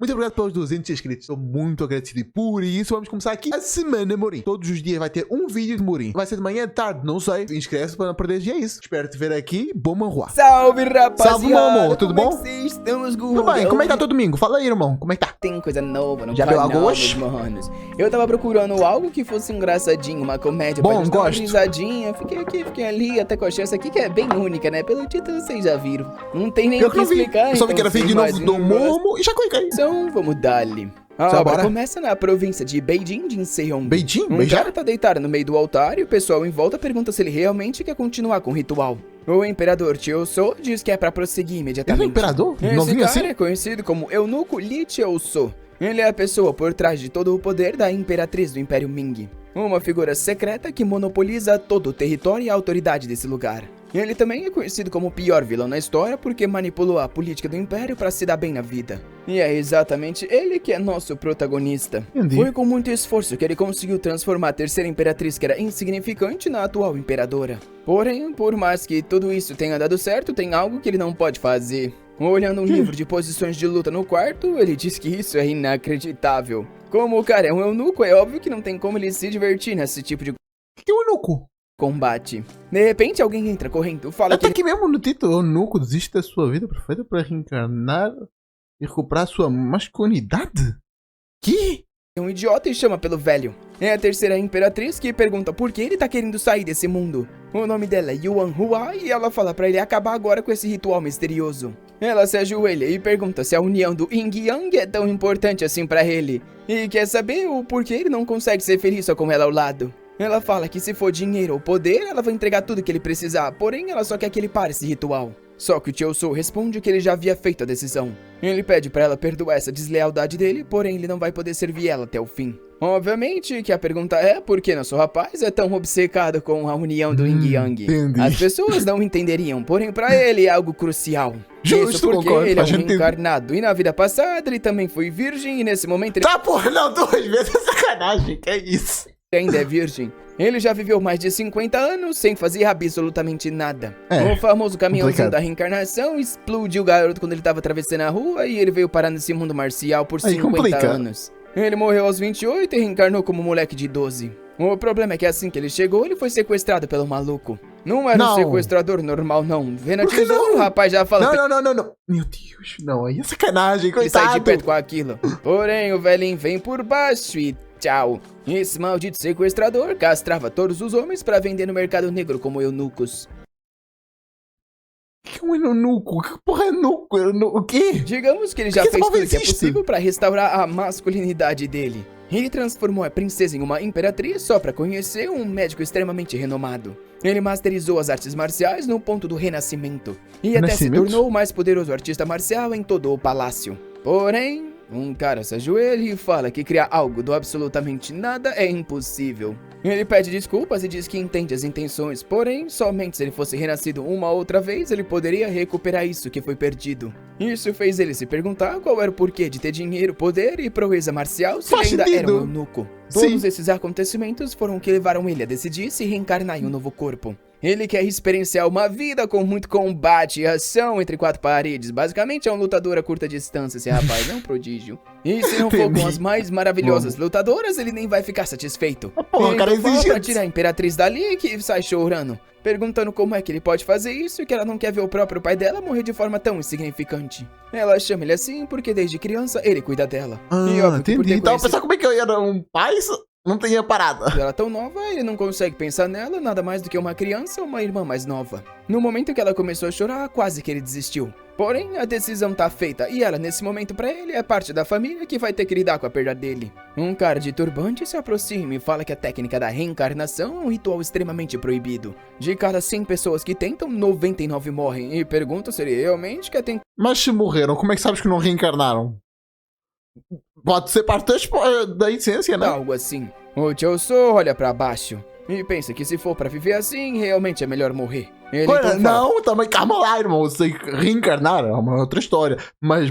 Muito obrigado pelos 200 inscritos. Estou muito agradecido. E por isso, vamos começar aqui a semana Morim. Todos os dias vai ter um vídeo de Morim. Vai ser de manhã, tarde, não sei. Inscreve-se para não perder. E é isso. Espero te ver aqui. Bom manhua. Salve, rapaziada! Salve, meu amor. Tudo bom? Como é que vocês estão, os Tudo bem. Como é que tá todo domingo? Fala aí, irmão. Como é que tá? Tem coisa nova no Já canal, viu algo hoje? meus manos. Eu tava procurando algo que fosse engraçadinho, uma comédia Bom, pra gente dar uma gosto. risadinha. Fiquei aqui, fiquei ali, até com a chance aqui que é bem única, né? Pelo título vocês já viram. Não tem nem Eu o que que não vi. explicar, Eu só vi que era sem vídeo mais novo do enrolação. Momo e já cliquei. Então, vamos dar-lhe. A Só obra bora. começa na província de Beijing de Inseong. Beijing? Um Beijar? cara tá deitado no meio do altar e o pessoal em volta pergunta se ele realmente quer continuar com o ritual. O imperador Chioso diz que é pra prosseguir Ele é imediatamente. o imperador? Esse Novinho cara assim? é conhecido como Eunuco Li Chioso. Ele é a pessoa por trás de todo o poder da imperatriz do Império Ming. Uma figura secreta que monopoliza todo o território e a autoridade desse lugar. Ele também é conhecido como o pior vilão na história porque manipulou a política do Império para se dar bem na vida. E é exatamente ele que é nosso protagonista. Entendi. Foi com muito esforço que ele conseguiu transformar a terceira imperatriz, que era insignificante, na atual imperadora. Porém, por mais que tudo isso tenha dado certo, tem algo que ele não pode fazer. Olhando um livro de posições de luta no quarto, ele diz que isso é inacreditável. Como o cara é um eunuco, é óbvio que não tem como ele se divertir nesse tipo de O que é o eunuco? combate. De repente, alguém entra correndo, fala que Até ele aqui mesmo no título, o eunuco desiste da sua vida perfeita para reencarnar e recuperar sua masculinidade? Que? é um idiota e chama pelo velho. É a terceira imperatriz que pergunta por que ele tá querendo sair desse mundo. O nome dela é Yuan Hua e ela fala pra ele acabar agora com esse ritual misterioso. Ela se ajoelha e pergunta se a união do Yin e Yang é tão importante assim pra ele. E quer saber o porquê ele não consegue ser feliz só com ela ao lado. Ela fala que se for dinheiro ou poder, ela vai entregar tudo que ele precisar, porém ela só quer que ele pare esse ritual. Só que o Chioso responde que ele já havia feito a decisão. Ele pede pra ela perdoar essa deslealdade dele, porém ele não vai poder servir ela até o fim. Obviamente que a pergunta é por que nosso rapaz é tão obcecado com a união do Yin e Yang. Entendi. As pessoas não entenderiam, porém pra ele é algo crucial. Justo, Isso porque concordo, ele é um faz sentido. reencarnado e na vida passada ele também foi virgem e nesse momento ele Tá, porra, não, 2 vezes é sacanagem, que é isso? ainda é virgem. Ele já viveu mais de 50 anos sem fazer absolutamente nada. É, O famoso caminhãozinho complicado. da reencarnação explodiu o garoto quando ele tava atravessando a rua e ele veio parar nesse mundo marcial por Aí 50 complica. anos. Ele morreu aos 28 e reencarnou como moleque de 12. O problema é que assim que ele chegou, ele foi sequestrado pelo maluco. Não era Não. um sequestrador normal, não. Vendo a Por que tesoura, não? o rapaz já fala... Não. Meu Deus, não, aí é sacanagem, Ele sai de coitado. perto com aquilo. Porém, o velhinho vem por baixo e tchau. Esse maldito sequestrador castrava todos os homens pra vender no mercado negro como eunucos. Que é um eunuco? Que porra é eunuco? O quê? Digamos que ele já Por que fez esse povo tudo que é existe? possível pra restaurar a masculinidade dele. Ele transformou a princesa em uma imperatriz só pra conhecer um médico extremamente renomado. Ele masterizou as artes marciais no ponto do renascimento. E até se Renascimento? tornou o mais poderoso artista marcial em todo o palácio. Porém, um cara se ajoelha e fala que criar algo do absolutamente nada é impossível. Ele pede desculpas e diz que entende as intenções, porém, somente se ele fosse renascido uma outra vez, ele poderia recuperar isso que foi perdido. Isso fez ele se perguntar qual era o porquê de ter dinheiro, poder e proeza marcial se ele Faz ainda era sentido. um eunuco. Sim. Todos esses acontecimentos foram o que levaram ele a decidir se reencarnar em um novo corpo. Ele quer experienciar uma vida com muito combate e ação entre 4 paredes. Basicamente é um lutador a curta distância, esse rapaz é um prodígio. E se não for Entendi. com as mais maravilhosas lutadoras, ele nem vai ficar satisfeito. porra, Ele cara, então fala exigente. pra tirar a imperatriz dali que sai chorando, perguntando como é que ele pode fazer isso e que ela não quer ver o próprio pai dela morrer de forma tão insignificante. Ela chama ele assim porque desde criança ele cuida dela. E Ah, óbvio que por entendi. ter Então, conhecido pensar como é que eu era um pai, não tinha parada. ela tão nova, ele não consegue pensar nela nada mais do que uma criança ou uma irmã mais nova. No momento que ela começou a chorar, quase que ele desistiu. Porém, a decisão tá feita e ela, nesse momento pra ele, é parte da família que vai ter que lidar com a perda dele. Um cara de turbante se aproxima e fala que a técnica da reencarnação é um ritual extremamente proibido. De cada 100 pessoas que tentam, 99 morrem e pergunta se ele realmente quer tentar. Mas se morreram, como é que sabes que não reencarnaram? Pode ser parte da essência, né? Algo assim. O Chioso olha pra baixo e pensa que se for pra viver assim, realmente é melhor morrer. Ele Olha, então fala, não, também, calma lá, irmão. Eu sei que reencarnar é uma outra história. Mas,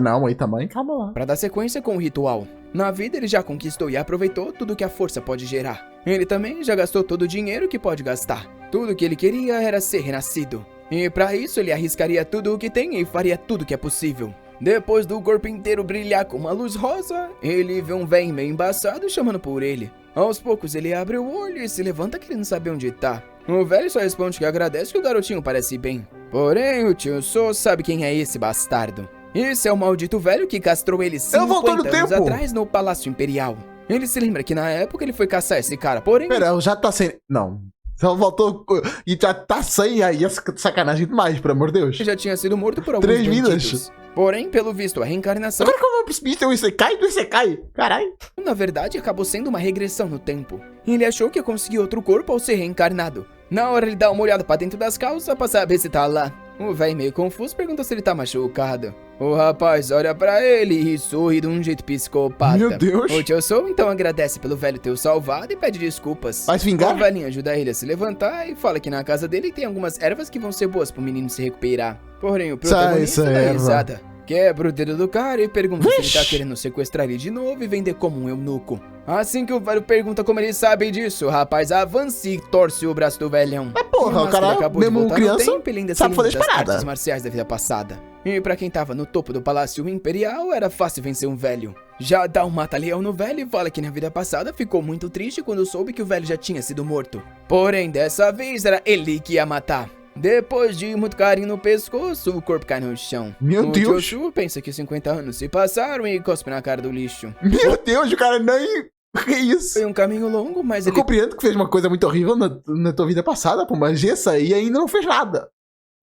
não, aí também, calma lá. para dar sequência com o ritual. Na vida ele já conquistou e aproveitou tudo que a força pode gerar. Ele também já gastou todo o dinheiro que pode gastar. Tudo que ele queria era ser renascido. E para isso ele arriscaria tudo o que tem e faria tudo que é possível. Depois do corpo inteiro brilhar com uma luz rosa, ele vê um velho meio embaçado chamando por ele. Aos poucos ele abre o olho e se levanta querendo saber onde tá. O velho só responde que agradece que o garotinho parece bem. Porém, o tio So sabe quem é esse bastardo. Esse é o maldito velho que castrou ele 50 anos atrás no Palácio Imperial. Ele se lembra que na época ele foi caçar esse cara, porém... Pera, já tá sem... Não. Só voltou e já tá sem aí, é sacanagem demais, pelo amor de Deus. Ele já tinha sido morto por alguns 3 vidas. bandidos. Porém, pelo visto, a reencarnação... Agora como eu percebi que o Isekai do Isekai? Caralho. Na verdade, acabou sendo uma regressão no tempo. Ele achou que ia conseguir outro corpo ao ser reencarnado. Na hora ele dá uma olhada pra dentro das calças pra saber se tá lá. O velho meio confuso pergunta se ele tá machucado. O rapaz olha pra ele e sorri de um jeito psicopata. Meu Deus. O tio So então agradece pelo velho ter o salvado e pede desculpas. Vai se vingar? O velhinho ajuda ele a se levantar e fala que na casa dele tem algumas ervas que vão ser boas pro menino se recuperar. Porém, o protagonista dá risada. Quebra o dedo do cara e pergunta se ele tá querendo sequestrar ele de novo e vender como um eunuco. Assim que o velho pergunta como ele sabe disso, o rapaz avança e torce o braço do velhão. Mas porra, o cara, mesmo criança, sabe fazer as paradas. Artes marciais da vida passada. E pra quem tava no topo do Palácio Imperial, era fácil vencer um velho. Já dá um mata-leão no velho e fala que na vida passada ficou muito triste quando soube que o velho já tinha sido morto. Porém, dessa vez era ele que ia matar. Depois de muito carinho no pescoço, o corpo cai no chão. Meu Deus! O Joshua pensa que 50 anos se passaram e cospe na cara do lixo. Meu Deus, o cara nem... Que isso? Foi um caminho longo, mas eu compreendo que fez uma coisa muito horrível na tua vida passada, pô, mas essa aí ainda não fez nada.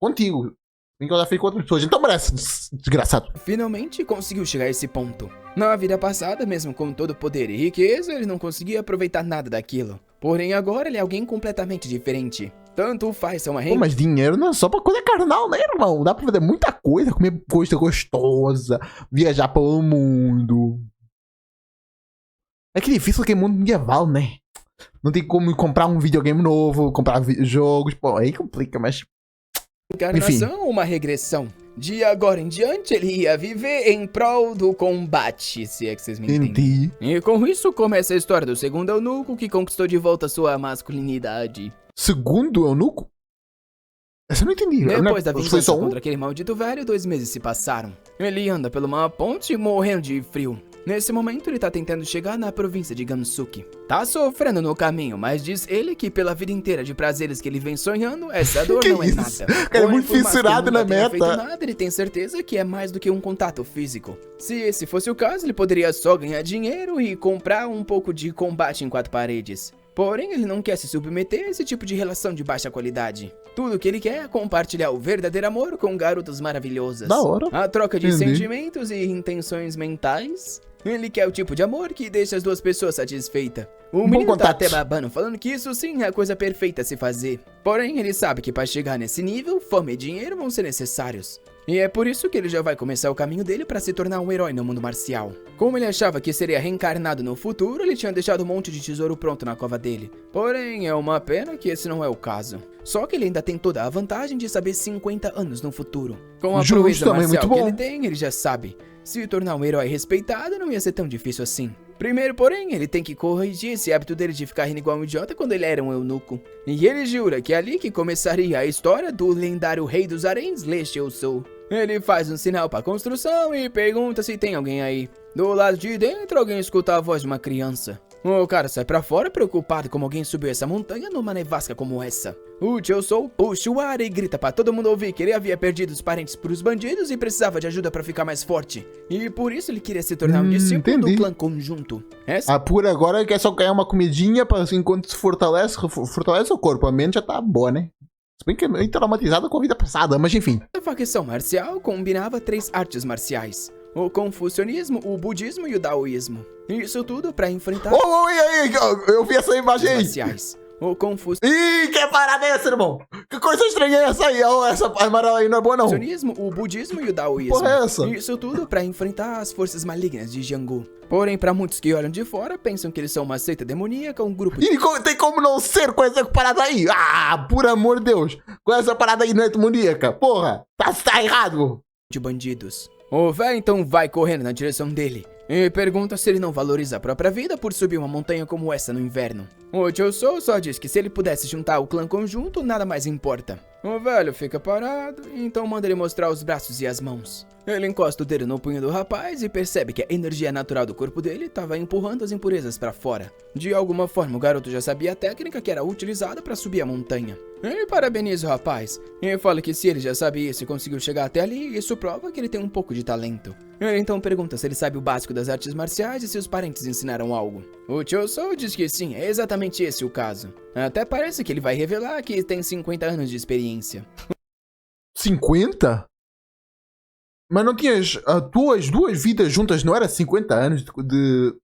Contigo. Enquanto já fez com outras pessoas. Então merece, desgraçado. Finalmente conseguiu chegar a esse ponto. Na vida passada, mesmo com todo o poder e riqueza, ele não conseguia aproveitar nada daquilo. Porém, agora ele é alguém completamente diferente. Tanto faz ser uma Pô, mas dinheiro não é só pra coisa carnal, né, irmão? Dá pra fazer muita coisa, comer coisa gostosa, viajar pelo mundo. É que difícil que é mundo medieval, né? Não tem como comprar um videogame novo, comprar jogos, pô, aí complica, mas... Encarnação ou uma regressão? De agora em diante, ele ia viver em prol do combate, se é que vocês me entendem. E com isso começa a história do segundo eunuco que conquistou de volta sua masculinidade. Segundo eunuco? Essa eu não entendi. Depois da vingança contra aquele maldito velho, 2 meses se passaram. Ele anda por uma ponte morrendo de frio. Nesse momento, ele tá tentando chegar na província de Gamsuki. Tá sofrendo no caminho, mas diz ele que pela vida inteira de prazeres que ele vem sonhando, essa dor não é nada. Cara, é muito fissurado na meta. Nada, ele tem certeza que é mais do que um contato físico. Se esse fosse o caso, ele poderia só ganhar dinheiro e comprar um pouco de combate em 4 paredes. Porém, ele não quer se submeter a esse tipo de relação de baixa qualidade. Tudo que ele quer é compartilhar o verdadeiro amor com garotas maravilhosas. Da hora. A troca de sentimentos e intenções mentais. Ele quer o tipo de amor que deixa as duas pessoas satisfeitas. O menino tá até babando, falando que isso sim é a coisa perfeita a se fazer. Porém, ele sabe que para chegar nesse nível, fome e dinheiro vão ser necessários. E é por isso que ele já vai começar o caminho dele para se tornar um herói no mundo marcial. Como ele achava que seria reencarnado no futuro, ele tinha deixado um monte de tesouro pronto na cova dele. Porém, é uma pena que esse não é o caso. Só que ele ainda tem toda a vantagem de saber 50 anos no futuro. Com a proeza marcial que ele tem, ele já sabe. Se tornar um herói respeitado não ia ser tão difícil assim. Primeiro, porém, ele tem que corrigir esse hábito dele de ficar rindo igual um idiota quando ele era um eunuco. E ele jura que é ali que começaria a história do lendário rei dos haréns, Leste Eu Sou. Ele faz um sinal para construção e pergunta se tem alguém aí. Do lado de dentro, alguém escuta a voz de uma criança. O cara sai pra fora preocupado como alguém subiu essa montanha numa nevasca como essa. O tio Soul puxa o ar e grita pra todo mundo ouvir que ele havia perdido os parentes pros bandidos e precisava de ajuda pra ficar mais forte. E por isso ele queria se tornar um discípulo do clã conjunto. A pura agora é só ganhar uma comidinha pra assim, enquanto se fortalece o corpo. A mente já tá boa, né? Se bem que é meio traumatizado com a vida passada, mas enfim. A facção marcial combinava 3 artes marciais. O confucionismo, o budismo e o daoísmo. Isso tudo pra enfrentar... Eu vi essa imagem aí. Marciais. O Confúcio... Ih, que parada é essa, irmão? Que coisa estranha é essa aí? Essa amarela aí não é boa, não. O budismo e o daoísmo. Porra é essa? Isso tudo pra enfrentar as forças malignas de Jianghu. Porém, pra muitos que olham de fora, pensam que eles são uma seita demoníaca, um grupo de... E tem como não ser com essa parada aí? Ah, por amor de Deus. Com essa parada aí não é demoníaca. Porra, tá errado. De bandidos. O velho então vai correndo na direção dele e pergunta se ele não valoriza a própria vida por subir uma montanha como essa no inverno. O tio Soul só diz que se ele pudesse juntar o clã conjunto, nada mais importa. O velho fica parado, então manda ele mostrar os braços e as mãos. Ele encosta o dedo no punho do rapaz e percebe que a energia natural do corpo dele estava empurrando as impurezas para fora. De alguma forma, o garoto já sabia a técnica que era utilizada para subir a montanha. Ele parabeniza o rapaz e fala que se ele já sabe isso e conseguiu chegar até ali, isso prova que ele tem um pouco de talento. Ele então pergunta se ele sabe o básico das artes marciais e se os parentes ensinaram algo. O Choso diz que sim, é exatamente esse o caso. Até parece que ele vai revelar que tem 50 anos de experiência. 50? Mas não tinhas as tuas duas vidas juntas, não era 50 anos de...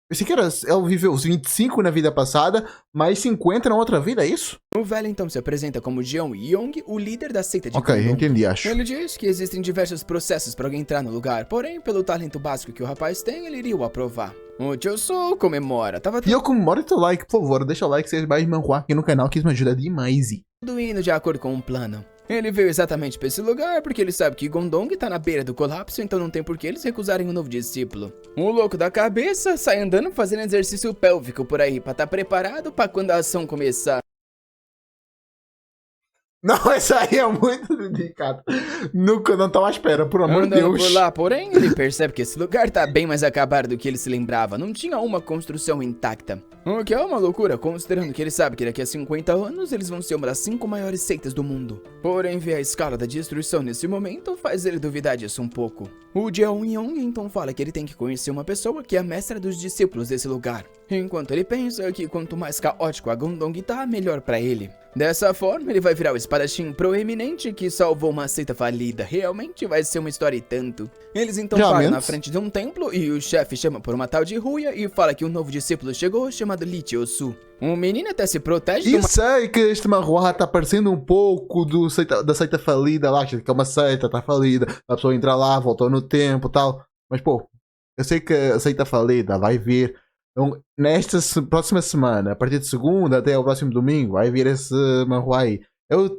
Eu sei que era, ele viveu os 25 na vida passada, mais 50 na outra vida, é isso? O velho então se apresenta como Jeon Yong, o líder da seita de Ok, Gundong. entendi, acho. Ele diz que existem diversos processos para alguém entrar no lugar, porém, pelo talento básico que o rapaz tem, ele iria o aprovar. O Choso comemora, tava E eu comemoro teu like, por favor, deixa o like, seja mais manhua aqui no canal, que isso me ajuda demais. tudo indo de acordo com um plano. Ele veio exatamente para esse lugar porque ele sabe que Gundong tá na beira do colapso, então não tem por que eles recusarem um novo discípulo. O louco da cabeça sai andando fazendo exercício pélvico por aí pra estar preparado pra quando a ação começar. Não, essa aí é muito dedicado. Nunca, não tava à espera, por amor de Andando Deus. por lá, porém, ele percebe que esse lugar tá bem mais acabado do que ele se lembrava. Não tinha uma construção intacta. O que é uma loucura, considerando que ele sabe que daqui a 50 anos eles vão ser uma das 5 maiores seitas do mundo. Porém, ver a escala da destruição nesse momento faz ele duvidar disso um pouco. O Jeon Yong então fala que ele tem que conhecer uma pessoa que é a mestra dos discípulos desse lugar. Enquanto ele pensa que quanto mais caótico a Gundong tá, melhor pra ele. Dessa forma, ele vai virar o espadachim proeminente que salvou uma seita falida. Realmente vai ser uma história e tanto. Eles então param na frente de um templo e o chefe chama por uma tal de Ruya e fala que um novo discípulo chegou chamado Lee Chosu. O menino até se protege E sei que este manhua tá parecendo um pouco da seita falida lá, que é uma seita, tá falida, a pessoa entra lá, voltou no tempo e tal. Mas pô, eu sei que a seita falida vai vir. Então, nesta próxima semana, a partir de segunda até o próximo domingo, vai vir esse manhua aí.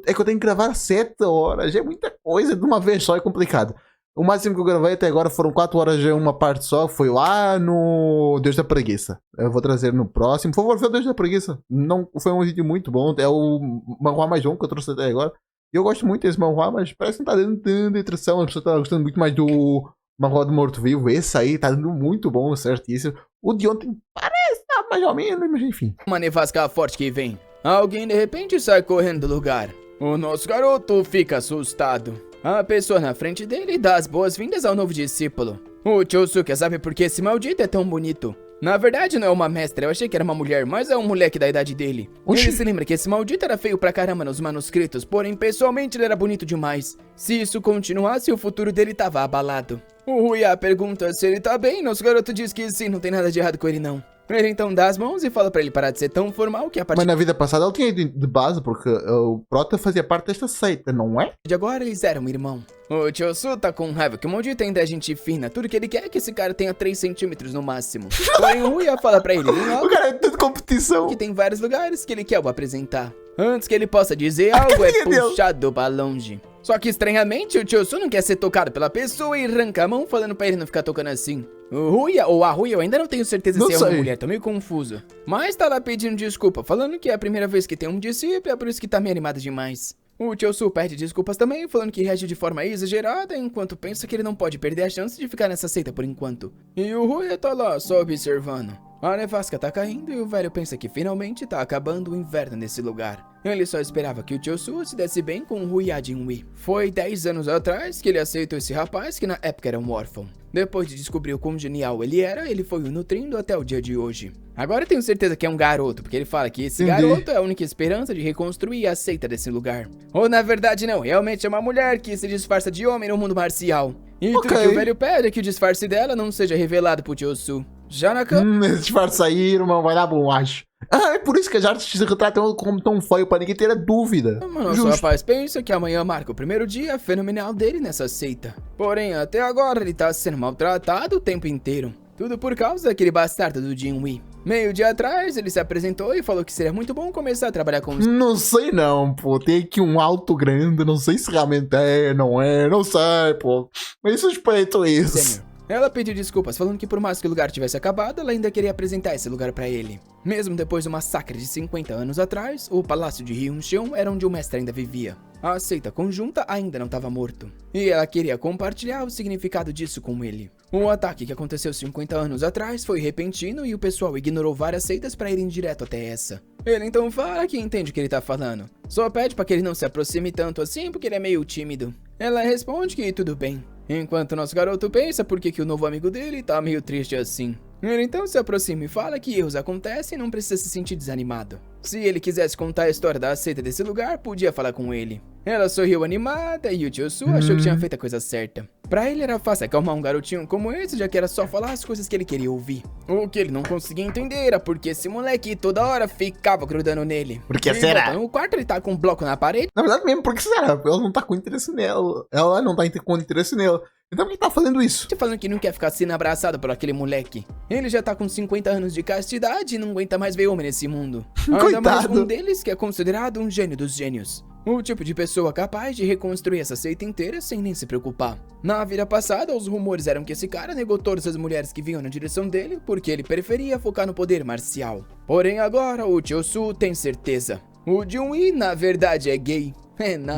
É que eu tenho que gravar 7 horas, é muita coisa de uma vez só, é complicado. O máximo que eu gravei até agora foram 4 horas em uma parte só, foi lá no Deus da Preguiça. Eu vou trazer no próximo. Por favor, vê o Deus da Preguiça. Não, foi um vídeo muito bom, é o manhua mais longo que eu trouxe até agora. E eu gosto muito desse manhwa, mas parece que não tá dando tanta atração. A pessoa tá gostando muito mais do manhwa do Morto-Vivo. Esse aí tá dando muito bom, certíssimo. O de ontem parece tá mais ou menos, mas enfim. uma nevasca forte que vem. Alguém de repente sai correndo do lugar. O nosso garoto fica assustado. A pessoa na frente dele dá as boas-vindas ao novo discípulo. O Chosu quer saber por que esse maldito é tão bonito. Na verdade não é uma mestra, eu achei que era uma mulher, mas é um moleque da idade dele. Oxi. Ele se lembra que esse maldito era feio pra caramba nos manuscritos, porém pessoalmente ele era bonito demais. Se isso continuasse, o futuro dele tava abalado. O Ruya pergunta se ele tá bem, nosso garoto diz que sim, não tem nada de errado com ele não. Ele então dá as mãos e fala pra ele parar de ser tão formal que a partir Mas na vida passada ele tinha ido de base, porque o Prota fazia parte desta seita, não é? de agora eles eram irmão. O Chosu tá com raiva que o maldito ainda é gente fina, tudo que ele quer é que esse cara tenha 3 centímetros no máximo. Porém o Ruya fala pra ele bem O logo cara é tudo competição. que tem vários lugares que ele quer o apresentar. Antes que ele possa dizer algo, é carinha dele. puxado pra longe. Só que estranhamente o Chosu não quer ser tocado pela pessoa e arranca a mão falando pra ele não ficar tocando assim. O Ruya ou a Ruya, eu ainda não tenho certeza Não se é uma sei. mulher, tô meio confuso. Mas tá lá pedindo desculpa, falando que é a primeira vez que tem um discípulo, é por isso que tá meio animado demais. O Chosu pede desculpas também, falando que reage de forma exagerada, enquanto pensa que ele não pode perder a chance de ficar nessa seita por enquanto. E o Ruya tá lá, só observando. A nevasca tá caindo e o velho pensa que finalmente tá acabando o inverno nesse lugar. Ele só esperava que o Chosu se desse bem com o Ruya Jinwi. Foi 10 anos atrás que ele aceitou esse rapaz que na época era um órfão. Depois de descobrir o quão genial ele era, ele foi o nutrindo até o dia de hoje. Agora eu tenho certeza que é um garoto, porque ele fala que esse Entendi. garoto é a única esperança de reconstruir a seita desse lugar. Ou na verdade não, realmente é uma mulher que se disfarça de homem no mundo marcial. E tudo Ok. que o velho pede é que o disfarce dela não seja revelado pro Chosu. Já na cama... Esse disfarce aí, irmão, vai dar bom, acho. Ah, é por isso que as artes se retratam ele como tão feio, pra ninguém ter a dúvida. Nosso Justo. rapaz pensa que amanhã marca o primeiro dia fenomenal dele nessa seita. Porém, até agora ele tá sendo maltratado o tempo inteiro. Tudo por causa daquele bastardo do Jinwi. Meio dia atrás, ele se apresentou e falou que seria muito bom começar a trabalhar com os... Não sei não, pô. Tem aqui um alto grande, não sei se realmente é, não sei, pô. Mas suspeito isso. Sênior. Ela pediu desculpas, falando que por mais que o lugar tivesse acabado, ela ainda queria apresentar esse lugar pra ele. Mesmo depois do massacre de 50 anos atrás, o palácio de Ryuncheon era onde o mestre ainda vivia. A seita conjunta ainda não estava morto, e ela queria compartilhar o significado disso com ele. O ataque que aconteceu 50 anos atrás foi repentino e o pessoal ignorou várias seitas para irem direto até essa. Ele então fala que entende o que ele tá falando, só pede para que ele não se aproxime tanto assim porque ele é meio tímido. Ela responde que tudo bem, enquanto nosso garoto pensa por que o novo amigo dele tá meio triste assim. Ele então se aproxima e fala que erros acontecem e não precisa se sentir desanimado. Se ele quisesse contar a história da seita desse lugar, podia falar com ele. Ela sorriu animada e o tio Su achou que tinha feito a coisa certa. Pra ele era fácil acalmar um garotinho como esse, já que era só falar as coisas que ele queria ouvir. O que ele não conseguia entender era porque esse moleque toda hora ficava grudando nele. Por que será? No quarto ele tá com um bloco na parede. Na verdade mesmo, por que será? Ela não tá com interesse nela. Ela não tá com interesse nela. Então por que tá fazendo isso? Falando que não quer ficar sendo abraçado por aquele moleque. Ele já tá com 50 anos de castidade e não aguenta mais ver homem nesse mundo. Ainda mais um deles que é considerado um gênio dos gênios. O tipo de pessoa capaz de reconstruir essa seita inteira sem nem se preocupar. Na vida passada, os rumores eram que esse cara negou todas as mulheres que vinham na direção dele porque ele preferia focar no poder marcial. Porém agora, o tio Su tem certeza. O Jun-Yi, na verdade, é gay.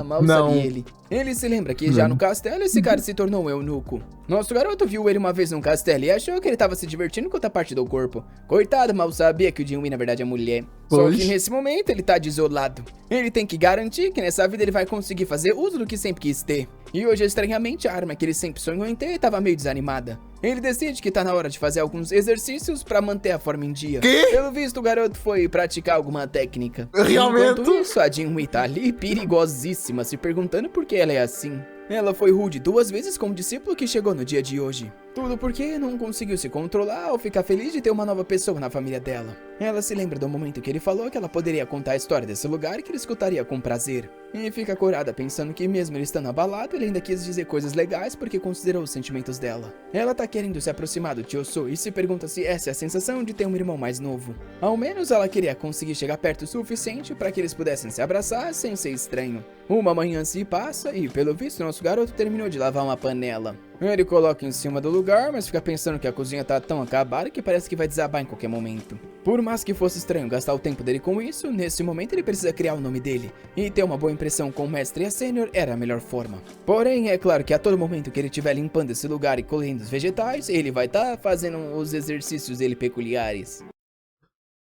Mal sabia ele. Ele se lembra que já no castelo esse cara se tornou um eunuco. Nosso garoto viu ele uma vez num castelo e achou que ele tava se divertindo com outra parte do corpo. Coitado, mal sabia que o Jin-Wei na verdade é mulher. Só que nesse momento ele tá desolado. Ele tem que garantir que nessa vida ele vai conseguir fazer uso do que sempre quis ter. E hoje, estranhamente, a arma que ele sempre sonhou em ter tava meio desanimada. Ele decide que tá na hora de fazer alguns exercícios pra manter a forma em dia. Que? Pelo visto, o garoto foi praticar alguma técnica. Realmente? Enquanto isso, a Jin-Wei tá ali perigosíssima, se perguntando por que ela é assim. Ela foi rude 2 vezes com o discípulo que chegou no dia de hoje. Tudo porque não conseguiu se controlar ou ficar feliz de ter uma nova pessoa na família dela. Ela se lembra do momento que ele falou que ela poderia contar a história desse lugar e que ele escutaria com prazer. E fica corada pensando que mesmo ele estando abalado, ele ainda quis dizer coisas legais porque considerou os sentimentos dela. Ela tá querendo se aproximar do tio Su e se pergunta se essa é a sensação de ter um irmão mais novo. Ao menos ela queria conseguir chegar perto o suficiente para que eles pudessem se abraçar sem ser estranho. Uma manhã se passa e, pelo visto, nosso garoto terminou de lavar uma panela. Ele coloca em cima do lugar, mas fica pensando que a cozinha tá tão acabada que parece que vai desabar em qualquer momento. Por mais que fosse estranho gastar o tempo dele com isso, nesse momento ele precisa criar o nome dele, e ter uma boa impressão com o mestre e a sênior era a melhor forma. Porém, é claro que a todo momento que ele estiver limpando esse lugar e colhendo os vegetais, ele vai estar fazendo os exercícios dele peculiares.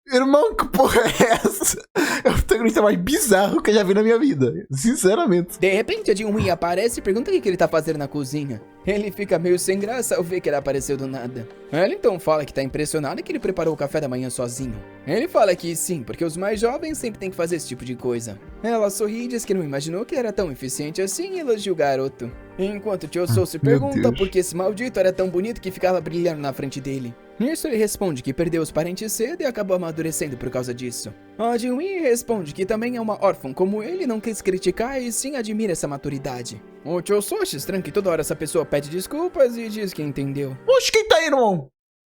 Irmão, que porra é essa? É o protagonista mais bizarro que eu já vi na minha vida. Sinceramente. De repente, a Jin-Wei aparece e pergunta o que ele tá fazendo na cozinha. Ele fica meio sem graça ao ver que ela apareceu do nada. Ela então fala que tá impressionada que ele preparou o café da manhã sozinho. Ele fala que sim, porque os mais jovens sempre têm que fazer esse tipo de coisa. Ela sorri e diz que não imaginou que era tão eficiente assim e elogia o garoto. Enquanto Tio Sou se pergunta por que esse maldito era tão bonito que ficava brilhando na frente dele. Nisso ele responde que perdeu os parentes cedo e acabou amadurecendo por causa disso. A Jin-Wei responde que também é uma órfã como ele e não quis criticar e sim admira essa maturidade. O Tio Sou acha estranho que toda hora essa pessoa pede desculpas e diz que entendeu. Oxe, quem tá aí, irmão?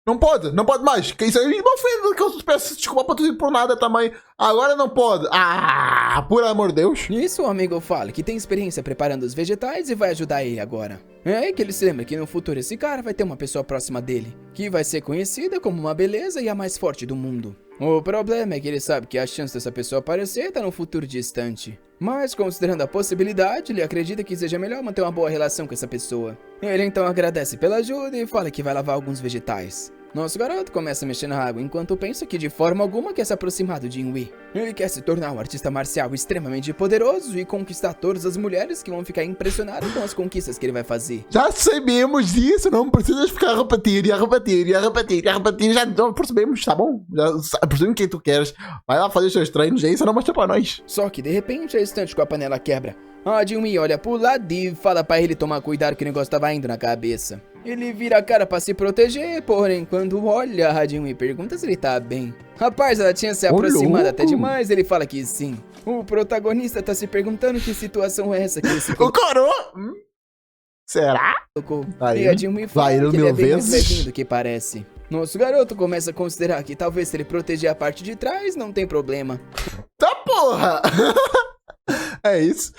Não pode mais. Que isso aí me ofende que eu peço desculpa pra tudo e por nada também. Agora não pode. Ah, por amor de Deus. Nisso o amigo fala que tem experiência preparando os vegetais e vai ajudar ele agora. É aí que ele se lembra que no futuro esse cara vai ter uma pessoa próxima dele, que vai ser conhecida como uma beleza e a mais forte do mundo. O problema é que ele sabe que a chance dessa pessoa aparecer tá no futuro distante. Mas, considerando a possibilidade, ele acredita que seja melhor manter uma boa relação com essa pessoa. Ele então agradece pela ajuda e fala que vai lavar alguns vegetais. Nosso garoto começa a mexer na água enquanto pensa que de forma alguma quer se aproximar do Jin-Wei. Ele quer se tornar um artista marcial extremamente poderoso e conquistar todas as mulheres que vão ficar impressionadas com as conquistas que ele vai fazer. Já sabemos disso, não precisas ficar a repetir. Já percebemos, tá bom? Já percebemos o que tu queres. Vai lá fazer os seus treinos e isso não mostra pra nós. Só que de repente a estante com a panela quebra. A Jin-Wei olha pro lado e fala pra ele tomar cuidado que o negócio tava indo na cabeça. Ele vira a cara pra se proteger, porém quando olha, a Jin-Wei pergunta se ele tá bem. Rapaz, ela tinha se aproximado até demais, ele fala que sim. O protagonista tá se perguntando que situação é essa que ele se O coroa! Será? E a Jin-Wei fala que ele é bem mais levinho do que parece. Nosso garoto começa a considerar que talvez se ele proteger a parte de trás, não tem problema. Tá porra! É isso.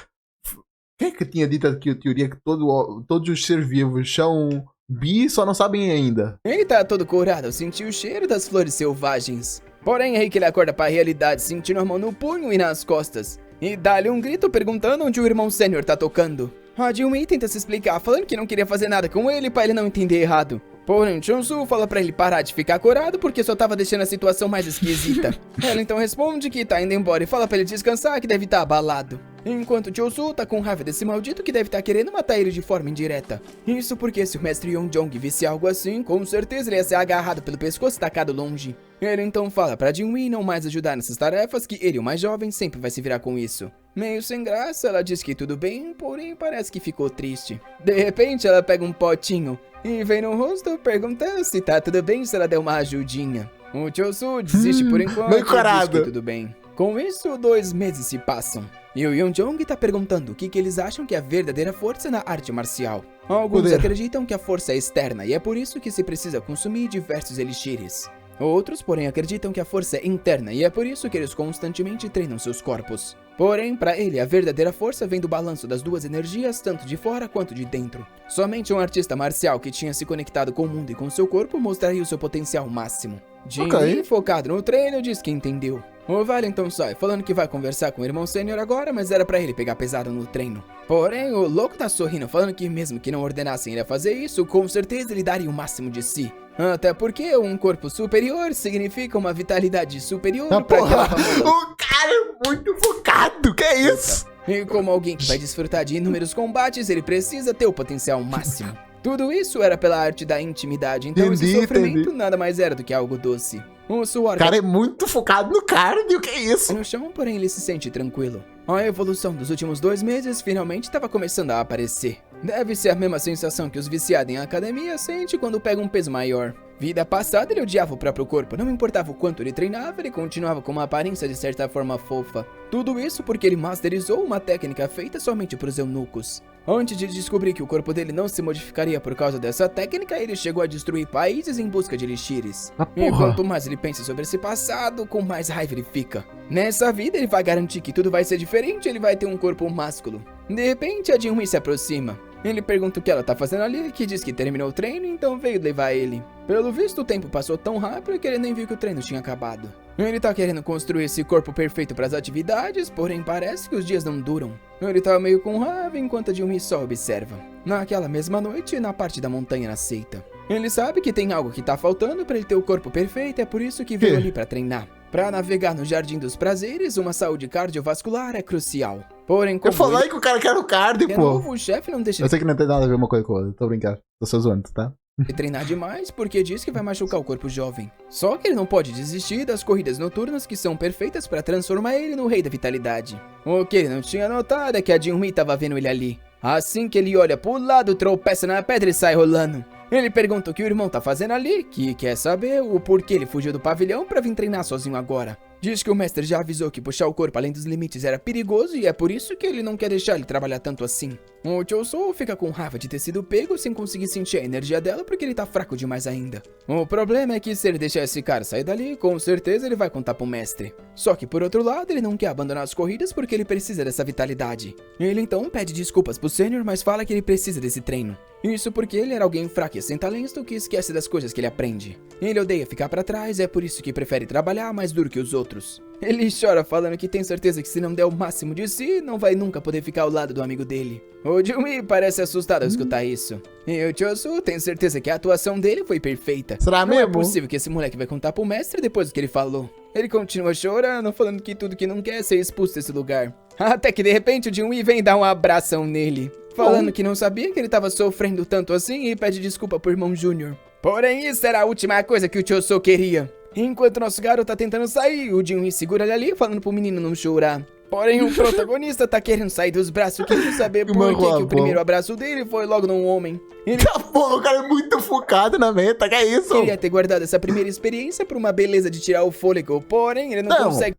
Quem é que tinha dito aqui a teoria que todos os seres vivos são Bi só não sabem ainda. Ele tá todo curado ao sentir o cheiro das flores selvagens. Porém, é aí que ele acorda pra realidade, sentindo a mão no punho e nas costas. E dá-lhe um grito perguntando onde o irmão sênior tá tocando. A Jinwei tenta se explicar, falando que não queria fazer nada com ele pra ele não entender errado. Porém, Chonsu fala pra ele parar de ficar corado porque só tava deixando a situação mais esquisita. Ela então responde que tá indo embora e fala pra ele descansar, que deve estar abalado. Enquanto Chonsu tá com raiva desse maldito que deve estar querendo matar ele de forma indireta. Isso porque se o mestre Yonjong visse algo assim, com certeza ele ia ser agarrado pelo pescoço e tacado longe. Ele então fala pra Jinwei não mais ajudar nessas tarefas, que ele, o mais jovem, sempre vai se virar com isso. Meio sem graça, ela diz que tudo bem, porém parece que ficou triste. De repente, ela pega um potinho e vem no rosto perguntando se tá tudo bem se ela der uma ajudinha. O Chonsu desiste por enquanto e diz que tudo bem. Com isso, 2 meses se passam. E o Yonjong tá perguntando o que eles acham que é a verdadeira força na arte marcial. Alguns acreditam que a força é externa e é por isso que se precisa consumir diversos elixires. Outros, porém, acreditam que a força é interna e é por isso que eles constantemente treinam seus corpos. Porém, para ele, a verdadeira força vem do balanço das duas energias, tanto de fora quanto de dentro. Somente um artista marcial que tinha se conectado com o mundo e com seu corpo mostraria o seu potencial máximo. Jinwei, focado no treino, diz que entendeu. O Vale então sai, falando que vai conversar com o irmão sênior agora, mas era pra ele pegar pesado no treino. Porém, o louco tá sorrindo, falando que mesmo que não ordenassem ele a fazer isso, com certeza ele daria o máximo de si. Até porque um corpo superior significa uma vitalidade superior pra aquela famosa... O cara é muito focado, que é isso? E como alguém que vai desfrutar de inúmeros combates, ele precisa ter o potencial máximo. Tudo isso era pela arte da intimidade, então esse sofrimento nada mais era do que algo doce. O suor... O cara é muito focado no cardio, que é isso? No chão, porém, ele se sente tranquilo. A evolução dos últimos 2 meses finalmente estava começando a aparecer. Deve ser a mesma sensação que os viciados em academia sentem quando pegam um peso maior. Vida passada, ele odiava o próprio corpo, não importava o quanto ele treinava, ele continuava com uma aparência de certa forma fofa. Tudo isso porque ele masterizou uma técnica feita somente para os eunucos. Antes de descobrir que o corpo dele não se modificaria por causa dessa técnica, ele chegou a destruir países em busca de elixires. E quanto mais ele pensa sobre esse passado, com mais raiva ele fica. Nessa vida, ele vai garantir que tudo vai ser diferente, ele vai ter um corpo másculo. De repente, a Jinwei se aproxima. Ele pergunta o que ela tá fazendo ali, que diz que terminou o treino, então veio levar ele. Pelo visto, o tempo passou tão rápido que ele nem viu que o treino tinha acabado. Ele tá querendo construir esse corpo perfeito para as atividades, porém parece que os dias não duram. Ele tá meio com raiva enquanto a Jinwei só observa. Naquela mesma noite, na parte da montanha na seita. Ele sabe que tem algo que tá faltando para ele ter o corpo perfeito, é por isso que veio ali para treinar. Para navegar no Jardim dos Prazeres, uma saúde cardiovascular é crucial. Porém, como eu falei que o cara quer o cardio, pô. Novo, o chefe não deixa... Eu sei que não tem nada a ver uma coisa com a outra, tô brincando. Tô só zoando, tá? E treinar demais porque diz que vai machucar o corpo jovem. Só que ele não pode desistir das corridas noturnas que são perfeitas para transformar ele no rei da vitalidade. O que ele não tinha notado é que a Jinwei tava vendo ele ali. Assim que ele olha pro lado, tropeça na pedra e sai rolando. Ele pergunta o que o irmão tá fazendo ali, que quer saber o porquê ele fugiu do pavilhão pra vir treinar sozinho agora. Diz que o mestre já avisou que puxar o corpo além dos limites era perigoso e é por isso que ele não quer deixar ele trabalhar tanto assim. O Chonsu fica com raiva de ter sido pego sem conseguir sentir a energia dela porque ele tá fraco demais ainda. O problema é que se ele deixar esse cara sair dali, com certeza ele vai contar pro mestre. Só que por outro lado, ele não quer abandonar as corridas porque ele precisa dessa vitalidade. Ele então pede desculpas pro sênior, mas fala que ele precisa desse treino. Isso porque ele era alguém fraco e sem talento que esquece das coisas que ele aprende. Ele odeia ficar pra trás, é por isso que prefere trabalhar mais duro que os outros. Ele chora falando que tem certeza que se não der o máximo de si, não vai nunca poder ficar ao lado do amigo dele. O Jinwei parece assustado ao escutar isso. E o Chonsu tem certeza que a atuação dele foi perfeita. Será mesmo? Não é possível que esse moleque vai contar pro mestre depois do que ele falou. Ele continua chorando, falando que tudo que não quer é ser expulso desse lugar. Até que de repente o Jinwei vem dar um abração nele. Falando que não sabia que ele tava sofrendo tanto assim e pede desculpa pro irmão Júnior. Porém, isso era a última coisa que o Chonsu queria. Enquanto nosso garoto tá tentando sair, o Jinwei segura ele ali, falando pro menino não chorar. Porém, o protagonista tá querendo sair dos braços, querendo saber por que o primeiro abraço dele foi logo num homem. Ele... Porra, o cara é muito focado na meta, que é isso? Queria ter guardado essa primeira experiência por uma beleza de tirar o fôlego, porém, ele não consegue...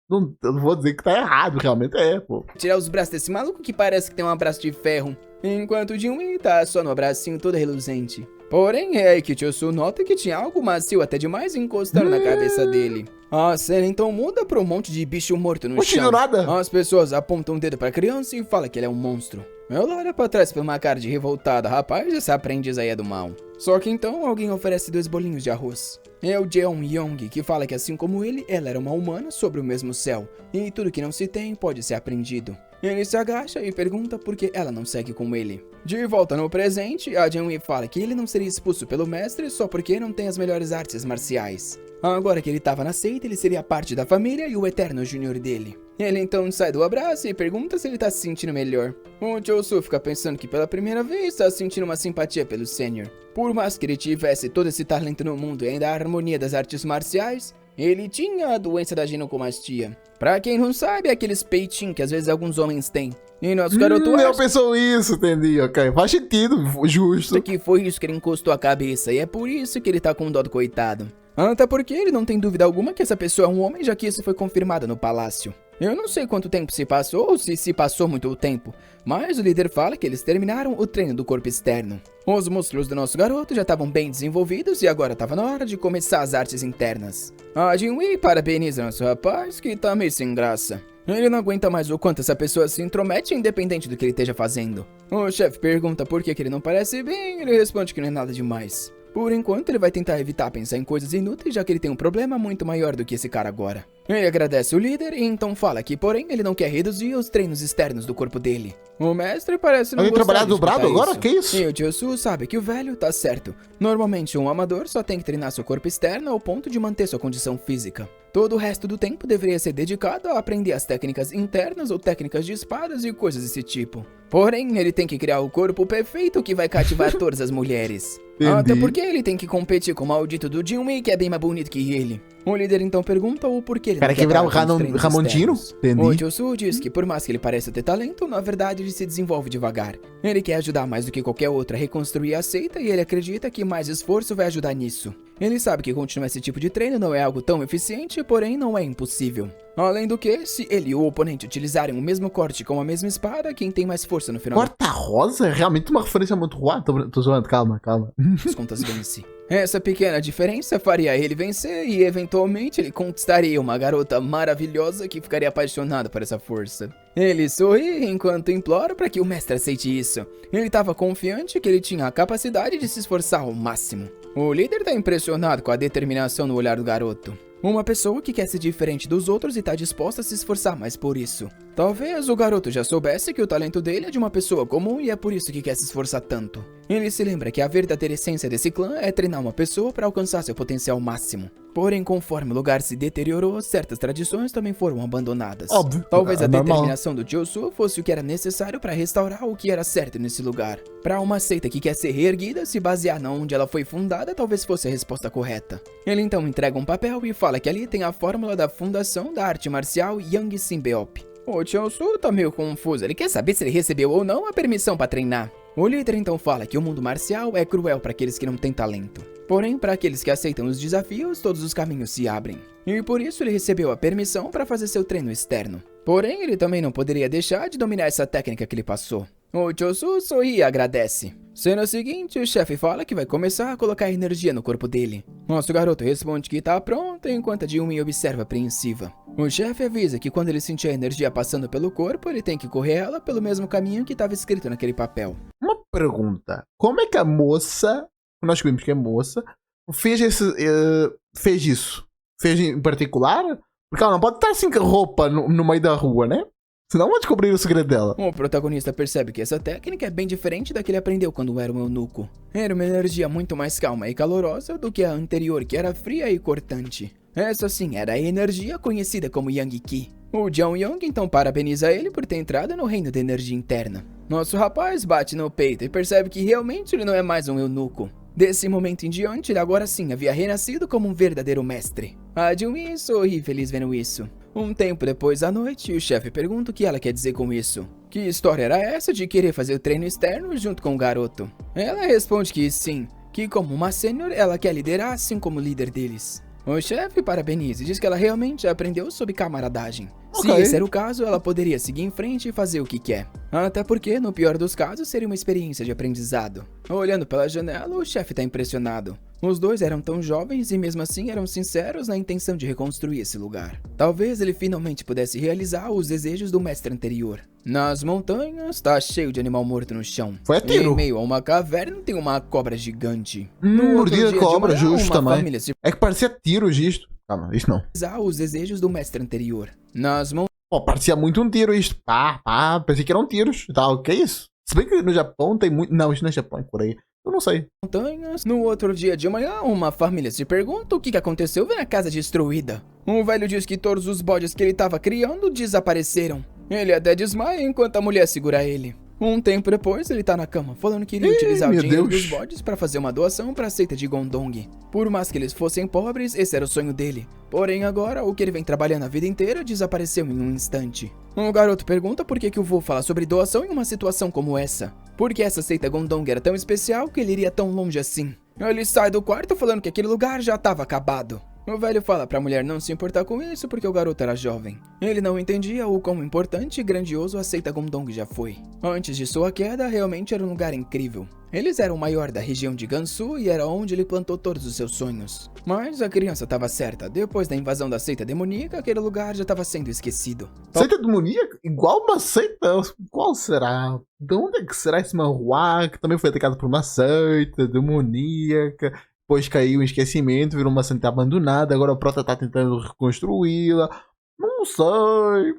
Eu não vou dizer que tá errado, realmente é, pô. Tirar os braços desse maluco que parece que tem um abraço de ferro. Enquanto o Jinwei tá só no abracinho todo reluzente. Porém, é aí que o Chonsu nota que tinha algo macio até demais encostando na cabeça dele. A cena então muda pra um monte de bicho morto no chão. Nada. As pessoas apontam o dedo pra criança e falam que ele é um monstro. Ela olha pra trás com uma cara de revoltada. Rapaz, essa aprendiz aí é do mal. Só que então alguém oferece 2 bolinhos de arroz. É o Jeon Young, que fala que assim como ele, ela era uma humana sobre o mesmo céu. E tudo que não se tem pode ser aprendido. Ele se agacha e pergunta por que ela não segue com ele. De volta no presente, a Jeon fala que ele não seria expulso pelo mestre só porque não tem as melhores artes marciais. Agora que ele estava na seita, ele seria parte da família e o eterno júnior dele. Ele então sai do abraço e pergunta se ele tá se sentindo melhor. O Chosu fica pensando que pela primeira vez está sentindo uma simpatia pelo Sênior. Por mais que ele tivesse todo esse talento no mundo e ainda a harmonia das artes marciais, ele tinha a doença da ginecomastia. Pra quem não sabe, é aqueles peitinhos que às vezes alguns homens têm. E nosso garoto eu pensou isso, entendi, ok. Faz sentido, justo. Isso aqui foi isso que ele encostou a cabeça e é por isso que ele tá com dó do coitado. Até porque ele não tem dúvida alguma que essa pessoa é um homem, já que isso foi confirmado no palácio. Eu não sei quanto tempo se passou ou se passou muito tempo, mas o líder fala que eles terminaram o treino do corpo externo. Os músculos do nosso garoto já estavam bem desenvolvidos e agora estava na hora de começar as artes internas. A Jinwei parabeniza nosso rapaz, que tá meio sem graça. Ele não aguenta mais o quanto essa pessoa se intromete independente do que ele esteja fazendo. O chefe pergunta por que ele não parece bem, ele responde que não é nada demais. Por enquanto, ele vai tentar evitar pensar em coisas inúteis, já que ele tem um problema muito maior do que esse cara agora. Ele agradece o líder e então fala que, porém, ele não quer reduzir os treinos externos do corpo dele. O mestre parece não Vai gostar trabalhar de dobrado escutar agora? isso. Que isso? E o Chosu sabe que o velho tá certo. Normalmente, um amador só tem que treinar seu corpo externo ao ponto de manter sua condição física. Todo o resto do tempo deveria ser dedicado a aprender as técnicas internas ou técnicas de espadas e coisas desse tipo. Porém, ele tem que criar o corpo perfeito que vai cativar todas as mulheres. Entendi. Até porque ele tem que competir com o maldito do Jinwei, que é bem mais bonito que ele. O líder então pergunta o porquê ele Cara, não quer virar parar o com os treinos Ramondino? externos. Entendi. O Chosu diz que por mais que ele pareça ter talento, na verdade ele se desenvolve devagar. Ele quer ajudar mais do que qualquer outro a reconstruir a seita e ele acredita que mais esforço vai ajudar nisso. Ele sabe que continuar esse tipo de treino não é algo tão eficiente, porém não é impossível. Além do que, se ele e o oponente utilizarem o mesmo corte com a mesma espada, quem tem mais força no final Corta rosa é realmente uma referência muito ruim. Tô zoando, calma. das contas vence. Essa pequena diferença faria ele vencer e eventualmente ele conquistaria uma garota maravilhosa que ficaria apaixonada por essa força. Ele sorri enquanto implora para que o mestre aceite isso. Ele estava confiante que ele tinha a capacidade de se esforçar ao máximo. O líder está impressionado com a determinação no olhar do garoto. Uma pessoa que quer ser diferente dos outros e está disposta a se esforçar mais por isso. Talvez o garoto já soubesse que o talento dele é de uma pessoa comum e é por isso que quer se esforçar tanto. Ele se lembra que a verdadeira essência desse clã é treinar uma pessoa para alcançar seu potencial máximo. Porém, conforme o lugar se deteriorou, certas tradições também foram abandonadas. Óbvio. Talvez a É normal. determinação do Chosu fosse o que era necessário para restaurar o que era certo nesse lugar. Para uma seita que quer ser reerguida, se basear na onde ela foi fundada talvez fosse a resposta correta. Ele então entrega um papel e fala que ali tem a fórmula da fundação da arte marcial Yang Simbeop. O Chosu tá meio confuso, ele quer saber se ele recebeu ou não a permissão para treinar. O líder então fala que o mundo marcial é cruel para aqueles que não têm talento. Porém, para aqueles que aceitam os desafios, todos os caminhos se abrem. E por isso ele recebeu a permissão para fazer seu treino externo. Porém, ele também não poderia deixar de dominar essa técnica que ele passou. O Chosu sorri e agradece. Cena seguinte, o chefe fala que vai começar a colocar energia no corpo dele. Nosso garoto responde que tá pronto, enquanto a Jinwei observa apreensiva. O chefe avisa que quando ele sentir a energia passando pelo corpo, ele tem que correr ela pelo mesmo caminho que estava escrito naquele papel. Uma pergunta. Como é que a moça, nós descobrimos que é moça, fez isso? Fez em particular? Porque ela não pode estar sem roupa no meio da rua, né? Senão vão descobrir o segredo dela. O protagonista percebe que essa técnica é bem diferente da que ele aprendeu quando era um eunuco. Era uma energia muito mais calma e calorosa do que a anterior, que era fria e cortante. Essa sim era a energia conhecida como Yang Qi. O Jeon Young então parabeniza ele por ter entrado no reino da energia interna. Nosso rapaz bate no peito e percebe que realmente ele não é mais um eunuco. Desse momento em diante, ele agora sim havia renascido como um verdadeiro mestre. A Jinwei sorri feliz vendo isso. Um tempo depois à noite, o chefe pergunta o que ela quer dizer com isso. Que história era essa de querer fazer o treino externo junto com o garoto? Ela responde que sim, que como uma sênior, ela quer liderar assim como líder deles. O chefe parabeniza e diz que ela realmente aprendeu sobre camaradagem. Se Ok. esse era o caso, ela poderia seguir em frente e fazer o que quer. Até porque, no pior dos casos, seria uma experiência de aprendizado. Olhando pela janela, o chefe tá impressionado. Os dois eram tão jovens e mesmo assim eram sinceros na intenção de reconstruir esse lugar. Talvez ele finalmente pudesse realizar os desejos do mestre anterior. Nas montanhas, tá cheio de animal morto no chão. Foi a E tiro. em meio a uma caverna tem uma cobra gigante. Mordida de cobra, manhã, justo uma também. família se É que parecia tiros isto. Calma, isto não. realizar os desejos do mestre anterior. Nas Pô, parecia muito um tiro isto. Pá, pensei que eram tiros. Tá, o que é isso? Se bem que no Japão tem muito... Não, isto não é Japão, é Coreia. Eu não sei. montanhas, no outro dia de manhã, uma família se pergunta o que aconteceu vendo a casa destruída. Um velho diz que todos os bodes que ele estava criando desapareceram. Ele até desmaia enquanto a mulher segura ele. Um tempo depois, ele tá na cama, falando que iria utilizar o meu dinheiro Deus. dos bodes para fazer uma doação para a seita de Gondong. Por mais que eles fossem pobres, esse era o sonho dele. Porém, agora, o que ele vem trabalhando a vida inteira desapareceu em um instante. Um garoto pergunta por que o vô fala sobre doação em uma situação como essa. Porque essa seita Gondong era tão especial que ele iria tão longe assim. Ele sai do quarto falando que aquele lugar já estava acabado. O velho fala pra mulher não se importar com isso porque o garoto era jovem. Ele não entendia o quão importante e grandioso a seita Gondong já foi. Antes de sua queda, realmente era um lugar incrível. Eles eram o maior da região de Gansu e era onde ele plantou todos os seus sonhos. Mas a criança estava certa, depois da invasão da seita demoníaca, aquele lugar já estava sendo esquecido. Seita demoníaca? Igual uma seita? Qual será? De onde é que será esse manhua que também foi atacado por uma seita demoníaca? Depois caiu em esquecimento, virou uma seita abandonada, agora o Prota tá tentando reconstruí-la. Não sei.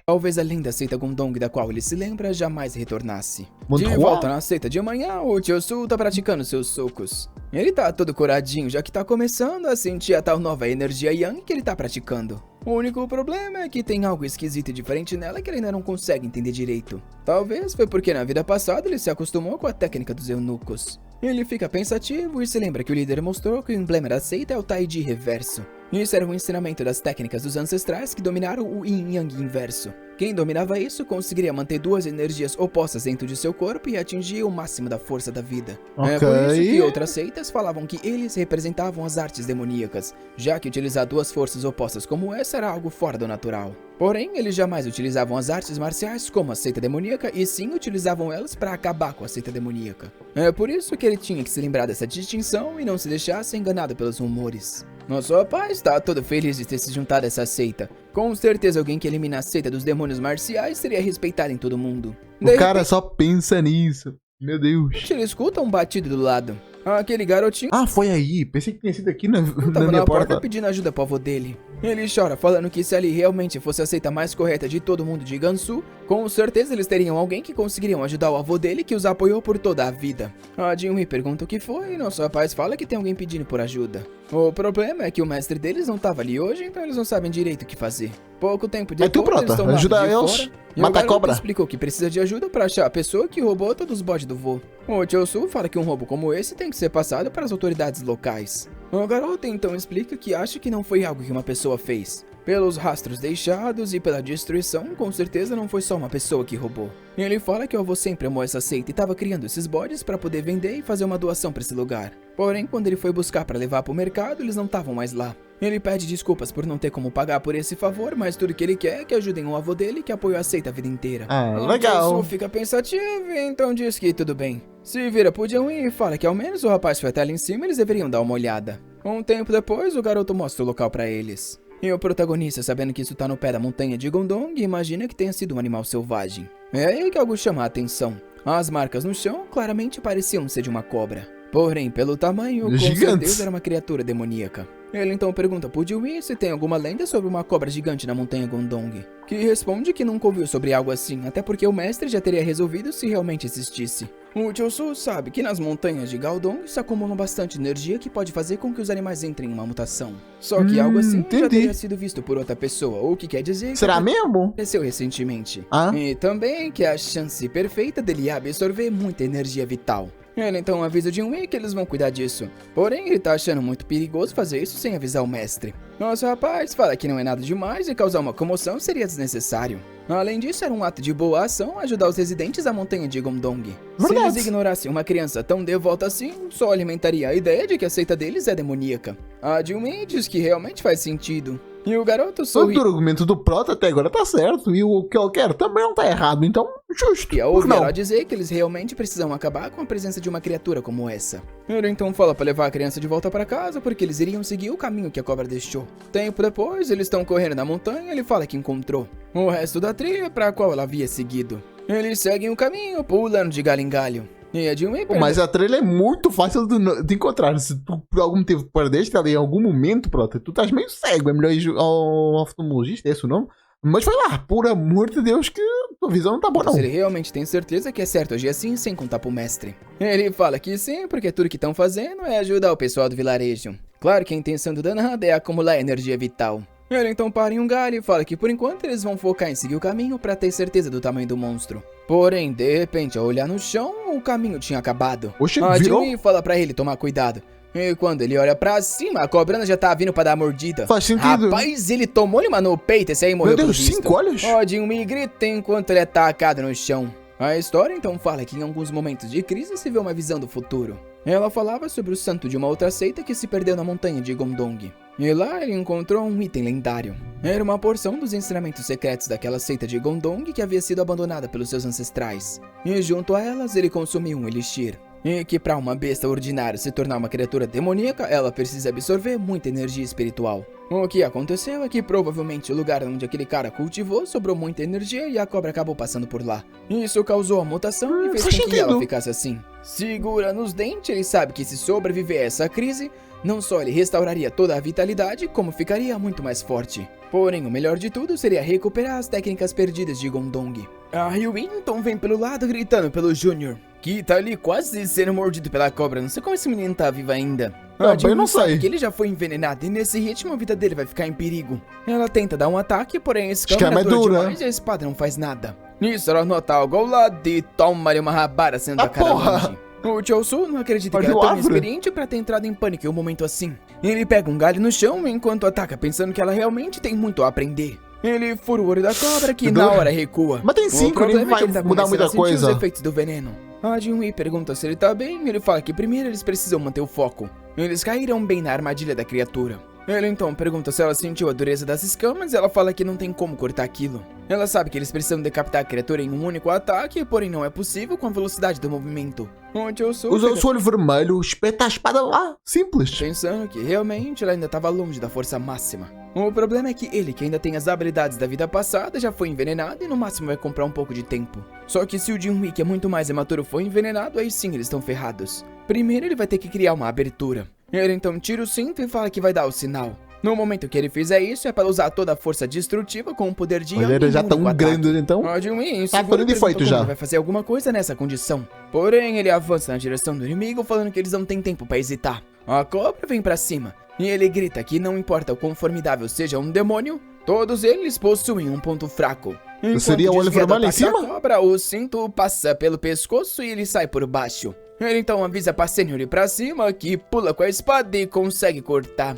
Talvez a linda seita Gondong da qual ele se lembra jamais retornasse. De Manhua? volta na seita de amanhã, o Tiosu tá praticando seus socos. Ele tá todo coradinho, já que tá começando a sentir a tal nova energia Yang que ele tá praticando. O único problema é que tem algo esquisito e diferente nela que ele ainda não consegue entender direito. Talvez foi porque na vida passada ele se acostumou com a técnica dos eunucos. Ele fica pensativo e se lembra que o líder mostrou que o emblema da seita é o Taiji reverso. Isso era um ensinamento das técnicas dos ancestrais que dominaram o Yin Yang inverso. Quem dominava isso conseguiria manter duas energias opostas dentro de seu corpo e atingir o máximo da força da vida. É por isso que outras seitas falavam que eles representavam as artes demoníacas, já que utilizar duas forças opostas como essa era algo fora do natural. Porém, eles jamais utilizavam as artes marciais como a seita demoníaca e sim utilizavam elas para acabar com a seita demoníaca. É por isso que ele tinha que se lembrar dessa distinção e não se deixar ser enganado pelos rumores. Nosso rapaz está todo feliz de ter se juntado a essa seita. Com certeza alguém que elimina a seita dos demônios marciais seria respeitado em todo mundo. O cara só pensa nisso. Meu Deus. Ele escuta um batido do lado. Aquele garotinho Ah, foi aí. Pensei que tinha sido aqui na tava minha na porta porta. pedindo ajuda pro avô dele. Ele chora, falando que se ali realmente fosse a seita mais correta de todo mundo de Gansu, com certeza eles teriam alguém que conseguiriam ajudar o avô dele que os apoiou por toda a vida. A Jinwi pergunta o que foi e nosso rapaz fala que tem alguém pedindo por ajuda. O problema é que o mestre deles não tava ali hoje, então eles não sabem direito o que fazer. Pouco tempo É tu, depois, eles Prota. estão lá Ajuda de eles. fora, e Mata o a garoto cobra. explicou que precisa de ajuda pra achar a pessoa que roubou todos os bodes do vô. O Tiosu fala que um roubo como esse tem que ser passado para as autoridades locais. O garoto então explica que acha que não foi algo que uma pessoa fez. Pelos rastros deixados e pela destruição, com certeza não foi só uma pessoa que roubou. Ele fala que o avô sempre amou essa seita e estava criando esses bodes para poder vender e fazer uma doação para esse lugar. Porém, quando ele foi buscar para levar para o mercado, eles não estavam mais lá. Ele pede desculpas por não ter como pagar por esse favor, mas tudo que ele quer é que ajudem o avô dele que apoiou a seita a vida inteira. Ah, O legal. Tiosu fica pensativo e então diz que tudo bem. Se vira pro Jinwi e fala que ao menos o rapaz foi até ali em cima e eles deveriam dar uma olhada. Um tempo depois, o garoto mostra o local para eles. E o protagonista, sabendo que isso tá no pé da montanha de Gondong, imagina que tenha sido um animal selvagem. É aí que algo chama a atenção. As marcas no chão claramente pareciam ser de uma cobra. Porém, pelo tamanho, com Gigantes. certeza era uma criatura demoníaca. Ele então pergunta pro Jinwi se tem alguma lenda sobre uma cobra gigante na montanha Gondong, que responde que nunca ouviu sobre algo assim, até porque o mestre já teria resolvido se realmente existisse. O Tiosu sabe que nas montanhas de Gaodong se acumulam bastante energia que pode fazer com que os animais entrem em uma mutação. Só que algo assim já entendi. teria sido visto por outra pessoa, o que quer dizer que Será mesmo? aconteceu recentemente. Ah? E também que é a chance perfeita dele absorver muita energia vital. Ele então avisa o Jinwi que eles vão cuidar disso. Porém, ele tá achando muito perigoso fazer isso sem avisar o mestre. Nosso rapaz fala que não é nada demais e causar uma comoção seria desnecessário. Além disso, era um ato de boa ação ajudar os residentes da montanha de Gondong. Se Verdade. eles ignorassem uma criança tão devota assim, só alimentaria a ideia de que a seita deles é demoníaca. A Jinwi diz que realmente faz sentido. E o garoto O sorri argumento do Prota até agora tá certo. E o que eu quero também não tá errado. Então, justo. ao Por ouvir não. ela dizer que eles realmente precisam acabar com a presença de uma criatura como essa. Ele então fala para levar a criança de volta para casa porque eles iriam seguir o caminho que a cobra deixou. Tempo depois, eles estão correndo na montanha e ele fala que encontrou o resto da trilha para a qual ela havia seguido. Eles seguem o caminho, pulando de galho em galho. E a Jinwei Mas a trilha é muito fácil de encontrar. Se tu, por algum motivo, perdeste ela em algum momento, Prota, tu estás meio cego. É melhor ir ao oftalmologista, é esse o nome? Mas vai lá, por amor de Deus, que tua visão não tá boa, não. Se ele realmente tem certeza que é certo agir assim, sem contar pro mestre. Ele fala que sim, porque tudo que estão fazendo é ajudar o pessoal do vilarejo. Claro que a intenção do danado é acumular energia vital. Ele então para em um galho e fala que por enquanto eles vão focar em seguir o caminho pra ter certeza do tamanho do monstro. Porém, de repente, ao olhar no chão, o caminho tinha acabado. Oxe, A virou? Jinwei fala pra ele tomar cuidado. E quando ele olha pra cima, a cobrana já tá vindo pra dar a mordida. Faz sentido. Rapaz, ele tomou-lhe uma no peito, esse aí morreu Meu Deus, pelo visto. 5 olhos? O Jinwei grita enquanto ele é atacado no chão. A história então fala que em alguns momentos de crise se vê uma visão do futuro. Ela falava sobre o santo de uma outra seita que se perdeu na montanha de Gondong. E lá ele encontrou um item lendário. Era uma porção dos ensinamentos secretos daquela seita de Gondong que havia sido abandonada pelos seus ancestrais. E junto a elas ele consumiu um elixir. E que para uma besta ordinária se tornar uma criatura demoníaca, ela precisa absorver muita energia espiritual. O que aconteceu é que provavelmente o lugar onde aquele cara cultivou sobrou muita energia e a cobra acabou passando por lá. Isso causou a mutação e fez faz com que sentido. ela ficasse assim. Segura nos dentes, ele sabe que se sobreviver a essa crise, não só ele restauraria toda a vitalidade, como ficaria muito mais forte. Porém, o melhor de tudo seria recuperar as técnicas perdidas de Gondong. A Ryuin então vem pelo lado gritando pelo Júnior, que tá ali quase sendo mordido pela cobra. Não sei como esse menino tá vivo ainda. A Também não Jinwei sabe sei. que ele já foi envenenado e nesse ritmo a vida dele vai ficar em perigo. Ela tenta dar um ataque, porém esse Acho que câmera é mais dura. demais e a espada não faz nada. Nisso ela nota algo ao lado e toma-lhe uma rabada sendo Ah, a cara porra! longe. O Chosu não acredita que Olha era o tão árvore. experiente pra ter entrado em pânico em um momento assim. Ele pega um galho no chão enquanto ataca, pensando que ela realmente tem muito a aprender. Ele fura o olho da cobra, que na hora recua. Mas tem O 5, problema nem é que vai ele tá mudar começando muita a sentir coisa. os efeitos do veneno. A Jinwei pergunta se ele tá bem e ele fala que primeiro eles precisam manter o foco. Eles caíram bem na armadilha da criatura. Ele então pergunta se ela sentiu a dureza das escamas e ela fala que não tem como cortar aquilo. Ela sabe que eles precisam decapitar a criatura em um único ataque, porém não é possível com a velocidade do movimento. Onde eu sou Usa o seu olho vermelho, espeta a espada lá. Simples. pensando que realmente ela ainda estava longe da força máxima. O problema é que ele, que ainda tem as habilidades da vida passada, já foi envenenado e no máximo vai comprar um pouco de tempo. Só que se o Jinwei, que é muito mais imaturo, foi envenenado, aí sim eles estão ferrados. Primeiro ele vai ter que criar uma abertura. Ele então tira o cinto e fala que vai dar o sinal. No momento que ele fizer isso, é para usar toda a força destrutiva com o poder de Olha, ele já tá um grande, então. A Jinwei Tá inseguro fora de pergunta feito como já. ele vai fazer alguma coisa nessa condição. Porém, ele avança na direção do inimigo, falando que eles não têm tempo para hesitar. A cobra vem pra cima, e ele grita que não importa o quão formidável seja um demônio, todos eles possuem um ponto fraco. Enquanto Seria o olho desvia do vermelho em ataque da cima? cobra, o cinto passa pelo pescoço e ele sai por baixo. Ele então avisa pra Senior ir pra cima, que pula com a espada e consegue cortar.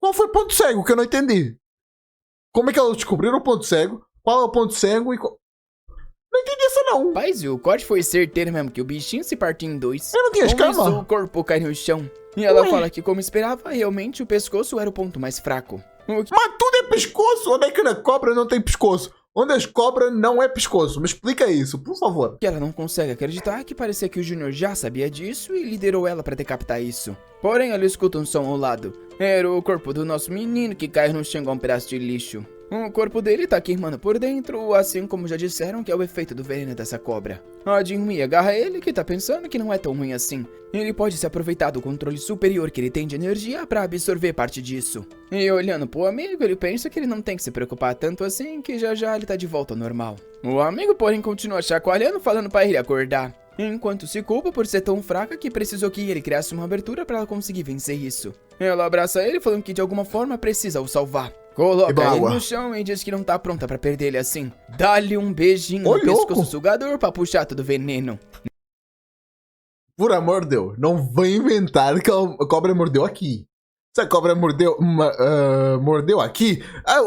Qual foi o ponto cego que eu não entendi? Como é que elas descobriram o ponto cego? Qual é o ponto cego e qual... Não entendi isso não. Rapaz, e o corte foi certeiro mesmo, que o bichinho se partiu em dois. Eu não tinha Com isso, escama. o corpo cai no chão. E ela Ué. fala que, como esperava, realmente o pescoço era o ponto mais fraco. O que Mas tudo é pescoço. Onde é que na cobra não tem pescoço? Onde as cobras não é pescoço? Me explica isso, por favor. ela não consegue acreditar é que parecia que o Júnior já sabia disso e liderou ela pra decapitar isso. Porém, ela escuta um som ao lado. Era o corpo do nosso menino que cai no chão igual um pedaço de lixo. O corpo dele tá queimando por dentro, assim como já disseram que é o efeito do veneno dessa cobra. A Jinwei agarra ele, que tá pensando que não é tão ruim assim. Ele pode se aproveitar do controle superior que ele tem de energia pra absorver parte disso. E olhando pro amigo, ele pensa que ele não tem que se preocupar tanto assim, que já já ele tá de volta ao normal. O amigo, porém, continua chacoalhando, falando pra ele acordar. Enquanto se culpa por ser tão fraca que precisou que ele criasse uma abertura pra ela conseguir vencer isso. Ela abraça ele, falando que de alguma forma precisa o salvar. Coloca Beba ele água. no chão e diz que não tá pronta pra perder ele assim. Dá-lhe um beijinho Ô, no pescoço louco. sugador pra puxar todo o veneno. Por amor de Deus, não vai inventar que a cobra mordeu aqui. Se a cobra mordeu aqui,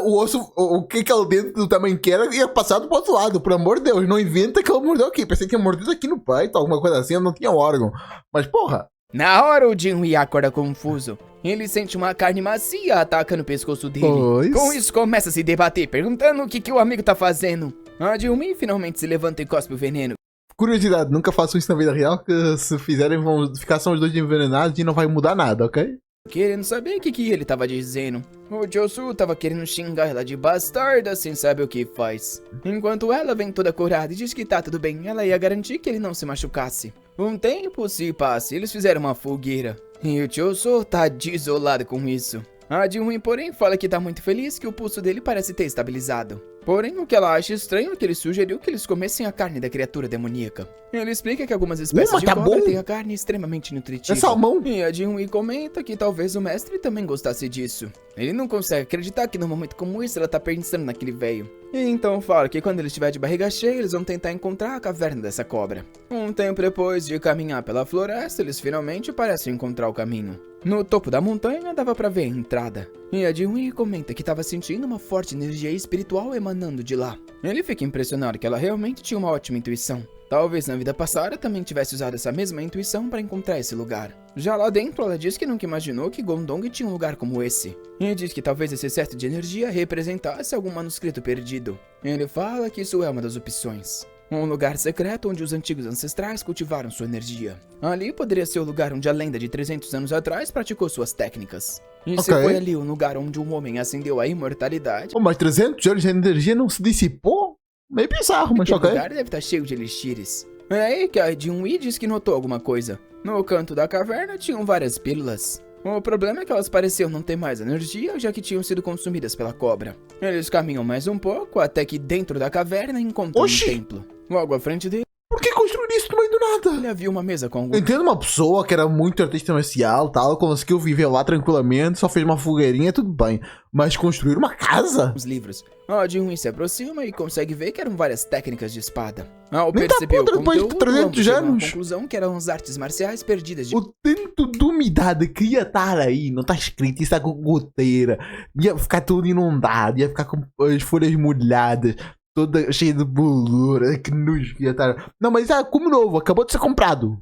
o osso, o que ela dentro do tamanho que era, ia passar do outro lado. Por amor de Deus, não inventa que ela mordeu aqui. Pensei que tinha mordido aqui no peito, alguma coisa assim, eu não tinha órgão. Mas porra, Na hora o Jinwei acorda confuso. ele sente uma carne macia atacando o pescoço dele. Pois. Com isso, começa a se debater, perguntando o que o amigo tá fazendo. A Jin-Wei finalmente se levanta e cospe o veneno. Curiosidade, nunca façam isso na vida real, que se fizerem vão ficar só os dois envenenados e não vai mudar nada, ok? Querendo saber o que ele tava dizendo. O Josu tava querendo xingar ela de bastarda sem saber o que faz. Enquanto ela vem toda corada e diz que tá tudo bem, ela ia garantir que ele não se machucasse. Um tempo se passa e eles fizeram uma fogueira. E o Josu tá desolado com isso. A Jin-Wei, porém, fala que tá muito feliz que o pulso dele parece ter estabilizado. Porém, o que ela acha estranho é que ele sugeriu que eles comessem a carne da criatura demoníaca. Ele explica que algumas espécies de tá cobra bom. têm a carne extremamente nutritiva. É salmão. E a Jin-Wei comenta que talvez o mestre também gostasse disso. Ele não consegue acreditar que num momento como esse ela tá pensando naquele velho. E então fala que quando ele estiver de barriga cheia, eles vão tentar encontrar a caverna dessa cobra. Um tempo depois de caminhar pela floresta, eles finalmente parecem encontrar o caminho. No topo da montanha dava pra ver a entrada. E a Jin-Wei comenta que estava sentindo uma forte energia espiritual emanando de lá. Ele fica impressionado que ela realmente tinha uma ótima intuição. Talvez na vida passada também tivesse usado essa mesma intuição para encontrar esse lugar. Já lá dentro, ela diz que nunca imaginou que Gondong tinha um lugar como esse. E diz que talvez esse excesso de energia representasse algum manuscrito perdido. Ele fala que isso é uma das opções. Um lugar secreto onde os antigos ancestrais cultivaram sua energia. Ali poderia ser o lugar onde a lenda de 300 anos atrás praticou suas técnicas. E se foi ali o lugar onde um homem acendeu a imortalidade... Oh, mas 300 anos de energia não se dissipou? Meio bizarro, mas ok. O lugar deve estar cheio de elixires. É aí que a Jin-Wei diz que notou alguma coisa. No canto da caverna tinham várias pílulas. O problema é que elas pareciam não ter mais energia, já que tinham sido consumidas pela cobra. Eles caminham mais um pouco, até que dentro da caverna encontram um templo. Logo à frente dele, Por que construir isso no meio do nada? ele havia uma mesa com Eu entendo uma pessoa que era muito artista marcial, tal, conseguiu viver lá tranquilamente, só fez uma fogueirinha, tudo bem. Mas construir uma casa? alguns livros. A Jin-Wei se aproxima e consegue ver que eram várias técnicas de espada. Ao Nem tá perceber o podre depois de conteúdo, 300 ambos chegam à anos. conclusão que eram as artes marciais perdidas de... O tanto de umidade que ia estar aí, não está escrito, isso está com goteira, ia ficar tudo inundado, ia ficar com as folhas molhadas, toda cheia de bolura, que nojo que ia estar. Não, mas como novo, acabou de ser comprado.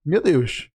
Meu Deus.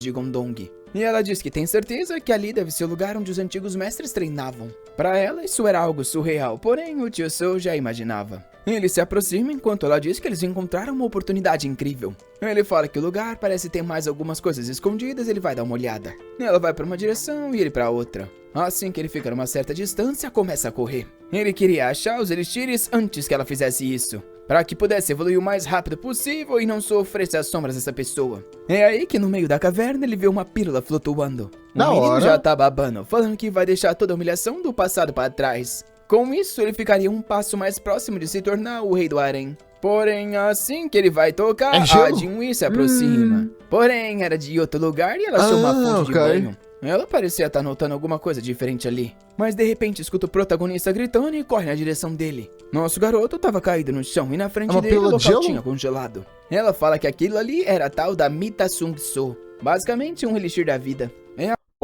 de Gondong. E ela diz que tem certeza que ali deve ser o lugar onde os antigos mestres treinavam. Para ela, isso era algo surreal, porém o tio Sou já imaginava. Ele se aproxima enquanto ela diz que eles encontraram uma oportunidade incrível. Ele fala que o lugar parece ter mais algumas coisas escondidas e ele vai dar uma olhada. Ela vai para uma direção e ele para outra. Assim que ele fica numa certa distância, começa a correr. Ele queria achar os elixires antes que ela fizesse isso, para que pudesse evoluir o mais rápido possível e não sofresse as sombras dessa pessoa. É aí que no meio da caverna ele vê uma pílula flutuando. O menino já tá babando, falando que vai deixar toda a humilhação do passado para trás. Com isso, ele ficaria um passo mais próximo de se tornar o rei do harém. Porém, assim que ele vai tocar, a Jin-Wei se aproxima. Porém, era de outro lugar e ela achou uma fonte de banho. Ela parecia estar notando alguma coisa diferente ali. Mas de repente escuta o protagonista gritando e corre na direção dele. Nosso garoto estava caído no chão e na frente dele o local tinha congelado. Ela fala que aquilo ali era a tal da Mita Sung So. Basicamente um elixir da vida.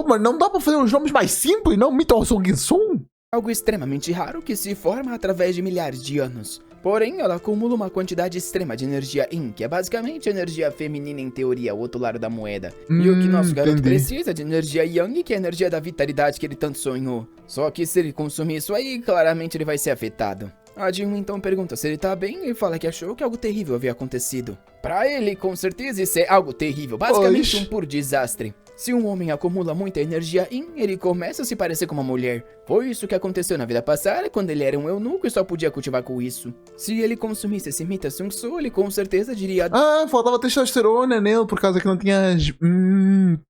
Mas não dá pra fazer uns nomes mais simples, não? Mita Sung So? Algo extremamente raro que se forma através de milhares de anos. Porém, ela acumula uma quantidade extrema de energia Yin, que é basicamente energia feminina em teoria, o outro lado da moeda. E o que nosso garoto precisa de energia Yang, que é a energia da vitalidade que ele tanto sonhou. Só que se ele consumir isso aí, claramente ele vai ser afetado. A Jin então pergunta se ele tá bem e fala que achou que algo terrível havia acontecido. Pra ele, com certeza isso é algo terrível, basicamente um puro desastre. Se um homem acumula muita energia Yin, ele começa a se parecer com uma mulher. Foi isso que aconteceu na vida passada, quando ele era um eunuco e só podia cultivar com isso. Se ele consumisse esse Mita Sung So, ele com certeza diria... faltava testosterona nele, por causa que não tinha...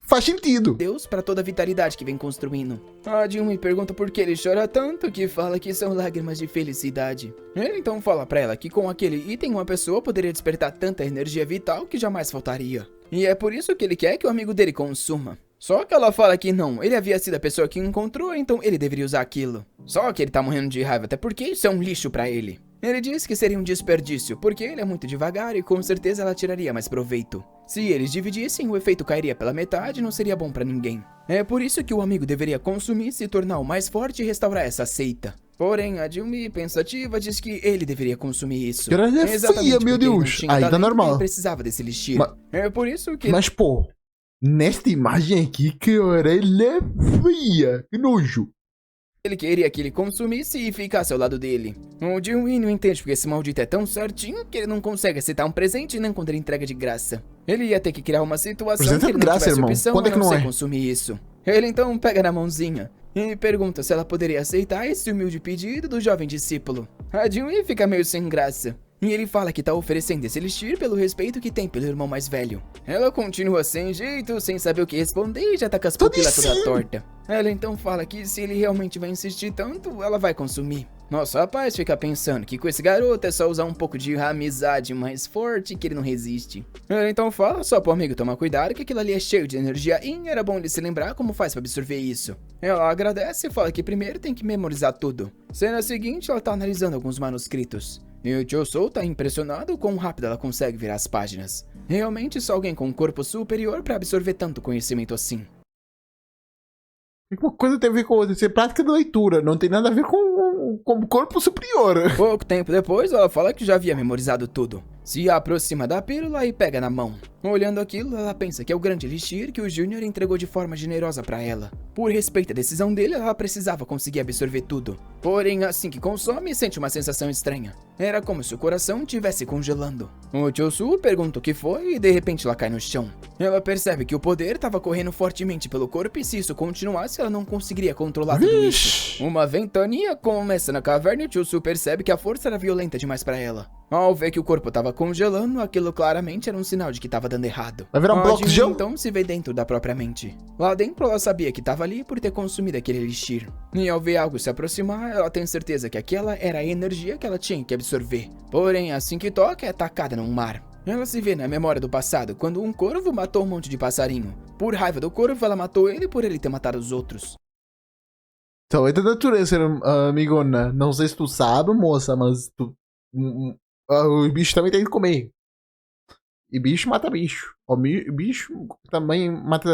faz sentido. Deus para toda a vitalidade que vem construindo. A Jin me pergunta por que ele chora tanto, que fala que são lágrimas de felicidade. Ele então fala pra ela que com aquele item uma pessoa poderia despertar tanta energia vital que jamais faltaria. E é por isso que ele quer que o amigo dele consuma. Só que ela fala que não, ele havia sido a pessoa que encontrou, então ele deveria usar aquilo. Só que ele tá morrendo de raiva, até porque isso é um lixo pra ele. Ele diz que seria um desperdício, porque ele é muito devagar e com certeza ela tiraria mais proveito. Se eles dividissem, o efeito cairia pela metade e não seria bom pra ninguém. É por isso que o amigo deveria consumir, se tornar o mais forte e restaurar essa seita. Porém, a Jin-Mi, pensativa, diz que ele deveria consumir isso. Exatamente, meu Deus. Aí tá normal. Ele precisava desse elixir. É por isso que... Mas, pô, Nesta imagem aqui, que orelha fria. Que nojo. Ele queria que ele consumisse e ficasse ao lado dele. O Jinwoo não entende porque esse maldito é tão certinho que ele não consegue aceitar um presente nem quando ele entrega de graça. Ele ia ter que criar uma situação Presente que é ele de não graça, tivesse irmão. opção Quando é a que não não ser é? consumir isso. Ele então pega na mãozinha e pergunta se ela poderia aceitar esse humilde pedido do jovem discípulo. A Jinwoo fica meio sem graça. E ele fala que tá oferecendo esse elixir pelo respeito que tem pelo irmão mais velho. Ela continua sem jeito, sem saber o que responder e já tá com as pupilas toda torta. Ela então fala que se ele realmente vai insistir tanto, ela vai consumir. Nosso rapaz fica pensando que com esse garoto é só usar um pouco de amizade mais forte que ele não resiste. Ela então fala só pro amigo tomar cuidado que aquilo ali é cheio de energia e era bom ele se lembrar como faz pra absorver isso. Ela agradece e fala que primeiro tem que memorizar tudo. Cena seguinte, ela tá analisando alguns manuscritos. E o Chousou tá impressionado com quão rápido ela consegue virar as páginas. Realmente só alguém com um corpo superior pra absorver tanto conhecimento assim. Uma coisa tem a ver com outra. Isso é prática de leitura. Não tem nada a ver com corpo superior. Pouco tempo depois, ela fala que já havia memorizado tudo. Se aproxima da pílula e pega na mão. Olhando aquilo, ela pensa que é o grande elixir que o Junior entregou de forma generosa pra ela. Por respeito à decisão dele, ela precisava conseguir absorver tudo. Porém, assim que consome, sente uma sensação estranha. Era como se o coração estivesse congelando. O Chousou pergunta o que foi e de repente ela cai no chão. Ela percebe que o poder estava correndo fortemente pelo corpo e se isso continuasse, ela não conseguiria controlar tudo isso. Uma ventania começa na caverna e o Chousou percebe que a força era violenta demais pra ela. Ao ver que o corpo estava congelando, aquilo claramente era um sinal de que estava dando errado. Vai virar um bloco de gelo? Então se vê dentro da própria mente. Lá dentro ela sabia que estava ali por ter consumido aquele elixir. E ao ver algo se aproximar, ela tem certeza que aquela era a energia que ela tinha que absorver. Porém, assim que toca, é atacada num mar. Ela se vê na memória do passado, quando um corvo matou um monte de passarinho. Por raiva do corvo, ela matou ele por ele ter matado os outros. Então, é da natureza, amigona. Não sei se tu sabe, moça, mas o bicho também tem que comer. E bicho mata bicho. O bicho também mata.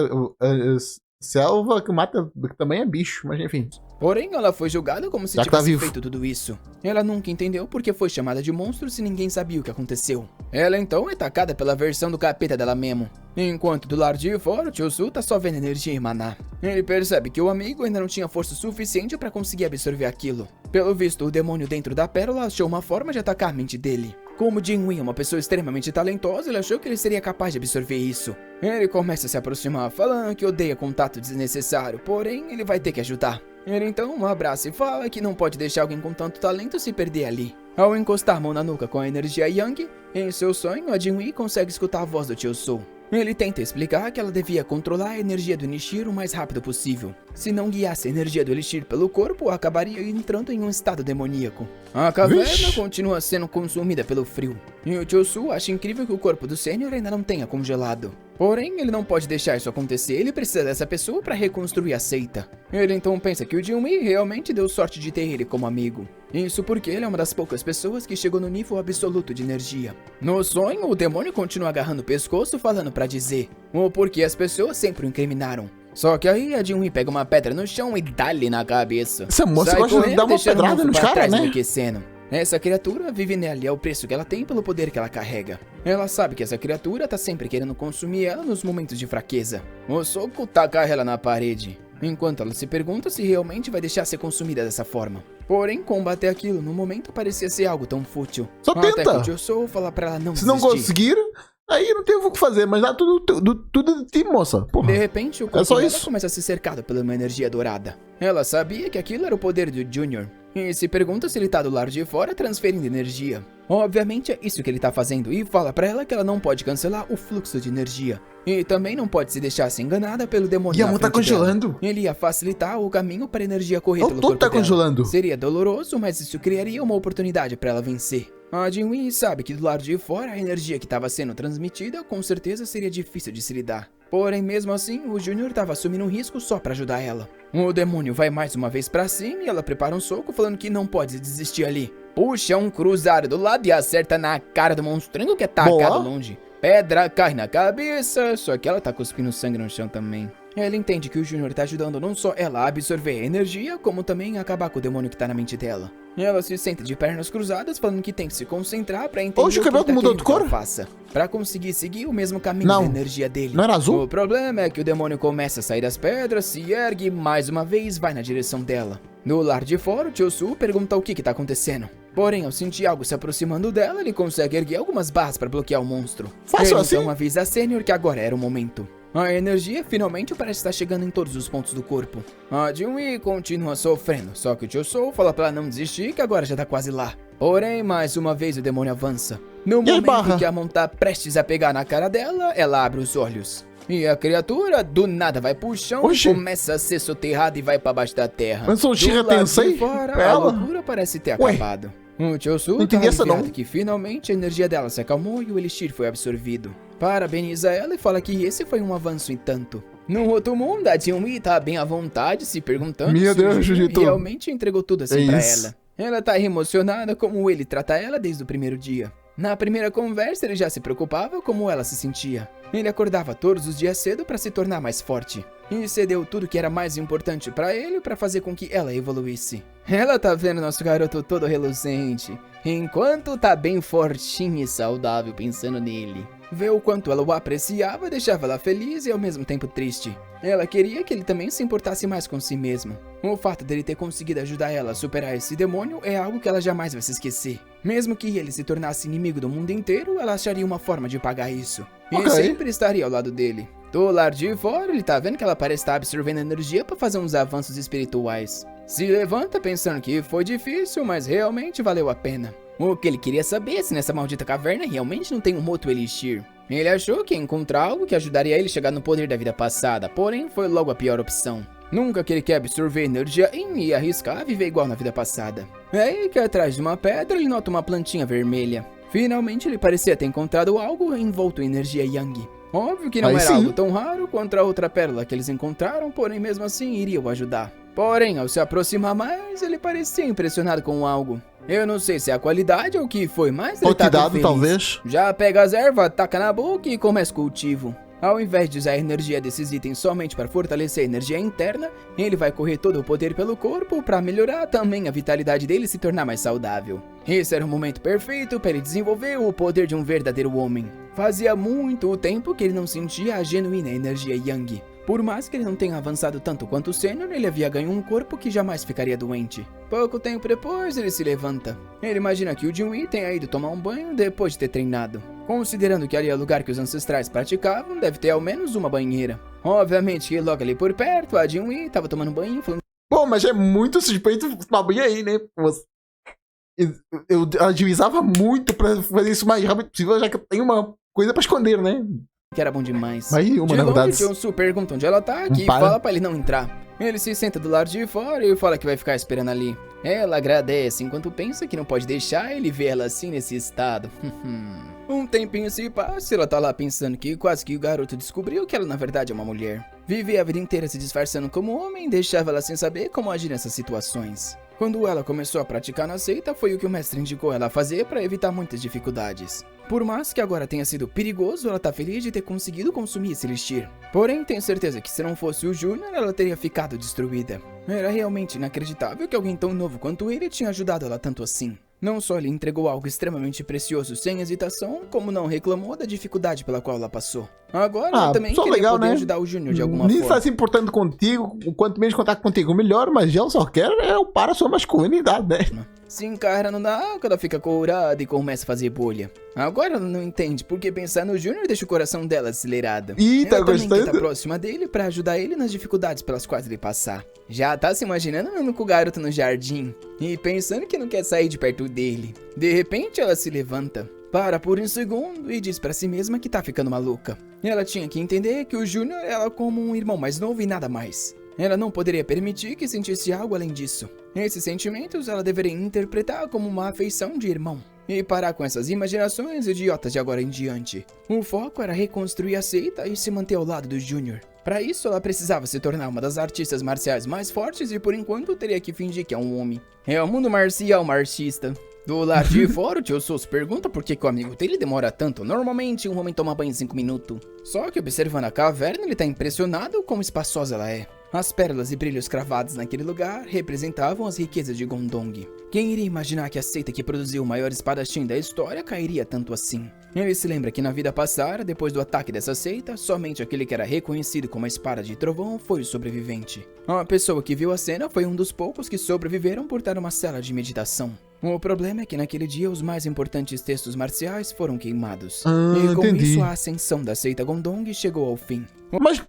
Selva que mata que também é bicho, mas enfim. Porém, ela foi julgada como se Já tivesse vivo. feito tudo isso. Ela nunca entendeu porque foi chamada de monstro se ninguém sabia o que aconteceu. Ela então é atacada pela versão do capeta dela mesmo. Enquanto do lado de fora, o Chousou tá só vendo energia emanar. Ele percebe que o amigo ainda não tinha força suficiente para conseguir absorver aquilo. Pelo visto, o demônio dentro da pérola achou uma forma de atacar a mente dele. Como Jinwoo é uma pessoa extremamente talentosa, ele achou que ele seria capaz de absorver isso. Ele começa a se aproximar, falando que odeia contato desnecessário, porém ele vai ter que ajudar. Ele então abraça e fala que não pode deixar alguém com tanto talento se perder ali. Ao encostar a mão na nuca com a energia Yang, em seu sonho, a Jinwoo consegue escutar a voz do Chousou. Ele tenta explicar que ela devia controlar a energia do Elixir o mais rápido possível. Se não guiasse a energia do Elixir pelo corpo, acabaria entrando em um estado demoníaco. A caverna continua sendo consumida pelo frio. E o Chousou acha incrível que o corpo do Sênior ainda não tenha congelado. Porém, ele não pode deixar isso acontecer, ele precisa dessa pessoa para reconstruir a seita. Ele então pensa que o Jinwoo realmente deu sorte de ter ele como amigo. Isso porque ele é uma das poucas pessoas que chegou no nível absoluto de energia. No sonho, o demônio continua agarrando o pescoço falando pra dizer o porquê as pessoas sempre o incriminaram. Só que aí a Jinwoo pega uma pedra no chão e dá-lhe na cabeça. Essa moça Sai gosta de correndo, dar uma deixando o pedrada mofo nos pra caras, trás, né? enlouquecendo. Essa criatura vive nela e é o preço que ela tem pelo poder que ela carrega. Ela sabe que essa criatura tá sempre querendo consumir ela nos momentos de fraqueza. O soco taca ela na parede, enquanto ela se pergunta se realmente vai deixar ser consumida dessa forma. Porém, combater aquilo no momento parecia ser algo tão fútil. Só Até tenta. que o Chousou fala pra ela não Se não desistir. conseguir, aí não tem o que fazer, mas dá tudo de ti, moça. Porra. De repente, o corpo só dela isso. começa a ser cercado pela uma energia dourada. Ela sabia que aquilo era o poder do Junior, e se pergunta se ele tá do lado de fora transferindo energia. Obviamente é isso que ele tá fazendo, e fala pra ela que ela não pode cancelar o fluxo de energia. E também não pode se deixar ser enganada pelo demônio E a na mão tá frente dela. congelando. Ele ia facilitar o caminho para a energia correr O pelo todo corpo tá dela. congelando. Seria doloroso, mas isso criaria uma oportunidade para ela vencer. A Jinwoo sabe que do lado de fora a energia que estava sendo transmitida com certeza seria difícil de se lidar. Porém, mesmo assim, o Junior estava assumindo um risco só para ajudar ela. O demônio vai mais uma vez para cima e ela prepara um soco falando que não pode desistir ali. Puxa um cruzado do lado e acerta na cara do monstrinho que é tacado Boa. longe. Pedra cai na cabeça, só que ela tá cuspindo sangue no chão também. Ela entende que o Júnior tá ajudando não só ela a absorver a energia, como também a acabar com o demônio que tá na mente dela. Ela se senta de pernas cruzadas, falando que tem que se concentrar pra entender Hoje o que ele cabelo tá mudou querendo de que ela cor? faça, pra conseguir seguir o mesmo caminho Não. da energia dele. Não era azul? O problema é que o demônio começa a sair das pedras, se ergue e mais uma vez vai na direção dela. No lar de fora, o Tio Su pergunta o que tá acontecendo. Porém, ao sentir algo se aproximando dela, ele consegue erguer algumas barras para bloquear o monstro. Fácil Ele assim? então avisa a Sênior que agora era o momento. A energia finalmente parece estar chegando em todos os pontos do corpo. A Jinwei continua sofrendo, só que o Tio Sou fala pra ela não desistir que agora já tá quase lá. Porém, mais uma vez o demônio avança. No momento barra? em que a mão tá prestes a pegar na cara dela, ela abre os olhos. E a criatura do nada vai pro chão, Oxi. começa a ser soterrada e vai pra baixo da terra. Mas o Do Shira lado de Tensei? fora, a Ela? loucura parece ter Ué. acabado. O Tio Su Não tá entendi essa, não. aliviado que finalmente a energia dela se acalmou e o elixir foi absorvido. Parabeniza ela e fala que esse foi um avanço em tanto. No outro mundo, a Jinwei tá bem à vontade, se perguntando Meu se Deus, o Júnior Jujito. realmente entregou tudo assim É pra isso. ela. Ela tá emocionada como ele trata ela desde o primeiro dia. Na primeira conversa, ele já se preocupava como ela se sentia. Ele acordava todos os dias cedo para se tornar mais forte. E cedeu tudo que era mais importante para ele para fazer com que ela evoluísse. Ela tá vendo nosso garoto todo reluzente, enquanto tá bem fortinho e saudável pensando nele. Ver o quanto ela o apreciava deixava ela feliz e ao mesmo tempo triste. Ela queria que ele também se importasse mais com si mesmo. O fato dele ter conseguido ajudar ela a superar esse demônio é algo que ela jamais vai se esquecer. Mesmo que ele se tornasse inimigo do mundo inteiro, ela acharia uma forma de pagar isso. E Ok. sempre estaria ao lado dele. Do lado de fora, ele tá vendo que ela parece estar absorvendo energia para fazer uns avanços espirituais. Se levanta pensando que foi difícil, mas realmente valeu a pena. O que ele queria saber é se nessa maldita caverna realmente não tem um outro elixir. Ele achou que ia encontrar algo que ajudaria ele a chegar no poder da vida passada, porém foi logo a pior opção. Nunca que ele quer absorver energia e arriscar viver igual na vida passada. É aí que atrás de uma pedra ele nota uma plantinha vermelha. Finalmente ele parecia ter encontrado algo envolto em energia Yang. Óbvio que não Aí era sim. algo tão raro quanto a outra pérola que eles encontraram, porém mesmo assim iria o ajudar. Porém, ao se aproximar mais, ele parecia impressionado com algo. Eu não sei se é a qualidade ou o que foi, mas ele tá Quantidade, feliz. talvez. Já pega as ervas, taca na boca e começa o cultivo. Ao invés de usar a energia desses itens somente para fortalecer a energia interna, ele vai correr todo o poder pelo corpo para melhorar também a vitalidade dele e se tornar mais saudável. Esse era o momento perfeito para ele desenvolver o poder de um verdadeiro homem. Fazia muito tempo que ele não sentia a genuína energia Yang. Por mais que ele não tenha avançado tanto quanto o Sênior, ele havia ganho um corpo que jamais ficaria doente. Pouco tempo depois, ele se levanta. Ele imagina que o Jinwei tenha ido tomar um banho depois de ter treinado. Considerando que ali é o lugar que os ancestrais praticavam, deve ter ao menos uma banheira. Obviamente que logo ali por perto, a Jinwei estava tomando banho, falando Pô, mas é muito suspeito tomar banho aí, né? Eu agilizava muito pra fazer isso o mais rápido possível, já que eu tenho uma coisa pra esconder, né? que era bom demais. Aí, uma De na longe, verdade. Josu pergunta onde ela tá e Para. fala pra ele não entrar. Ele se senta do lado de fora e fala que vai ficar esperando ali. Ela agradece enquanto pensa que não pode deixar ele ver ela assim nesse estado. Um tempinho se passa e ela tá lá pensando que quase que o garoto descobriu que ela na verdade é uma mulher. Vive a vida inteira se disfarçando como homem e deixava ela sem saber como agir nessas situações. Quando ela começou a praticar na seita, foi o que o mestre indicou ela a fazer para evitar muitas dificuldades. Por mais que agora tenha sido perigoso, ela tá feliz de ter conseguido consumir esse elixir. Porém, tenho certeza que se não fosse o Júnior, ela teria ficado destruída. Era realmente inacreditável que alguém tão novo quanto ele tinha ajudado ela tanto assim. Não só lhe entregou algo extremamente precioso sem hesitação, como não reclamou da dificuldade pela qual ela passou. Agora, ela também só queria legal, poder né? ajudar o Júnior de alguma Nem forma. está se importando contigo, quanto menos contato contigo, melhor, mas ela só quer para a sua masculinidade, né? Se encarna na água, ela fica corada e começa a fazer bolha. Agora ela não entende porque pensar no Júnior deixa o coração dela acelerado. Ih, tá Ela também quer gostando? estar próxima dele pra ajudar ele nas dificuldades pelas quais ele passar. Já tá se imaginando andando com o garoto no jardim e pensando que não quer sair de perto dele. De repente ela se levanta, para por um segundo e diz pra si mesma que tá ficando maluca. Ela tinha que entender que o Júnior era como um irmão mais novo e nada mais. Ela não poderia permitir que sentisse algo além disso. Esses sentimentos ela deveria interpretar como uma afeição de irmão. E parar com essas imaginações idiotas de agora em diante. O foco era reconstruir a seita e se manter ao lado do Júnior. Para isso, ela precisava se tornar uma das artistas marciais mais fortes e por enquanto teria que fingir que é um homem. É o mundo marcial marxista. Do lado de fora, o tio Sus pergunta por que o amigo dele demora tanto. Normalmente, um homem toma banho em 5 minutos. Só que observando a caverna, ele tá impressionado com espaçosa ela é. As pérolas e brilhos cravados naquele lugar representavam as riquezas de Gondong. Quem iria imaginar que a seita que produziu o maior espadachim da história cairia tanto assim? Ele se lembra que na vida passada, depois do ataque dessa seita, somente aquele que era reconhecido como a espada de trovão foi o sobrevivente. A pessoa que viu a cena foi um dos poucos que sobreviveram por estar numa cela de meditação. O problema é que naquele dia os mais importantes textos marciais foram queimados. E com Entendi. isso a ascensão da seita Gondong chegou ao fim. Mas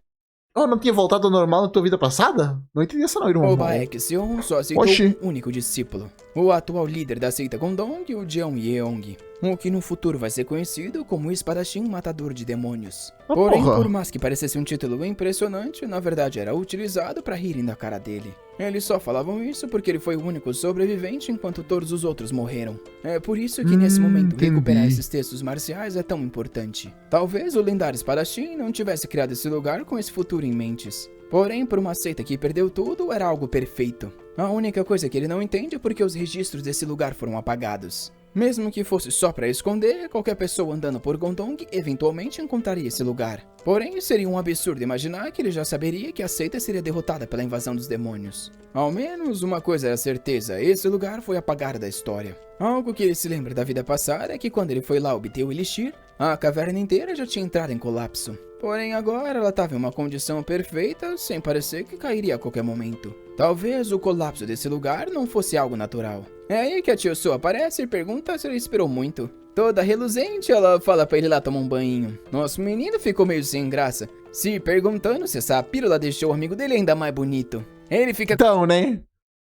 eu não tinha voltado ao normal na tua vida passada? Não entendi essa não, irmão. O Baek Seon só aceitou Oxi. um único discípulo, o atual líder da seita Gondong, o Jeon Yeong, o que no futuro vai ser conhecido como o espadachim matador de demônios. Ah, Porém, porra. por mais que parecesse um título impressionante, na verdade era utilizado para rirem da cara dele. Eles só falavam isso porque ele foi o único sobrevivente enquanto todos os outros morreram. É por isso que nesse momento entendi. recuperar esses textos marciais é tão importante. Talvez o lendário espadachim não tivesse criado esse lugar com esse futuro em mentes. Porém, por uma seita que perdeu tudo, era algo perfeito. A única coisa que ele não entende é porque os registros desse lugar foram apagados. Mesmo que fosse só para esconder, qualquer pessoa andando por Gondong eventualmente encontraria esse lugar. Porém, seria um absurdo imaginar que ele já saberia que a seita seria derrotada pela invasão dos demônios. Ao menos uma coisa era certeza, esse lugar foi apagado da história. Algo que ele se lembra da vida passada é que quando ele foi lá obter o Elixir, a caverna inteira já tinha entrado em colapso. Porém agora ela estava em uma condição perfeita, sem parecer que cairia a qualquer momento. Talvez o colapso desse lugar não fosse algo natural. É aí que a Tio Su aparece e pergunta se ele esperou muito. Toda reluzente, ela fala pra ele lá tomar um banho. Nosso menino ficou meio sem graça, se perguntando se essa pílula deixou o amigo dele ainda mais bonito. Ele fica Então, né?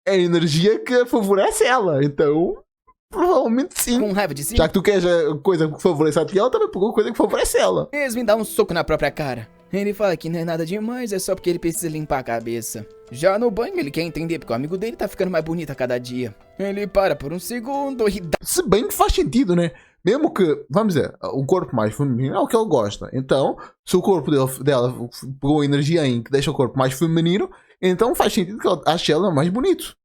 É a energia que favorece ela. Então, provavelmente sim. com raiva de si Já que tu queres a coisa que favorece a ti, ela também pegou coisa que favorece ela. mesmo e dá um soco na própria cara. Ele fala que não é nada demais, é só porque ele precisa limpar a cabeça. Já no banho, ele quer entender porque o amigo dele tá ficando mais bonito a cada dia. Ele para por um segundo e dá Se bem que faz sentido, né? Mesmo que, vamos dizer, o corpo mais feminino é o que ele gosta. Então, se o corpo dela pegou energia em que deixa o corpo mais feminino, então faz sentido que ela ache ela mais bonito.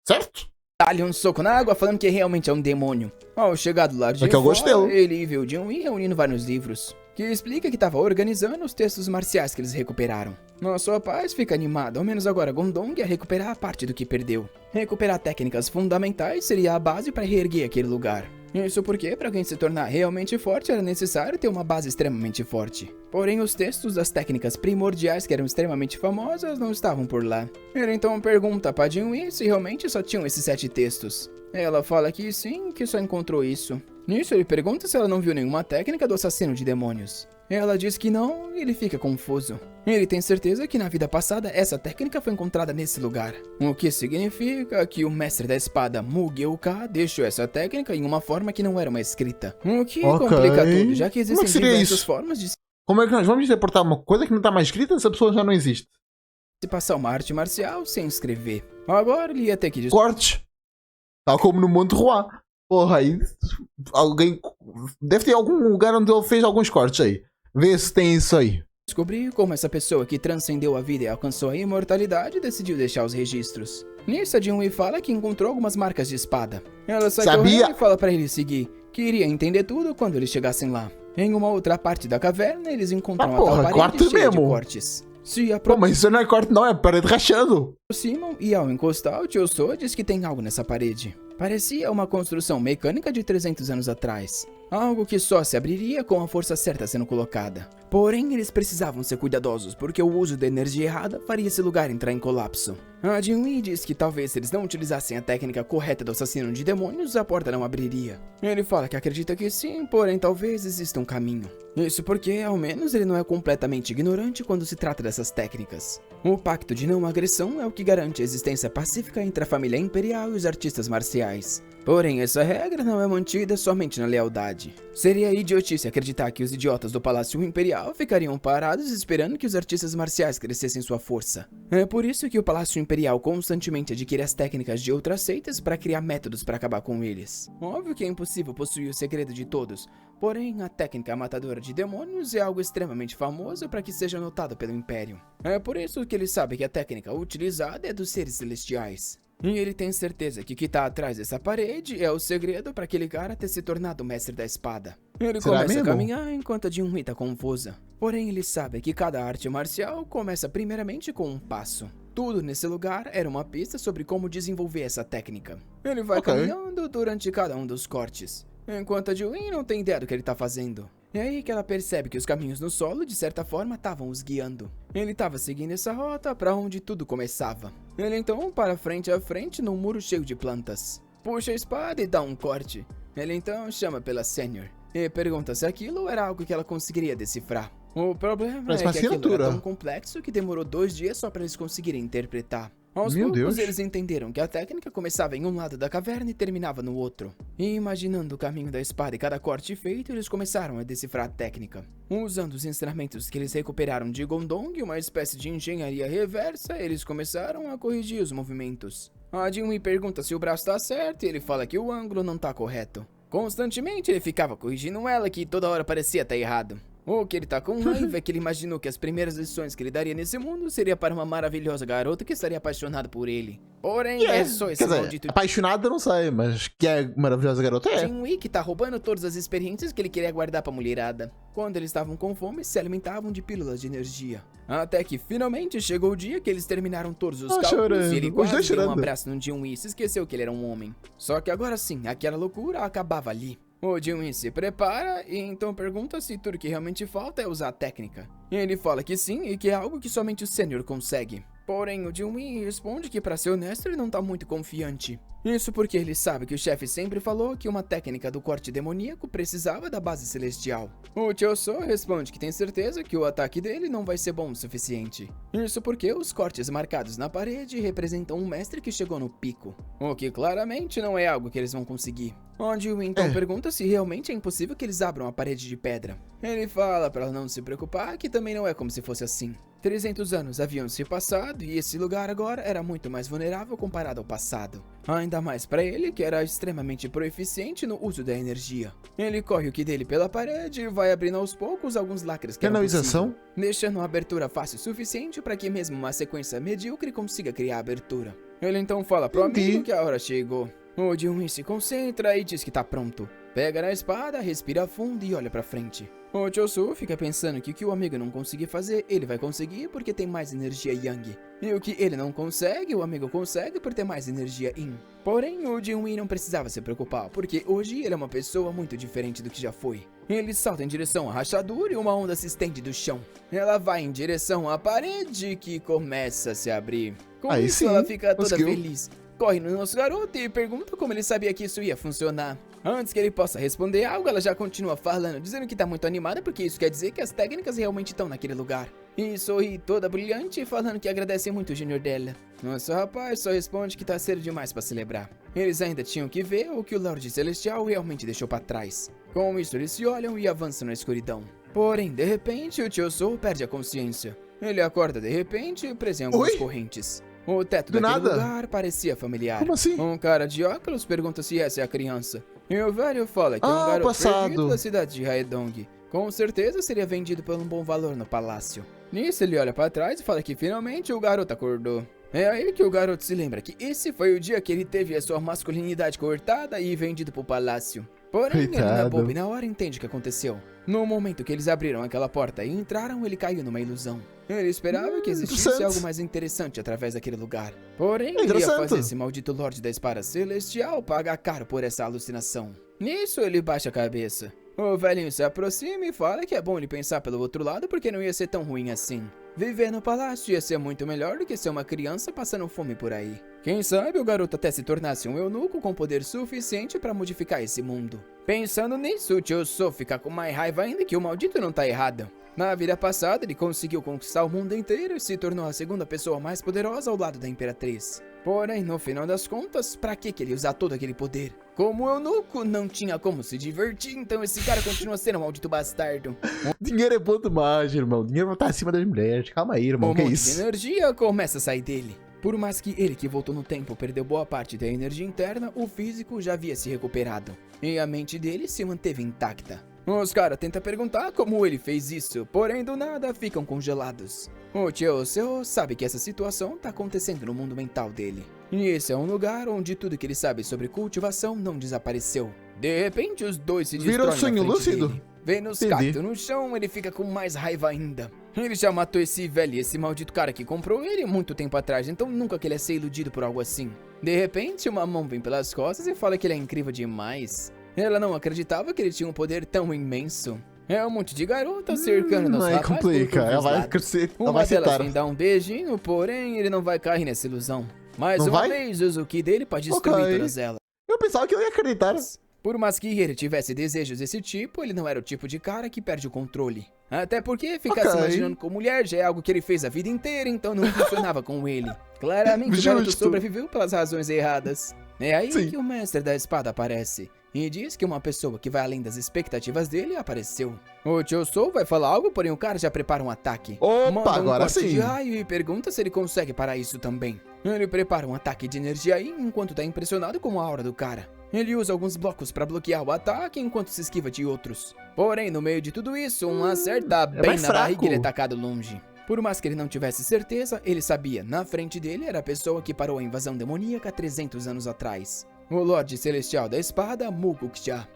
Certo? dá-lhe um soco na água falando que realmente é um demônio. Ao chegar do lado de É que eu fora, gostei. ele viu Jin-Wei reunindo vários livros, que explica que estava organizando os textos marciais que eles recuperaram. Nosso rapaz fica animado, ao menos agora Gondong ia recuperar a parte do que perdeu. Recuperar técnicas fundamentais seria a base para reerguer aquele lugar. Isso porque, para alguém se tornar realmente forte, era necessário ter uma base extremamente forte. Porém, os textos das técnicas primordiais que eram extremamente famosas não estavam por lá. Ele então pergunta para Jin-Wei se realmente só tinham esses 7 textos. Ela fala que sim, que só encontrou isso. Nisso, ele pergunta se ela não viu nenhuma técnica do assassino de demônios. Ela diz que não e ele fica confuso. Ele tem certeza que na vida passada essa técnica foi encontrada nesse lugar. O que significa que o mestre da espada Mugyuka deixou essa técnica em uma forma que não era uma escrita. O que Ok. complica tudo, já que Como é existem que seria diversas isso? formas de Como é que nós vamos reportar uma coisa que não está mais escrita se a pessoa já não existe? se passar uma arte marcial sem escrever. Agora ele ia ter que Cortes. Tal como no Monte Roi. Porra, aí alguém. Deve ter algum lugar onde ele fez alguns cortes aí. Vê se tem isso aí. descobrir como essa pessoa que transcendeu a vida e alcançou a imortalidade decidiu deixar os registros. Nisso, a Jin-Wei fala que encontrou algumas marcas de espada. Ela sai Sabia? correndo e fala pra ele seguir, que iria entender tudo quando eles chegassem lá. Em uma outra parte da caverna, eles encontram Ah, a porra, tal corte parede cheia de mesmo. cortes. Se Pô, mas isso não é corte não, é parede rachando. aproximam e ao encostar, o Tio So diz que tem algo nessa parede. Parecia uma construção mecânica de 300 anos atrás. Algo que só se abriria com a força certa sendo colocada. Porém, eles precisavam ser cuidadosos, porque o uso da energia errada faria esse lugar entrar em colapso. A Jin-Wei diz que talvez se eles não utilizassem a técnica correta do assassino de demônios, a porta não abriria. Ele fala que acredita que sim, porém talvez exista um caminho. Isso porque, ao menos, ele não é completamente ignorante quando se trata dessas técnicas. O pacto de não agressão é o que garante a existência pacífica entre a família imperial e os artistas marciais. Porém, essa regra não é mantida somente na lealdade. Seria idiotice acreditar que os idiotas do Palácio Imperial ficariam parados esperando que os artistas marciais crescessem sua força. É por isso que o Palácio Imperial constantemente adquire as técnicas de outras seitas para criar métodos para acabar com eles. Óbvio que é impossível possuir o segredo de todos, porém a técnica matadora de demônios é algo extremamente famoso para que seja notado pelo Império. É por isso que ele sabe que a técnica utilizada é dos seres celestiais. E ele tem certeza que o que tá atrás dessa parede é o segredo para aquele cara ter se tornado o mestre da espada. Ele Será começa mesmo? a caminhar enquanto a Jinwei tá confusa. Porém, ele sabe que cada arte marcial começa primeiramente com um passo. Tudo nesse lugar era uma pista sobre como desenvolver essa técnica. Ele vai caminhando durante cada um dos cortes, enquanto a Jinwei não tem ideia do que ele tá fazendo. É aí que ela percebe que os caminhos no solo, de certa forma, estavam os guiando. Ele estava seguindo essa rota para onde tudo começava. Ele então para frente a frente num muro cheio de plantas. Puxa a espada e dá um corte. Ele então chama pela Senior e pergunta se aquilo era algo que ela conseguiria decifrar. O problema Parece é uma que aquilo assinatura. era tão complexo que demorou 2 dias só para eles conseguirem interpretar. Aos Meu poucos, Deus. eles entenderam que a técnica começava em um lado da caverna e terminava no outro. E imaginando o caminho da espada e cada corte feito, eles começaram a decifrar a técnica. Usando os ensinamentos que eles recuperaram de Gondong, uma espécie de engenharia reversa, eles começaram a corrigir os movimentos. A Jinwei pergunta se o braço tá certo e ele fala que o ângulo não tá correto. Constantemente ele ficava corrigindo ela, que toda hora parecia estar errado. O que ele tá com raiva é que ele imaginou que as primeiras lições que ele daria nesse mundo seria para uma maravilhosa garota que estaria apaixonada por ele. Porém, é só esse Quer dizer, maldito apaixonada não sei, mas que é maravilhosa garota é. Jinwei que tá roubando todas as experiências que ele queria guardar pra mulherada. Quando eles estavam com fome, se alimentavam de pílulas de energia. Até que finalmente chegou o dia que eles terminaram todos os cálculos chorando. e ele Os quase dois deu um chorando. abraço no Jinwei e se esqueceu que ele era um homem. Só que agora sim, aquela loucura acabava ali. O Jinwei se prepara e então pergunta se tudo que realmente falta é usar a técnica. Ele fala que sim e que é algo que somente o Sênior consegue. Porém, o Jinwei responde que, para ser honesto, ele não tá muito confiante. Isso porque ele sabe que o chefe sempre falou que uma técnica do corte demoníaco precisava da base celestial. O Choso responde que tem certeza que o ataque dele não vai ser bom o suficiente. Isso porque os cortes marcados na parede representam um mestre que chegou no pico, o que claramente não é algo que eles vão conseguir. O Jinwei então pergunta se realmente é impossível que eles abram a parede de pedra. Ele fala para ela não se preocupar, que também não é como se fosse assim. 300 anos haviam se passado e esse lugar agora era muito mais vulnerável comparado ao passado. Ainda mais para ele, que era extremamente proeficiente no uso da energia. Ele corre o que dele pela parede e vai abrindo aos poucos alguns lacres que eram Canalização? possível, deixando uma abertura fácil o suficiente para que mesmo uma sequência medíocre consiga criar a abertura. Ele então fala pro amigo que a hora chegou. O Jinwei se concentra e diz que tá pronto. Pega na espada, respira fundo e olha pra frente. O Chosu fica pensando que o que o amigo não conseguir fazer, ele vai conseguir porque tem mais energia Yang. E o que ele não consegue, o amigo consegue por ter mais energia Yin. Porém, o Jinwei não precisava se preocupar, porque hoje ele é uma pessoa muito diferente do que já foi. Ele salta em direção à rachadura e uma onda se estende do chão. Ela vai em direção à parede que começa a se abrir. Com Aí isso, sim, ela fica toda conseguiu. feliz. Corre no nosso garoto e pergunta como ele sabia que isso ia funcionar. Antes que ele possa responder algo, ela já continua falando, dizendo que tá muito animada porque isso quer dizer que as técnicas realmente estão naquele lugar. E sorri toda brilhante, falando que agradece muito o júnior dela. Nosso rapaz só responde que tá cedo demais pra celebrar. Eles ainda tinham que ver o que o Lorde Celestial realmente deixou pra trás. Com isso, eles se olham e avançam na escuridão. Porém, de repente, o Choso perde a consciência. Ele acorda de repente, preso em algumas Oi? correntes. O teto Do daquele nada? lugar parecia familiar. Como assim? Um cara de óculos pergunta se essa é a criança. E o velho fala que é um Ah, garoto passado. perdido da cidade de Haedong. Com certeza seria vendido por um bom valor no palácio. Nisso ele olha pra trás e fala que finalmente o garoto acordou. É aí que o garoto se lembra que esse foi o dia que ele teve a sua masculinidade cortada e vendido pro palácio. Porém, ele não é Coitado. bobo e na hora entende o que aconteceu. No momento que eles abriram aquela porta e entraram, ele caiu numa ilusão. Ele esperava que existisse interessante. algo mais interessante através daquele lugar. Porém, ele ia Interessante. fazer esse maldito Lorde da Espada Celestial pagar caro por essa alucinação. Nisso, ele baixa a cabeça. O velhinho se aproxima e fala que é bom ele pensar pelo outro lado porque não ia ser tão ruim assim. Viver no palácio ia ser muito melhor do que ser uma criança passando fome por aí. Quem sabe o garoto até se tornasse um eunuco com poder suficiente para modificar esse mundo. Pensando nisso, o Choso fica com mais raiva ainda que o maldito não tá errado. Na vida passada, ele conseguiu conquistar o mundo inteiro e se tornou a segunda pessoa mais poderosa ao lado da Imperatriz. Porém, no final das contas, pra que ele ia usar todo aquele poder? Como eunuco, não tinha como se divertir, então esse cara continua sendo um maldito bastardo. Dinheiro é bom demais, irmão. Dinheiro vai estar acima das mulheres. Calma aí, irmão. Um Que monte de isso? energia começa a sair dele. Por mais que ele que voltou no tempo perdeu boa parte da energia interna, o físico já havia se recuperado. E a mente dele se manteve intacta. Os caras tentam perguntar como ele fez isso, porém do nada ficam congelados. O Choso sabe que essa situação tá acontecendo no mundo mental dele. E esse é um lugar onde tudo que ele sabe sobre cultivação não desapareceu. De repente, os dois se Virou destroem sonho na frente lúcido? dele. Vendo os Entendi. cactos no chão, ele fica com mais raiva ainda. Ele já matou esse velho e esse maldito cara que comprou ele muito tempo atrás, então nunca que ele ia ser iludido por algo assim. De repente, uma mão vem pelas costas e fala que ele é incrível demais. Ela não acreditava que ele tinha um poder tão imenso. É um monte de garota cercando nosso Aí rapaz por complica, todos ela os vai lados. crescer, ela Uma vai delas citar. vem dar um beijinho, porém ele não vai cair nessa ilusão. Mais Não uma vai? vez, usa o ki dele pra destruir Ok. todas elas. Eu pensava que eu ia acreditar. Por mais que ele tivesse desejos desse tipo, ele não era o tipo de cara que perde o controle. Até porque ficar se Ok. imaginando com mulher já é algo que ele fez a vida inteira, então não funcionava com ele. Claramente o garoto Justo. sobreviveu pelas razões erradas. É aí Sim. que o mestre da espada aparece. E diz que uma pessoa que vai além das expectativas dele apareceu. O Chousou vai falar algo, porém o cara já prepara um ataque. Opa, Manda um agora corte sim. de raio e pergunta se ele consegue parar isso também. Ele prepara um ataque de energia aí, enquanto tá impressionado com a aura do cara. Ele usa alguns blocos pra bloquear o ataque, enquanto se esquiva de outros. Porém, no meio de tudo isso, um acerta bem mais na barriga fraco. e ele é tacado longe. Por mais que ele não tivesse certeza, ele sabia, na frente dele era a pessoa que parou a invasão demoníaca 300 anos atrás. O Lorde Celestial da Espada, Mugukja.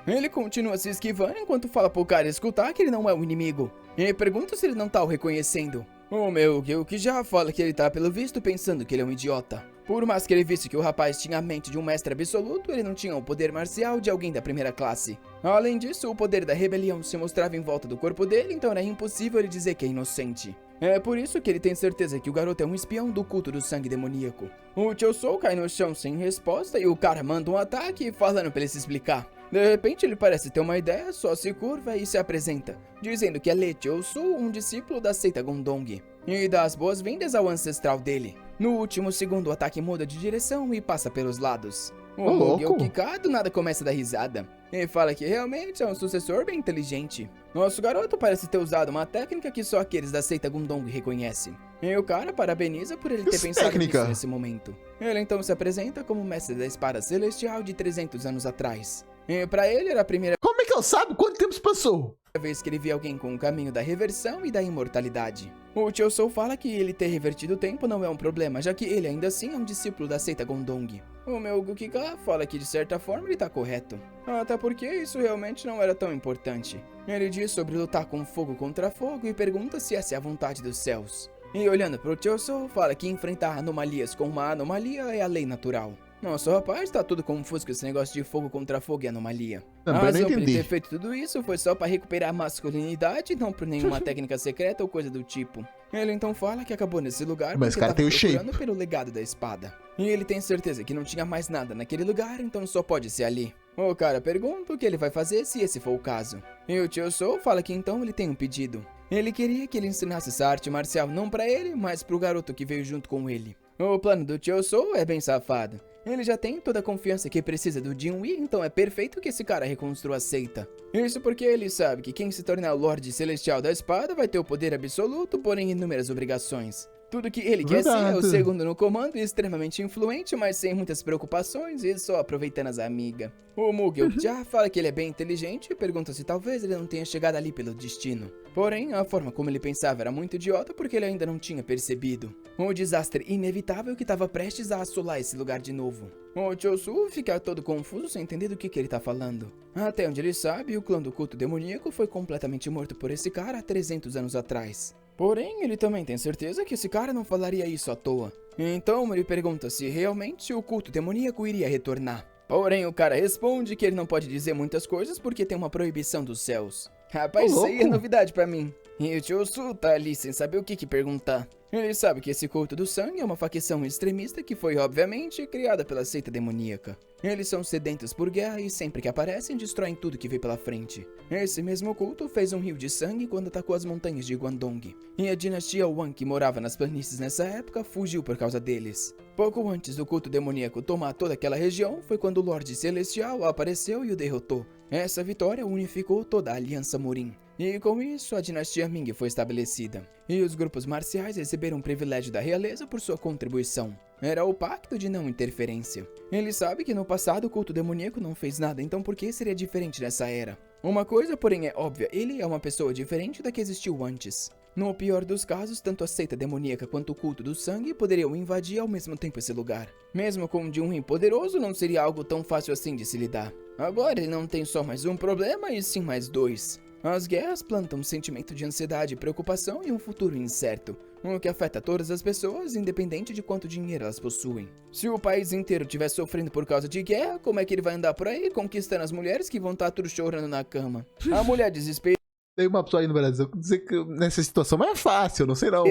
Ele continua se esquivando enquanto fala pro cara escutar que ele não é o inimigo. E pergunta se ele não tá o reconhecendo. O meu Gyuki já fala que ele tá pelo visto pensando que ele é um idiota. Por mais que ele visse que o rapaz tinha a mente de um mestre absoluto, ele não tinha o poder marcial de alguém da primeira classe. Além disso, o poder da rebelião se mostrava em volta do corpo dele, então era impossível ele dizer que é inocente. É por isso que ele tem certeza que o garoto é um espião do culto do sangue demoníaco. O Chousou cai no chão sem resposta e o cara manda um ataque falando pra ele se explicar. De repente ele parece ter uma ideia, só se curva e se apresenta, dizendo que é Lee Chousou, um discípulo da seita Gondong, e dá as boas-vindas ao ancestral dele. No último segundo o ataque muda de direção e passa pelos lados. O Ô, louco. Mugyo do nada começa a dar risada. E fala que realmente é um sucessor bem inteligente. Nosso garoto parece ter usado uma técnica que só aqueles da seita Gundong reconhecem. E o cara parabeniza por ele ter Que pensado técnica? nisso nesse momento. Ele então se apresenta como mestre da espada celestial de 300 anos atrás. E pra ele era a primeira Como é que ele sabe quanto tempo se passou? vez que ele via alguém com o caminho da reversão e da imortalidade. O Chousou fala que ele ter revertido o tempo não é um problema, já que ele ainda assim é um discípulo da seita Gondong. O meu Gukika fala que de certa forma ele tá correto. Até porque isso realmente não era tão importante. Ele diz sobre lutar com fogo contra fogo e pergunta se essa é a vontade dos céus. E olhando pro Chousou, fala que enfrentar anomalias com uma anomalia é a lei natural. Nosso rapaz tá tudo confuso com esse negócio de fogo contra fogo e anomalia. Também A não razão pra ele entendi. ter feito tudo isso foi só pra recuperar a masculinidade, não por nenhuma técnica secreta ou coisa do tipo. Ele então fala que acabou nesse lugar Mas porque cara tava tem o procurando shape. pelo legado da espada. E ele tem certeza que não tinha mais nada naquele lugar, então só pode ser ali. O cara pergunta o que ele vai fazer se esse for o caso. E o Chousou fala que então ele tem um pedido. Ele queria que ele ensinasse essa arte marcial não pra ele, mas pro garoto que veio junto com ele. O plano do Chousou é bem safado. Ele já tem toda a confiança que precisa do Jinwei, então é perfeito que esse cara reconstrua a seita. Isso porque ele sabe que quem se tornar o Lorde Celestial da Espada vai ter o poder absoluto, porém inúmeras obrigações. Tudo que ele quer ser é o Verdade. segundo no comando e extremamente influente, mas sem muitas preocupações e só aproveitando as amigas. O Mugyo já fala que ele é bem inteligente e pergunta se talvez ele não tenha chegado ali pelo destino. Porém, a forma como ele pensava era muito idiota porque ele ainda não tinha percebido o desastre inevitável que estava prestes a assolar esse lugar de novo. O Chousou fica todo confuso sem entender do que ele tá falando. Até onde ele sabe, o clã do culto demoníaco foi completamente morto por esse cara há 300 anos atrás. Porém, ele também tem certeza que esse cara não falaria isso à toa. Então ele pergunta se realmente o culto demoníaco iria retornar. Porém, o cara responde que ele não pode dizer muitas coisas porque tem uma proibição dos céus. Rapaz, Ô, isso aí é louco. novidade pra mim. E o Chousou tá ali sem saber o que perguntar. Ele sabe que esse culto do sangue é uma facção extremista que foi, obviamente, criada pela seita demoníaca. Eles são sedentos por guerra e sempre que aparecem, destroem tudo que vê pela frente. Esse mesmo culto fez um rio de sangue quando atacou as montanhas de Guangdong. E a dinastia Wang, que morava nas planícies nessa época, fugiu por causa deles. Pouco antes do culto demoníaco tomar toda aquela região, foi quando o Lorde Celestial apareceu e o derrotou. Essa vitória unificou toda a Aliança Morin. E com isso, a dinastia Ming foi estabelecida. E os grupos marciais receberam um privilégio da realeza por sua contribuição. Era o pacto de não interferência. Ele sabe que no passado o culto demoníaco não fez nada, então por que seria diferente nessa era? Uma coisa, porém, é óbvia, ele é uma pessoa diferente da que existiu antes. No pior dos casos, tanto a seita demoníaca quanto o culto do sangue poderiam invadir ao mesmo tempo esse lugar. Mesmo com Junhee poderoso, não seria algo tão fácil assim de se lidar. Agora ele não tem só mais um problema, e sim mais dois. As guerras plantam um sentimento de ansiedade, preocupação e um futuro incerto, o que afeta todas as pessoas, independente de quanto dinheiro elas possuem. Se o país inteiro estiver sofrendo por causa de guerra, como é que ele vai andar por aí conquistando as mulheres que vão estar tudo chorando na cama? A mulher desesperada Tem uma pessoa aí no Brasil que dizer que nessa situação é fácil, não sei não.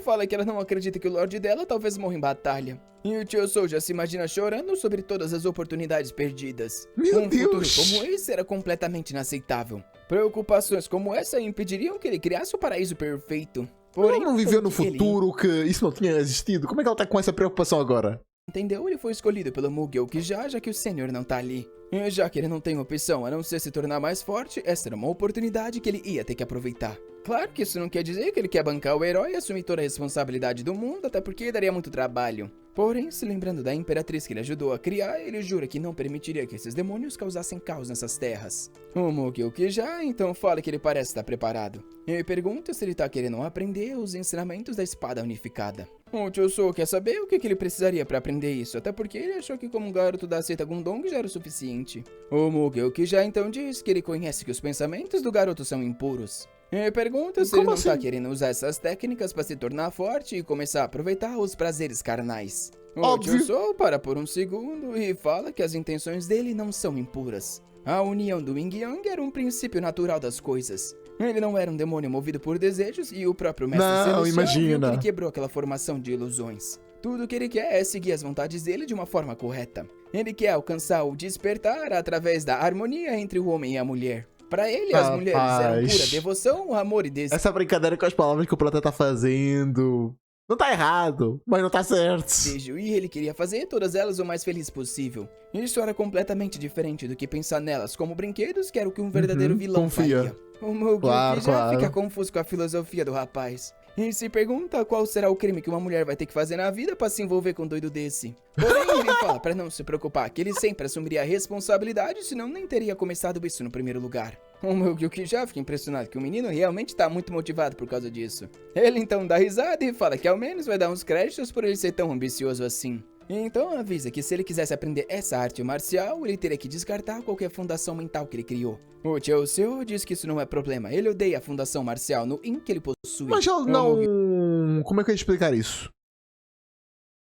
fala que ela não acredita que o Lorde dela talvez morra em batalha. E o tio Sou já se imagina chorando sobre todas as oportunidades perdidas. Meu Um Deus! futuro como esse era completamente inaceitável. Preocupações como essa impediriam que ele criasse o paraíso perfeito. Ela não viveu no pelo que ele futuro que isso não tinha existido? Como é que ela tá com essa preocupação agora? entendeu, ele foi escolhido pelo Mugel já que o Senhor não tá ali. E já que ele não tem opção a não ser se tornar mais forte, essa era uma oportunidade que ele ia ter que aproveitar. Claro que isso não quer dizer que ele quer bancar o herói e assumir toda a responsabilidade do mundo, até porque daria muito trabalho. Porém, se lembrando da Imperatriz que ele ajudou a criar, ele jura que não permitiria que esses demônios causassem caos nessas terras. O Mugel já então fala que ele parece estar preparado. E pergunta se ele tá querendo aprender os ensinamentos da espada unificada. O tio Sou quer saber o que ele precisaria para aprender isso, até porque ele achou que como garoto da seita Gundong já era o suficiente. O Mugel já então diz que ele conhece que os pensamentos do garoto são impuros. E pergunta se ele não tá querendo usar essas técnicas para se tornar forte e começar a aproveitar os prazeres carnais. O tio Sou para por um segundo e fala que as intenções dele não são impuras. A união do Yin Yang era um princípio natural das coisas. Ele não era um demônio movido por desejos e o próprio Mestre Celestial viu que ele quebrou aquela formação de ilusões. Tudo que ele quer é seguir as vontades dele de uma forma correta. Ele quer alcançar o despertar através da harmonia entre o homem e a mulher. Para ele, as mulheres eram pura devoção, amor e desejo. Essa brincadeira com as palavras que o Plata tá fazendo... Não tá errado, mas não tá certo. E ele queria fazer todas elas o mais feliz possível. Isso era completamente diferente do que pensar nelas como brinquedos, que era o que um verdadeiro vilão faria. O Mugel já fica confuso com a filosofia do rapaz. E se pergunta qual será o crime que uma mulher vai ter que fazer na vida pra se envolver com um doido desse. Porém, ele fala pra não se preocupar, que ele sempre assumiria a responsabilidade, senão nem teria começado isso no primeiro lugar. O Mugel já fica impressionado que o menino realmente tá muito motivado por causa disso. Ele então dá risada e fala que ao menos vai dar uns créditos por ele ser tão ambicioso assim. Então avisa que se ele quisesse aprender essa arte marcial, ele teria que descartar qualquer fundação mental que ele criou. O tio Seo diz que isso não é problema, ele odeia a fundação marcial no Yin que ele possui. Mas ela não... Como é que eu ia explicar isso?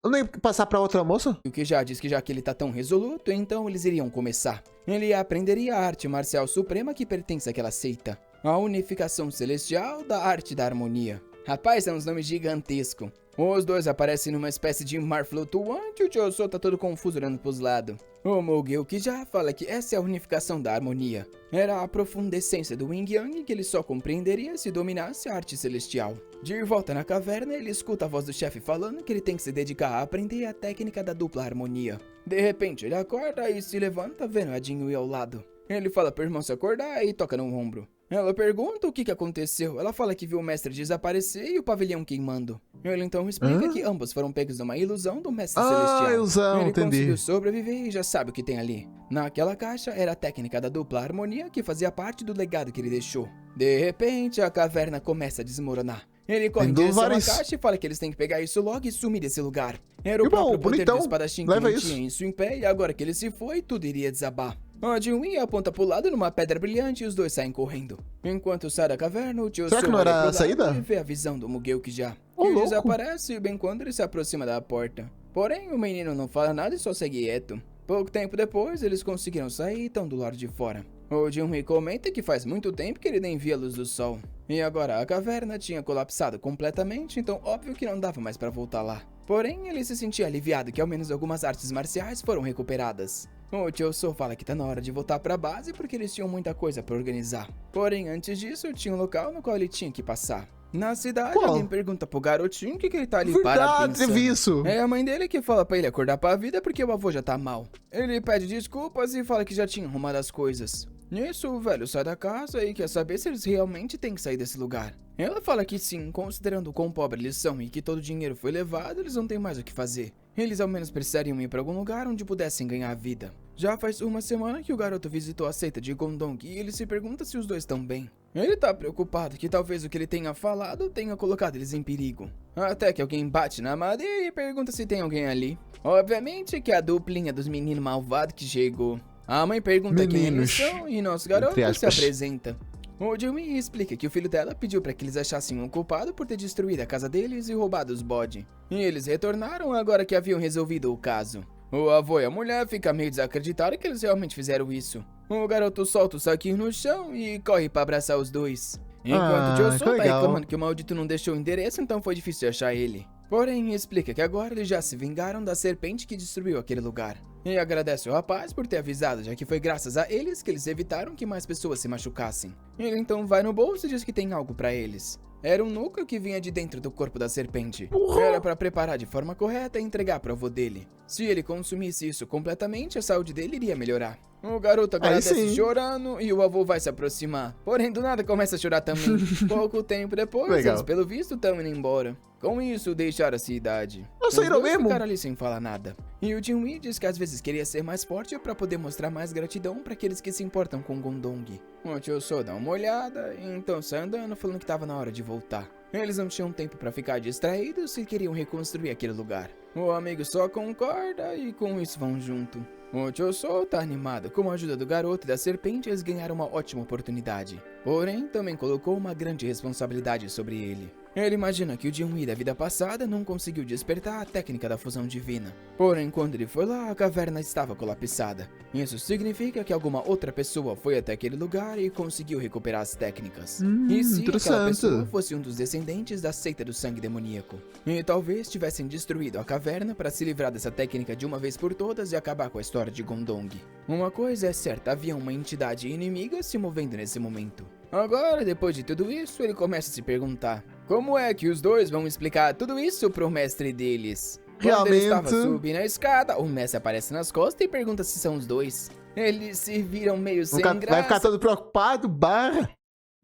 Eu nem ia passar pra outra moça? O que já diz que já que ele tá tão resoluto, então eles iriam começar. Ele aprenderia a arte marcial suprema que pertence àquela seita. A unificação celestial da arte da harmonia. Rapaz, são uns nomes gigantescos. Os dois aparecem numa espécie de mar flutuante e o tio Sou tá todo confuso olhando pros lados. O Mugel já fala que essa é a unificação da harmonia. Era a profunda essência do Yin Yang que ele só compreenderia se dominasse a arte celestial. De volta na caverna, ele escuta a voz do chefe falando que ele tem que se dedicar a aprender a técnica da dupla harmonia. De repente, ele acorda e se levanta vendo a Junhee ao lado. Ele fala pro irmão se acordar e toca no ombro. Ela pergunta o que aconteceu. Ela fala que viu o mestre desaparecer e o pavilhão queimando. Ele então explica que ambos foram pegos numa ilusão do mestre celestial. Ilusão, ele entendi. conseguiu sobreviver e já sabe o que tem ali. Naquela caixa era a técnica da dupla harmonia que fazia parte do legado que ele deixou. De repente, a caverna começa a desmoronar. Ele corre em direção à caixa e fala que eles têm que pegar isso logo e sumir desse lugar. Era o próprio poder do espadachim que não tinha isso em pé, e agora que ele se foi, tudo iria desabar. A Junhee aponta pro lado numa pedra brilhante e os dois saem correndo. Enquanto sai da caverna, o tio Será que não era a saída? E vê a visão do Mugel já. Ele desaparece bem quando ele se aproxima da porta. Porém, o menino não fala nada e só segue reto. Pouco tempo depois, eles conseguiram sair e estão do lado de fora. O Junhee comenta que faz muito tempo que ele nem via a luz do sol. E agora a caverna tinha colapsado completamente, então óbvio que não dava mais pra voltar lá. Porém, ele se sentia aliviado que ao menos algumas artes marciais foram recuperadas. O tio Sou fala que tá na hora de voltar pra base porque eles tinham muita coisa pra organizar. Porém, antes disso, tinha um local no qual ele tinha que passar. Na cidade, alguém pergunta pro garotinho o que ele tá ali parado pensando. Isso. É a mãe dele que fala pra ele acordar pra vida porque o avô já tá mal. Ele pede desculpas e fala que já tinha arrumado as coisas. Nisso, o velho sai da casa e quer saber se eles realmente têm que sair desse lugar. Ela fala que sim, considerando quão pobre eles são e que todo o dinheiro foi levado, eles não têm mais o que fazer. Eles ao menos precisariam ir pra algum lugar onde pudessem ganhar a vida. Já faz uma semana que o garoto visitou a seita de Gondong e ele se pergunta se os dois estão bem. Ele tá preocupado que talvez o que ele tenha falado tenha colocado eles em perigo. Até que alguém bate na madeira e pergunta se tem alguém ali. Obviamente que é a duplinha dos meninos malvados que chegou. A mãe pergunta quem eles são e nosso garoto se apresenta. O Jimmy explica que o filho dela pediu para que eles achassem um culpado por ter destruído a casa deles e roubado os bode. E eles retornaram agora que haviam resolvido o caso. O avô e a mulher ficam meio desacreditados que eles realmente fizeram isso. O garoto solta o saquinho no chão e corre para abraçar os dois. Enquanto Josu tá reclamando que o maldito não deixou o endereço, então foi difícil de achar ele. Porém, explica que agora eles já se vingaram da serpente que destruiu aquele lugar. E agradece o rapaz por ter avisado, já que foi graças a eles que eles evitaram que mais pessoas se machucassem. Ele então vai no bolso e diz que tem algo pra eles. Era um núcleo que vinha de dentro do corpo da serpente. Era pra preparar de forma correta e entregar pro avô dele. Se ele consumisse isso completamente, a saúde dele iria melhorar. O garoto agradece chorando e o avô vai se aproximar. Porém, do nada começa a chorar também. Pouco tempo depois, eles pelo visto estão indo embora. Com isso, deixaram a cidade. Não saíram mesmo? Ficaram ali sem falar nada. E o Jinwoo diz que às vezes queria ser mais forte pra poder mostrar mais gratidão pra aqueles que se importam com Gondong. O Choso dá uma olhada e então sai andando falando que tava na hora de voltar. Eles não tinham tempo pra ficar distraídos e queriam reconstruir aquele lugar. O amigo só concorda e com isso vão junto. O Choso tá animado. Com a ajuda do garoto e da serpente, eles ganharam uma ótima oportunidade. Porém, também colocou uma grande responsabilidade sobre ele. Ele imagina que o Jinwoo da vida passada não conseguiu despertar a técnica da fusão divina. Porém, quando ele foi lá, a caverna estava colapsada. Isso significa que alguma outra pessoa foi até aquele lugar e conseguiu recuperar as técnicas. E se aquela pessoa fosse um dos descendentes da seita do sangue demoníaco. E talvez tivessem destruído a caverna para se livrar dessa técnica de uma vez por todas e acabar com a história de Gondong. Uma coisa é certa, havia uma entidade inimiga se movendo nesse momento. Agora, depois de tudo isso, ele começa a se perguntar: como é que os dois vão explicar tudo isso pro mestre deles? Quando ele estava subindo a escada, o mestre aparece nas costas e pergunta se são os dois. Eles se viram meio sem graça. Vai ficar todo preocupado,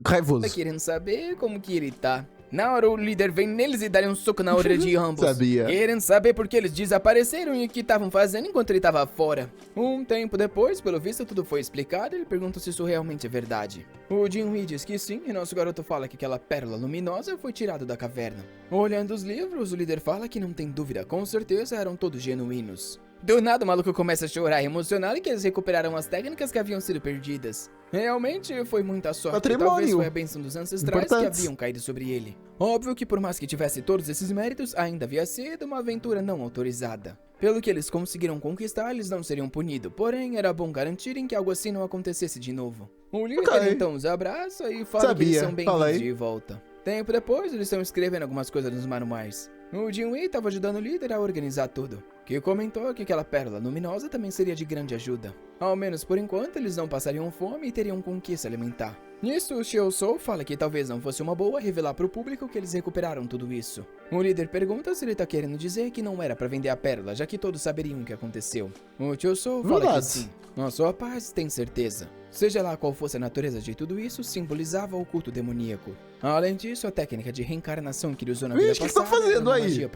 raivoso. Tá querendo saber como que ele tá. Na hora o líder vem neles e dá um soco na orelha de ambos. Sabia. Querendo saber por que eles desapareceram e o que estavam fazendo enquanto ele estava fora. Um tempo depois, pelo visto tudo foi explicado e ele pergunta se isso realmente é verdade. O Jinwoo diz que sim e nosso garoto fala que aquela pérola luminosa foi tirada da caverna. Olhando os livros, o líder fala que não tem dúvida, com certeza eram todos genuínos. Do nada o maluco começa a chorar emocionado e que eles recuperaram as técnicas que haviam sido perdidas. Realmente foi muita sorte, talvez foi a bênção dos ancestrais que haviam caído sobre ele. Óbvio que por mais que tivesse todos esses méritos, ainda havia sido uma aventura não autorizada. Pelo que eles conseguiram conquistar, eles não seriam punidos, porém era bom garantirem que algo assim não acontecesse de novo. O líder então os abraça e fala que eles são bem-vindos de volta. Tempo depois, eles estão escrevendo algumas coisas nos manuais. O Jinwoo estava ajudando o líder a organizar tudo, que comentou que aquela pérola luminosa também seria de grande ajuda. Ao menos por enquanto, eles não passariam fome e teriam com que se alimentar. Nisso, o Choso fala que talvez não fosse uma boa revelar para o público que eles recuperaram tudo isso. O líder pergunta se ele tá querendo dizer que não era para vender a pérola, já que todos saberiam o que aconteceu. O Choso fala que sim. Nosso rapaz tem certeza. Seja lá qual fosse a natureza de tudo isso, simbolizava o culto demoníaco. Além disso, a técnica de reencarnação que ele usou na vida passada... O que tá fazendo aí?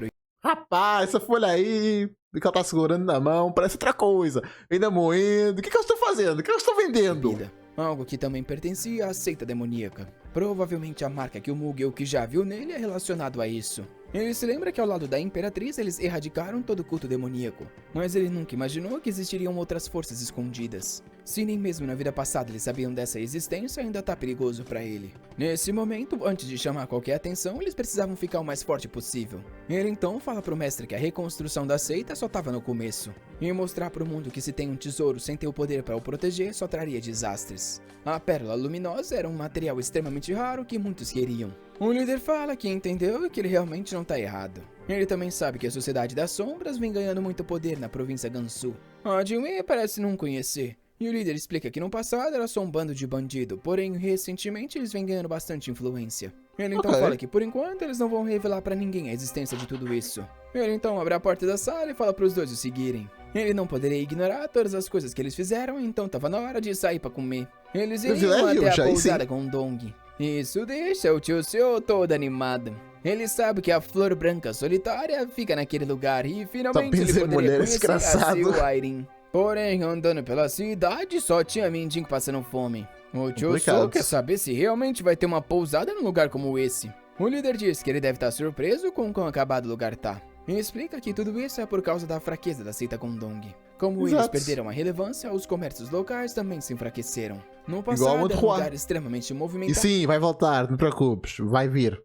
Rapaz, essa folha aí, que ela tá segurando na mão, parece outra coisa. Ainda moendo. O que eu estou fazendo? O que eu estou vendendo? Algo que também pertencia à seita demoníaca. Provavelmente a marca que o Mugel que já viu nele é relacionado a isso. Ele se lembra que ao lado da Imperatriz eles erradicaram todo o culto demoníaco, mas ele nunca imaginou que existiriam outras forças escondidas. Se nem mesmo na vida passada eles sabiam dessa existência, ainda tá perigoso pra ele. Nesse momento, antes de chamar qualquer atenção, eles precisavam ficar o mais forte possível. Ele então fala pro mestre que a reconstrução da seita só tava no começo, e mostrar pro mundo que se tem um tesouro sem ter o poder para o proteger só traria desastres. A pérola luminosa era um material extremamente raro que muitos queriam. O líder fala que entendeu e que ele realmente não tá errado. Ele também sabe que a Sociedade das Sombras vem ganhando muito poder na província Gansu. A Jinwoo parece não conhecer, e o líder explica que no passado era só um bando de bandido, porém recentemente eles vêm ganhando bastante influência. Ele então fala que por enquanto eles não vão revelar pra ninguém a existência de tudo isso. Ele então abre a porta da sala e fala pros dois o seguirem. Ele não poderia ignorar todas as coisas que eles fizeram, então tava na hora de sair pra comer. Eles iriam até a pousada Gondong. Isso deixa o Choso todo animado. Ele sabe que a flor branca solitária fica naquele lugar e finalmente ele poderia conhecer a Seu Airin. Porém, andando pela cidade, só tinha mendigo passando fome. O Choso Complicado. quer saber se realmente vai ter uma pousada num lugar como esse. O líder diz que ele deve estar surpreso com o quão acabado o lugar tá. E explica que tudo isso é por causa da fraqueza da seita Gondong. Como eles Exato. perderam a relevância, os comércios locais também se enfraqueceram. No Igual passado, ao era um Monte Roi. lugar extremamente E movimentado, sim, vai voltar, não te preocupes, vai vir.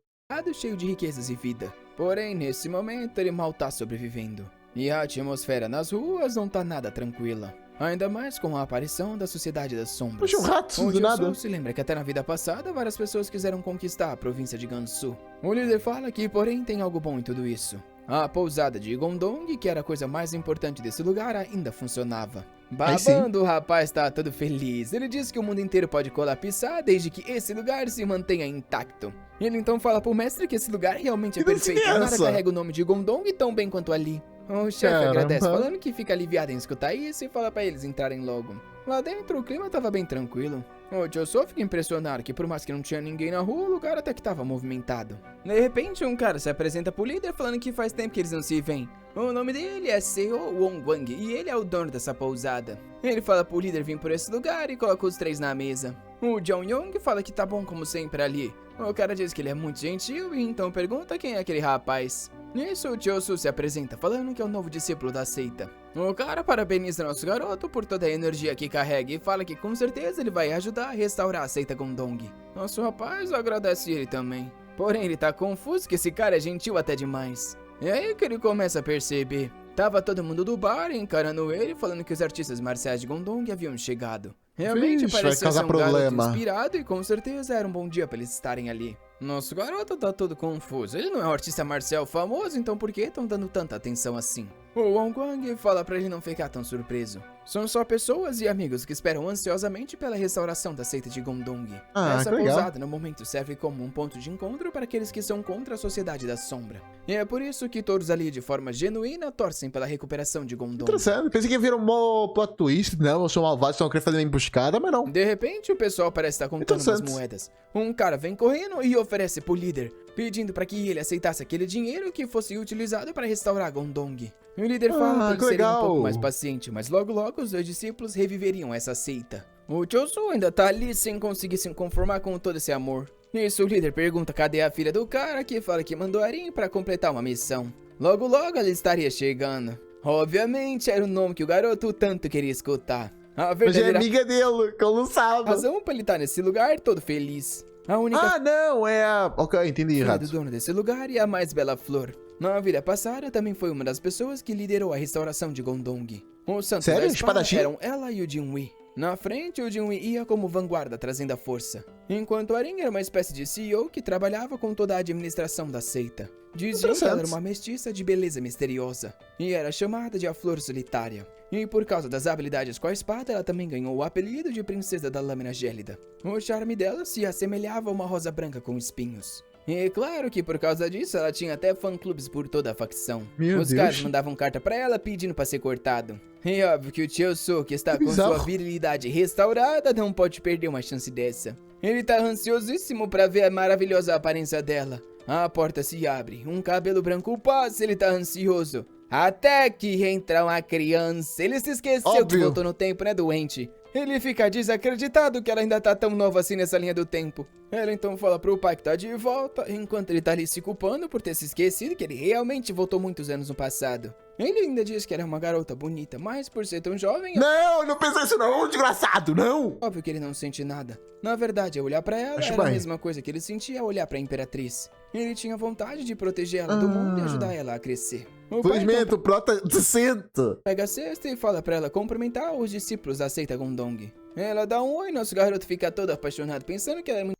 cheio de riquezas e vida. Porém, nesse momento, ele mal tá sobrevivendo. E a atmosfera nas ruas não tá nada tranquila. Ainda mais com a aparição da Sociedade das Sombras. Puxa, um rato O do nada. Choso se lembra que até na vida passada, várias pessoas quiseram conquistar a província de Gansu. O líder fala que, porém, tem algo bom em tudo isso. A pousada de Gondong, que era a coisa mais importante desse lugar, ainda funcionava. Aí sim. Babando, o rapaz tá todo feliz. Ele diz que o mundo inteiro pode colapsar desde que esse lugar se mantenha intacto. Ele então fala pro mestre que esse lugar realmente é Que dança perfeito. é Nada essa? carrega o nome de Gondong tão bem quanto ali. O chefe Caramba. agradece, falando que fica aliviado em escutar isso e fala pra eles entrarem logo. Lá dentro, o clima tava bem tranquilo. O Choso fica impressionado que por mais que não tinha ninguém na rua, o lugar até que tava movimentado. De repente, um cara se apresenta pro líder falando que faz tempo que eles não se veem. O nome dele é Seo Wongwang e ele é o dono dessa pousada. Ele fala pro líder vir por esse lugar e coloca os três na mesa. O John Young fala que tá bom como sempre ali. O cara diz que ele é muito gentil e então pergunta quem é aquele rapaz. Nisso, o Choso se apresenta falando que é o novo discípulo da seita. O cara parabeniza nosso garoto por toda a energia que carrega e fala que com certeza ele vai ajudar a restaurar a seita Gondong. Nosso rapaz agradece ele também. Porém, ele tá confuso que esse cara é gentil até demais. É aí que ele começa a perceber. Tava todo mundo do bar encarando ele, falando que os artistas marciais de Gondong haviam chegado. Realmente Vixe, vai parecia causar ser um garoto problema. inspirado e com certeza era um bom dia pra eles estarem ali. Nosso garoto tá todo confuso. Ele não é um artista marcial famoso, então por que estão dando tanta atenção assim? O Wong Wang fala pra ele não ficar tão surpreso. São só pessoas e amigos que esperam ansiosamente pela restauração da seita de Gondong. Ah, Essa que legal. pousada no momento serve como um ponto de encontro para aqueles que são contra a Sociedade da Sombra. E é por isso que todos ali de forma genuína torcem pela recuperação de Gondong. Interessante. Pensei que ia vir um mó plot twist, não, eu sou malvado, estão querendo fazer uma emboscada, mas não. De repente, o pessoal parece estar contando umas Interessante. moedas. Um cara vem correndo e oferece pro líder, pedindo para que ele aceitasse aquele dinheiro que fosse utilizado para restaurar Gondong. O líder fala que ele que seria um legal. pouco mais paciente, mas logo os dois discípulos reviveriam essa seita. O Choso ainda tá ali sem conseguir se conformar com todo esse amor. Nisso, o líder pergunta cadê a filha do cara, que fala que mandou Arin para completar uma missão. Logo ela estaria chegando. Obviamente, era o nome que o garoto tanto queria escutar. A Mas é verdadeira amiga dele, que ele não sabe. razão pra ele estar nesse lugar todo feliz. A única Ah, não, é a... Ok, entendi filha errado. do dono desse lugar e a mais bela flor. Na vida passada, também foi uma das pessoas que liderou a restauração de Gondong. Os santos Sério? da espada Espadachim? eram ela e o Jinwei. Na frente, o Jinwei ia como vanguarda, trazendo a força. Enquanto Arin era uma espécie de CEO que trabalhava com toda a administração da seita. Diziam que ela era uma mestiça de beleza misteriosa. E era chamada de a Flor Solitária. E por causa das habilidades com a espada, ela também ganhou o apelido de Princesa da Lâmina Gélida. O charme dela se assemelhava a uma rosa branca com espinhos. E claro que por causa disso, ela tinha até fã-clubes por toda a facção. Meu Os Deus. caras mandavam carta pra ela pedindo pra ser cortado. E óbvio que o Choso, que está Que com sua bizarro. virilidade restaurada, não pode perder uma chance dessa. Ele tá ansiosíssimo pra ver a maravilhosa aparência dela. A porta se abre, um cabelo branco passa, ele tá ansioso. Até que entra uma criança. Ele se esqueceu que Óbvio. voltou no tempo, né, doente? Ele fica desacreditado que ela ainda tá tão nova assim nessa linha do tempo. Ela então fala pro pai que tá de volta, enquanto ele tá ali se culpando por ter se esquecido que ele realmente voltou muitos anos no passado. Ele ainda diz que ela é uma garota bonita, mas por ser tão jovem, Não, não pensa isso não, desgraçado, não. óbvio que ele não sente nada. Na verdade, olhar pra ela Acho era a bem. mesma coisa que ele sentia ao olhar pra Imperatriz. Ele tinha vontade de proteger ela do mundo e ajudar ela a crescer. O pai, então, Felizmente, o prota decente. pega a cesta e fala pra ela cumprimentar os discípulos da seita Gondong. Ela dá um oi e nosso garoto fica todo apaixonado, pensando que ela é muito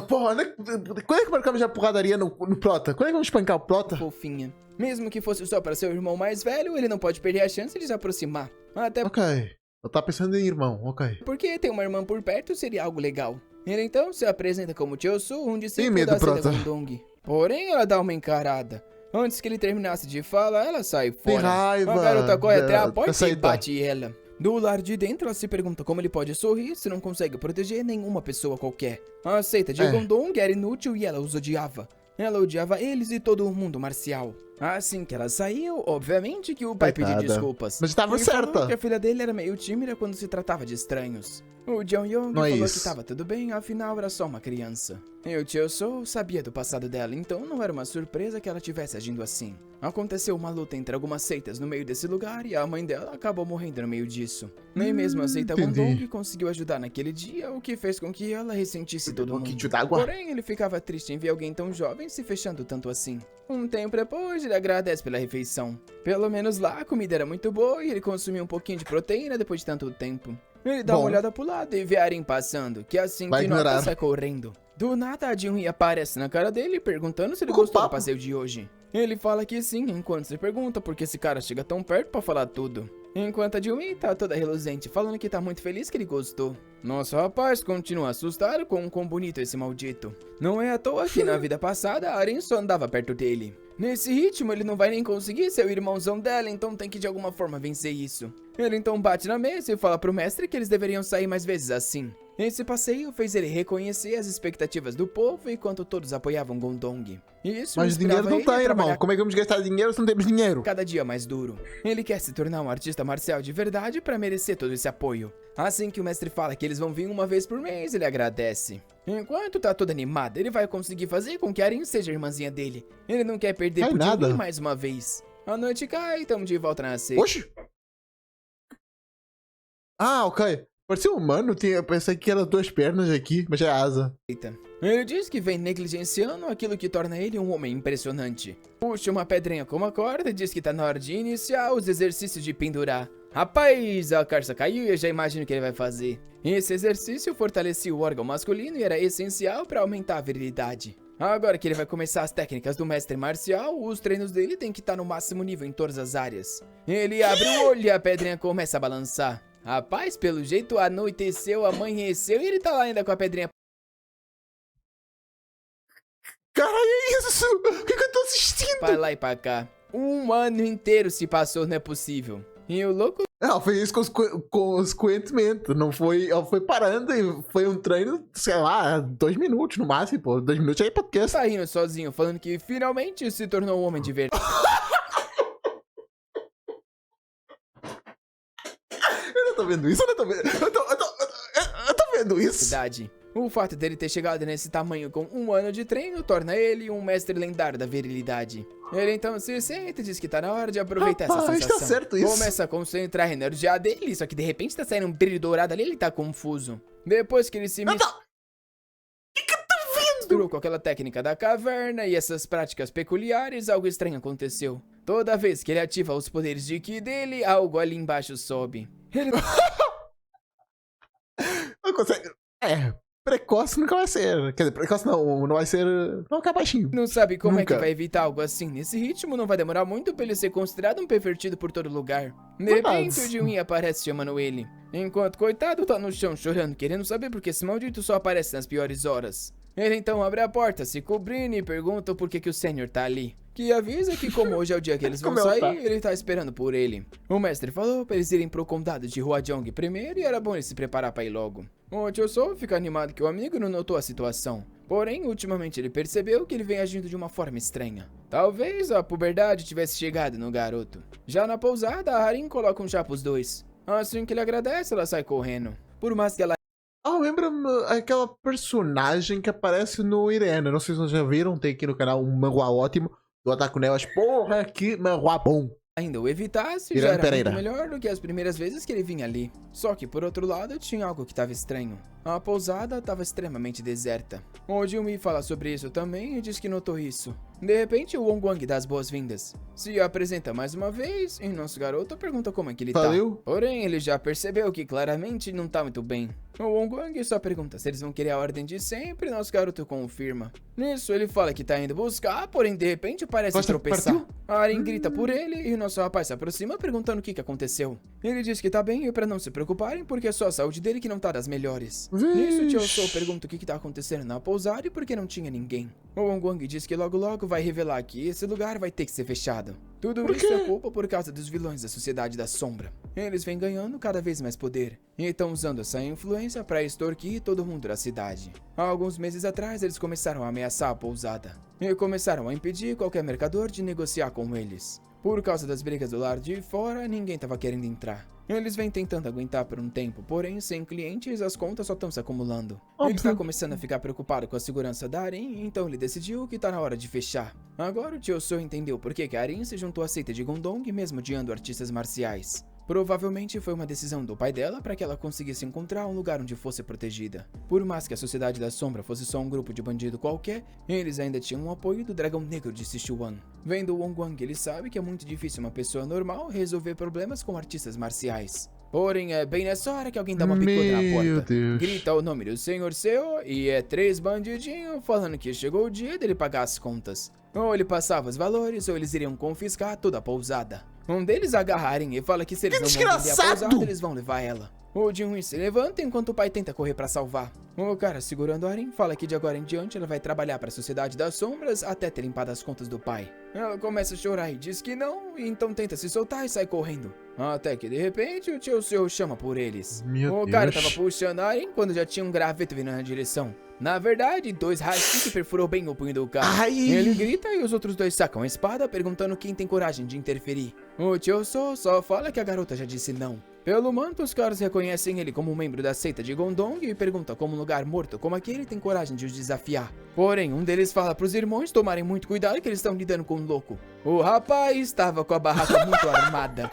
Porra, né? Quando é que marcamos já porradaria no prota? Quando é que vamos espancar o prota? fofinha. Mesmo que fosse só para seu irmão mais velho, ele não pode perder a chance de se aproximar. Até Ok, eu tava pensando em irmão, ok. porque ter uma irmã por perto seria algo legal. Ele então se apresenta como Choso, um discípulo medo, da seita Prota. Gondong. Porém, ela dá uma encarada. Antes que ele terminasse de falar, ela sai fora. raiva A garota corre até a da porta e seita. bate ela. Do lado de dentro, ela se pergunta como ele pode sorrir se não consegue proteger nenhuma pessoa qualquer. A seita de É. Gondong era inútil e ela os odiava. Ela odiava eles e todo o mundo marcial. Assim que ela saiu, obviamente que o pai pediu Coitada. desculpas. Mas estava Ele falou certa. que a filha dele era meio tímida quando se tratava de estranhos. O Jeong Yong Não é falou isso. que tava tudo bem, afinal era só uma criança. E o Tio Soo sabia do passado dela, então não era uma surpresa que ela tivesse agindo assim. Aconteceu uma luta entre algumas seitas no meio desse lugar e a mãe dela acabou morrendo no meio disso. Nem mesmo a seita Entendi. Gondong conseguiu ajudar naquele dia, o que fez com que ela ressentisse todo Um pouquinho mundo. d'água. Porém, ele ficava triste em ver alguém tão jovem se fechando tanto assim. Um tempo depois, ele agradece pela refeição. Pelo menos lá, a comida era muito boa e ele consumiu um pouquinho de proteína depois de tanto tempo. Ele dá uma Bom. olhada pro lado e vê a Arin passando, que assim Vai que nota ignorar. sai correndo. Do nada, a Jin aparece na cara dele perguntando se ele Com gostou do papo. passeio de hoje. Ele fala que sim, enquanto se pergunta por que esse cara chega tão perto pra falar tudo. Enquanto a Jin tá toda reluzente, falando que tá muito feliz que ele gostou. Nosso rapaz continua assustado com o quão bonito esse maldito. Não é à toa que na vida passada a Arin só andava perto dele. Nesse ritmo ele não vai nem conseguir ser o irmãozão dela, então tem que de alguma forma vencer isso. Ele então bate na mesa e fala pro mestre que eles deveriam sair mais vezes assim. Esse passeio fez ele reconhecer as expectativas do povo enquanto todos apoiavam Gondong. Isso Mas inspirava dinheiro não ele a tem, trabalhar irmão. Como é que vamos gastar dinheiro se não temos dinheiro? cada dia mais duro. Ele quer se tornar um artista marcial de verdade para merecer todo esse apoio. Assim que o mestre fala que eles vão vir uma vez por mês, ele agradece. Enquanto tá todo animado, ele vai conseguir fazer com que a Arin seja a irmãzinha dele. Ele não quer perder Ai, pro nada. Jin mais uma vez. A noite cai e tamo de volta na seita. Oxi! Ah, ok. Parecia um humano, eu pensei que era duas pernas aqui, mas é asa. Ele diz que vem negligenciando aquilo que torna ele um homem impressionante. Puxa uma pedrinha com uma corda e diz que tá na hora de iniciar os exercícios de pendurar. Rapaz, a carça caiu e eu já imagino o que ele vai fazer. Esse exercício fortalecia o órgão masculino e era essencial para aumentar a virilidade. Agora que ele vai começar as técnicas do mestre marcial, os treinos dele têm que estar no máximo nível em todas as áreas. Ele abre o olho e a pedrinha começa a balançar. Rapaz, pelo jeito anoiteceu, amanheceu e ele tá lá ainda com a pedrinha. Caralho, é isso? O que eu tô assistindo? Pra lá e pra cá. Um ano inteiro se passou, não é possível. E o louco Ela fez isso consequentemente. Não foi. Ela foi parando e foi um treino, sei lá, 2 minutos no máximo, pô. 2 minutos aí podcast. tá rindo sozinho, falando que finalmente se tornou um homem de Eu não tô vendo isso, eu não tô vendo. Eu tô vendo isso. verdade. O fato dele ter chegado nesse tamanho com um ano de treino torna ele um mestre lendário da virilidade. Ele então se senta e diz que tá na hora de aproveitar essa Rapaz, tá sensação. certo isso. Começa a concentrar a energia dele, só que de repente tá saindo um brilho dourado ali e ele tá confuso. Depois que ele se Eu tô... misturou com aquela técnica da caverna e essas práticas peculiares, algo estranho aconteceu. Toda vez que ele ativa os poderes de Ki dele, algo ali embaixo sobe. Ele Não consegue. É, precoce nunca vai ser. Quer dizer, precoce não vai ser. Não vai ficar baixinho. não sabe como é Nunca. que vai evitar algo assim. Nesse ritmo não vai demorar muito pra ele ser considerado um pervertido por todo lugar. De Verdade. repente o Jin aparece chamando ele. Enquanto coitado tá no chão chorando, querendo saber porque esse maldito só aparece nas piores horas. Ele então abre a porta, se cobrindo e pergunta por que o Sênior tá ali. Que avisa que como hoje é o dia que eles vão Como ela sair, tá? ele tá esperando por ele. O mestre falou pra eles irem pro condado de Huajong primeiro e era bom ele se preparar pra ir logo. O Tio Soo fica animado que o amigo não notou a situação. Porém, ultimamente ele percebeu que ele vem agindo de uma forma estranha. Talvez a puberdade tivesse chegado no garoto. Já na pousada, a Harin coloca um chá pros dois. Assim que ele agradece, ela sai correndo. Por mais que ela Ah, lembra-me aquela personagem que aparece no Irene. Não sei se vocês já viram, tem aqui no canal um manhwa ótimo do Otaku Nelas. Porra, que manhwa bom. ainda o evitasse, já Irene era Pereira. muito melhor do que as primeiras vezes que ele vinha ali. Só que, por outro lado, tinha algo que estava estranho. A pousada estava extremamente deserta. O Jilmi fala sobre isso também e diz que notou isso. De repente, o Wongwang dá as boas-vindas. Se apresenta mais uma vez e nosso garoto pergunta como é que ele Valeu. tá. Porém, ele já percebeu que claramente não tá muito bem. O Wongwang só pergunta se eles vão querer a ordem de sempre e nosso garoto confirma. Nisso, ele fala que tá indo buscar, porém de repente parece Costa tropeçar. partiu? A Arin grita por ele e o nosso rapaz se aproxima perguntando o que aconteceu. Ele diz que tá bem e pra não se preocuparem porque é só a saúde dele que não tá das melhores. Nisso, Tio Soo pergunta o que tá acontecendo na pousada e por que não tinha ninguém. O Wongwang diz que logo logo vai revelar que esse lugar vai ter que ser fechado. Tudo Por isso quê? é culpa por causa dos vilões da Sociedade da Sombra. Eles vêm ganhando cada vez mais poder e estão usando essa influência para extorquir todo mundo da cidade. Há alguns meses atrás, eles começaram a ameaçar a pousada e começaram a impedir qualquer mercador de negociar com eles. Por causa das brigas do lado de fora, ninguém estava querendo entrar. Eles vêm tentando aguentar por um tempo, porém, sem clientes, as contas só estão se acumulando. Ele está começando a ficar preocupado com a segurança da Arin, então ele decidiu que tá na hora de fechar. Agora o Tio So entendeu por que a Arin se juntou à seita de Gondong, mesmo odiando artistas marciais. Provavelmente foi uma decisão do pai dela para que ela conseguisse encontrar um lugar onde fosse protegida. Por mais que a Sociedade da Sombra fosse só um grupo de bandido qualquer, eles ainda tinham o apoio do Dragão Negro de Sichuan. Vendo Wong Wang, ele sabe que é muito difícil uma pessoa normal resolver problemas com artistas marciais. Porém, é bem nessa hora que alguém dá uma picota na Meu porta, Deus. grita o nome do Senhor Seo e é 3 bandidinhos falando que chegou o dia dele pagar as contas. Ou ele passava os valores ou eles iriam confiscar toda a pousada. Um deles agarra a Arin e fala que se eles Que não vão vender a desgraçado! pousada, eles vão levar ela. O Jinwoo se levanta enquanto o pai tenta correr pra salvar. O cara segurando a Arin fala que de agora em diante ela vai trabalhar para a Sociedade das Sombras até ter limpado as contas do pai. Ela começa a chorar e diz que não, e então tenta se soltar e sai correndo. Até que de repente o Tio Seo chama por eles. Meu O cara Deus. tava puxando a Arin quando já tinha um graveto vindo na direção. Na verdade, 2 raios que perfurou bem o punho do cara. Ai. Ele grita e os outros 2 sacam a espada perguntando quem tem coragem de interferir. O Tio So só fala que a garota já disse não. Pelo manto, os caras reconhecem ele como um membro da seita de Gondong e perguntam como um lugar morto como aquele tem coragem de os desafiar. Porém, um deles fala pros irmãos tomarem muito cuidado que eles estão lidando com um louco. O rapaz estava com a barraca muito armada.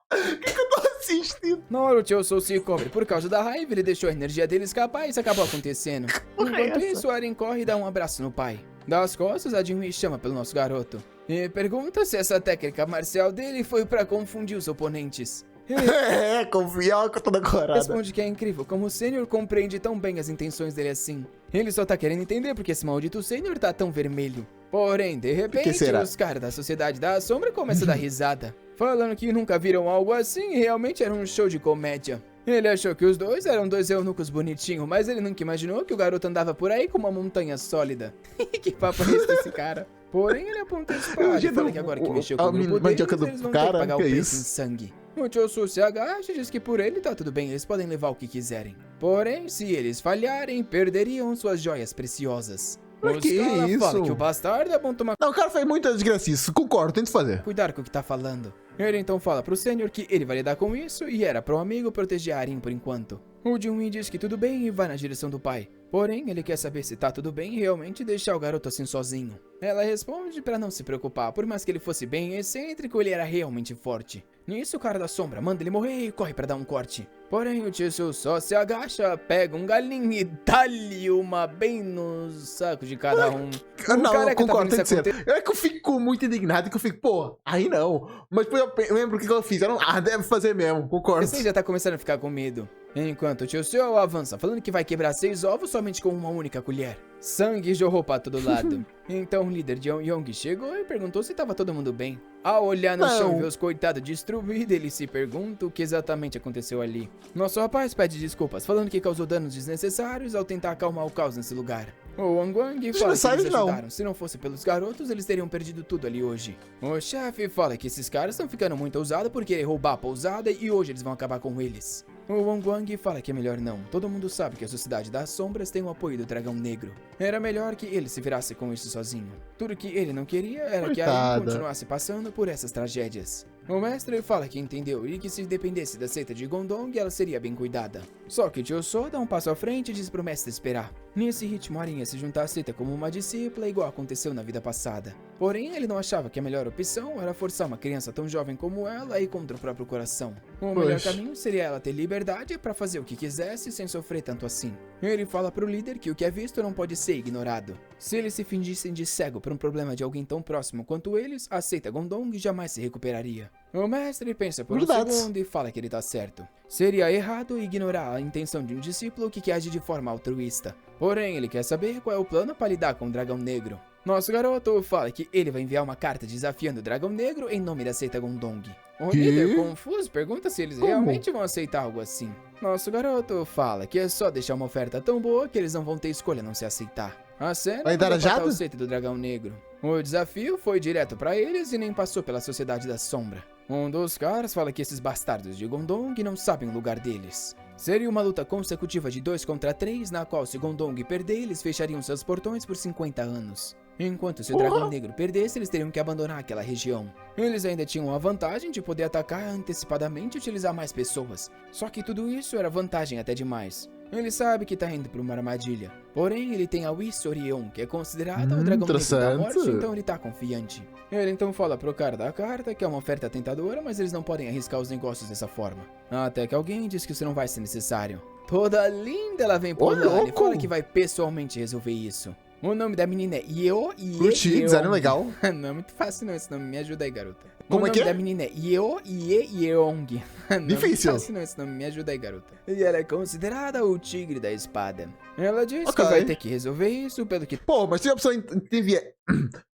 que eu tô assistindo? Na hora o Tio So se cobre por causa da raiva, ele deixou a energia dele escapar e isso acabou acontecendo. porra é Enquanto essa? isso, a Arin corre e dá um abraço no pai. Das costas, a Jinwoo chama pelo nosso garoto e pergunta se essa técnica marcial dele foi pra confundir os oponentes. É, confiar com toda corada. Responde que é incrível como o Sênior compreende tão bem as intenções dele assim. Ele só tá querendo entender porque esse maldito Sênior tá tão vermelho. Porém, de repente, será? os caras da Sociedade da Sombra começam a dar risada, falando que nunca viram algo assim e realmente era um show de comédia. Ele achou que os dois eram 2 eunucos bonitinhos, mas ele nunca imaginou que o garoto andava por aí com uma montanha sólida. Que papo é esse desse cara? Porém, ele aponta a espada e Imagina fala que agora que mexeu com a o grupo deles, mandioca do eles vão ter cara, que pagar o que é preço isso? em sangue. O Tio So se agacha e diz que por ele tá tudo bem, eles podem levar o que quiserem. Porém, se eles falharem, perderiam suas joias preciosas. Mas Os que caras isso? falam que o bastardo é bom tomar Não, o cara faz muita desgracice. Concordo, tento fazer. cuidado com o que tá falando. Ele então fala pro Sênior que ele vai lidar com isso e era pro amigo proteger a Arin por enquanto. O Jinwoo diz que tudo bem e vai na direção do pai. Porém, ele quer saber se tá tudo bem e realmente deixar o garoto assim sozinho. Ela responde pra não se preocupar, por mais que ele fosse bem excêntrico, ele era realmente forte. Nisso, o cara da sombra manda ele morrer e corre pra dar um corte. Porém, o Tio So só se agacha, pega um galinho e dá-lhe uma bem no saco de cada um. Não, eu careca tá concordo, vendo tem isso que ser. É que eu fico muito indignado, que eu fico, pô, aí não. Mas depois eu lembro o que eu fiz. Deve fazer mesmo, concordo. Você já tá começando a ficar com medo. Enquanto o Tio Seo avança, falando que vai quebrar 6 ovos somente com uma única colher. Sangue jorrou pra todo lado. Então o líder de Yong chegou e perguntou se tava todo mundo bem. Ao olhar no chão e ver os coitados destruídos, ele se pergunta o que exatamente aconteceu ali. Nosso rapaz pede desculpas, falando que causou danos desnecessários ao tentar acalmar o caos nesse lugar. O Wang Wang fala que eles Desnecessários não. ajudaram. Se não fosse pelos garotos, eles teriam perdido tudo ali hoje. O chefe fala que esses caras estão ficando muito ousados por querer roubar a pousada e hoje eles vão acabar com eles. O Wang Wang fala que é melhor não. Todo mundo sabe que a Sociedade das Sombras tem o apoio do Dragão Negro. Era melhor que ele se virasse com isso sozinho. Tudo que ele não queria era que a Arin Coitada. continuasse passando por essas tragédias. O mestre fala que entendeu e que se dependesse da seita de Gondong, ela seria bem cuidada. Só que Tio So dá um passo à frente e diz pro mestre esperar. Nesse ritmo, Arin ia se juntar à seita como uma discípula, igual aconteceu na vida passada. Porém, ele não achava que a melhor opção era forçar uma criança tão jovem como ela a ir contra o próprio coração. O melhor Poxa. caminho seria ela ter liberdade para fazer o que quisesse sem sofrer tanto assim. Ele fala pro líder que o que é visto não pode ser ignorado. Se eles se fingissem de cego por um problema de alguém tão próximo quanto eles, a seita Gondong jamais se recuperaria. O mestre pensa por um Verdades. segundo e fala que ele tá certo. Seria errado ignorar a intenção de um discípulo que age de forma altruísta. Porém, ele quer saber qual é o plano para lidar com o Dragão Negro. Nosso garoto fala que ele vai enviar uma carta desafiando o Dragão Negro em nome da seita Gondong. O Que? líder, confuso, pergunta se eles Como? realmente vão aceitar algo assim. Nosso garoto fala que é só deixar uma oferta tão boa que eles não vão ter escolha a não se aceitar. A cena Vai dar foi matar ajado? o seito do dragão negro. O desafio foi direto pra eles e nem passou pela Sociedade da Sombra. Um dos caras fala que esses bastardos de Gondong não sabem o lugar deles. Seria uma luta consecutiva de 2 contra 3, na qual se Gondong perder, eles fechariam seus portões por 50 anos. Enquanto se o dragão negro perdesse, eles teriam que abandonar aquela região. Eles ainda tinham a vantagem de poder atacar antecipadamente e utilizar mais pessoas. Só que tudo isso era vantagem até demais. Ele sabe que tá indo pra uma armadilha. Porém, ele tem a Wissorion, que é considerada o dragão negro da morte, então ele tá confiante. Ele então fala pro cara da carta que é uma oferta tentadora, mas eles não podem arriscar os negócios dessa forma. Até que alguém diz que isso não vai ser necessário. Toda linda ela vem por lá e fala que vai pessoalmente resolver isso. O nome da menina é Yeo Curti, design legal. Não é muito fácil não esse nome, me ajuda aí, garota. Como é que é? O nome da menina é Yeo Yeong. Difícil. Não é fácil não esse nome, me ajuda aí, garota. E ela é considerada o tigre da espada. Ela diz que Ok. vai ter que resolver isso pelo que... Pô, mas tem a opção de enviar.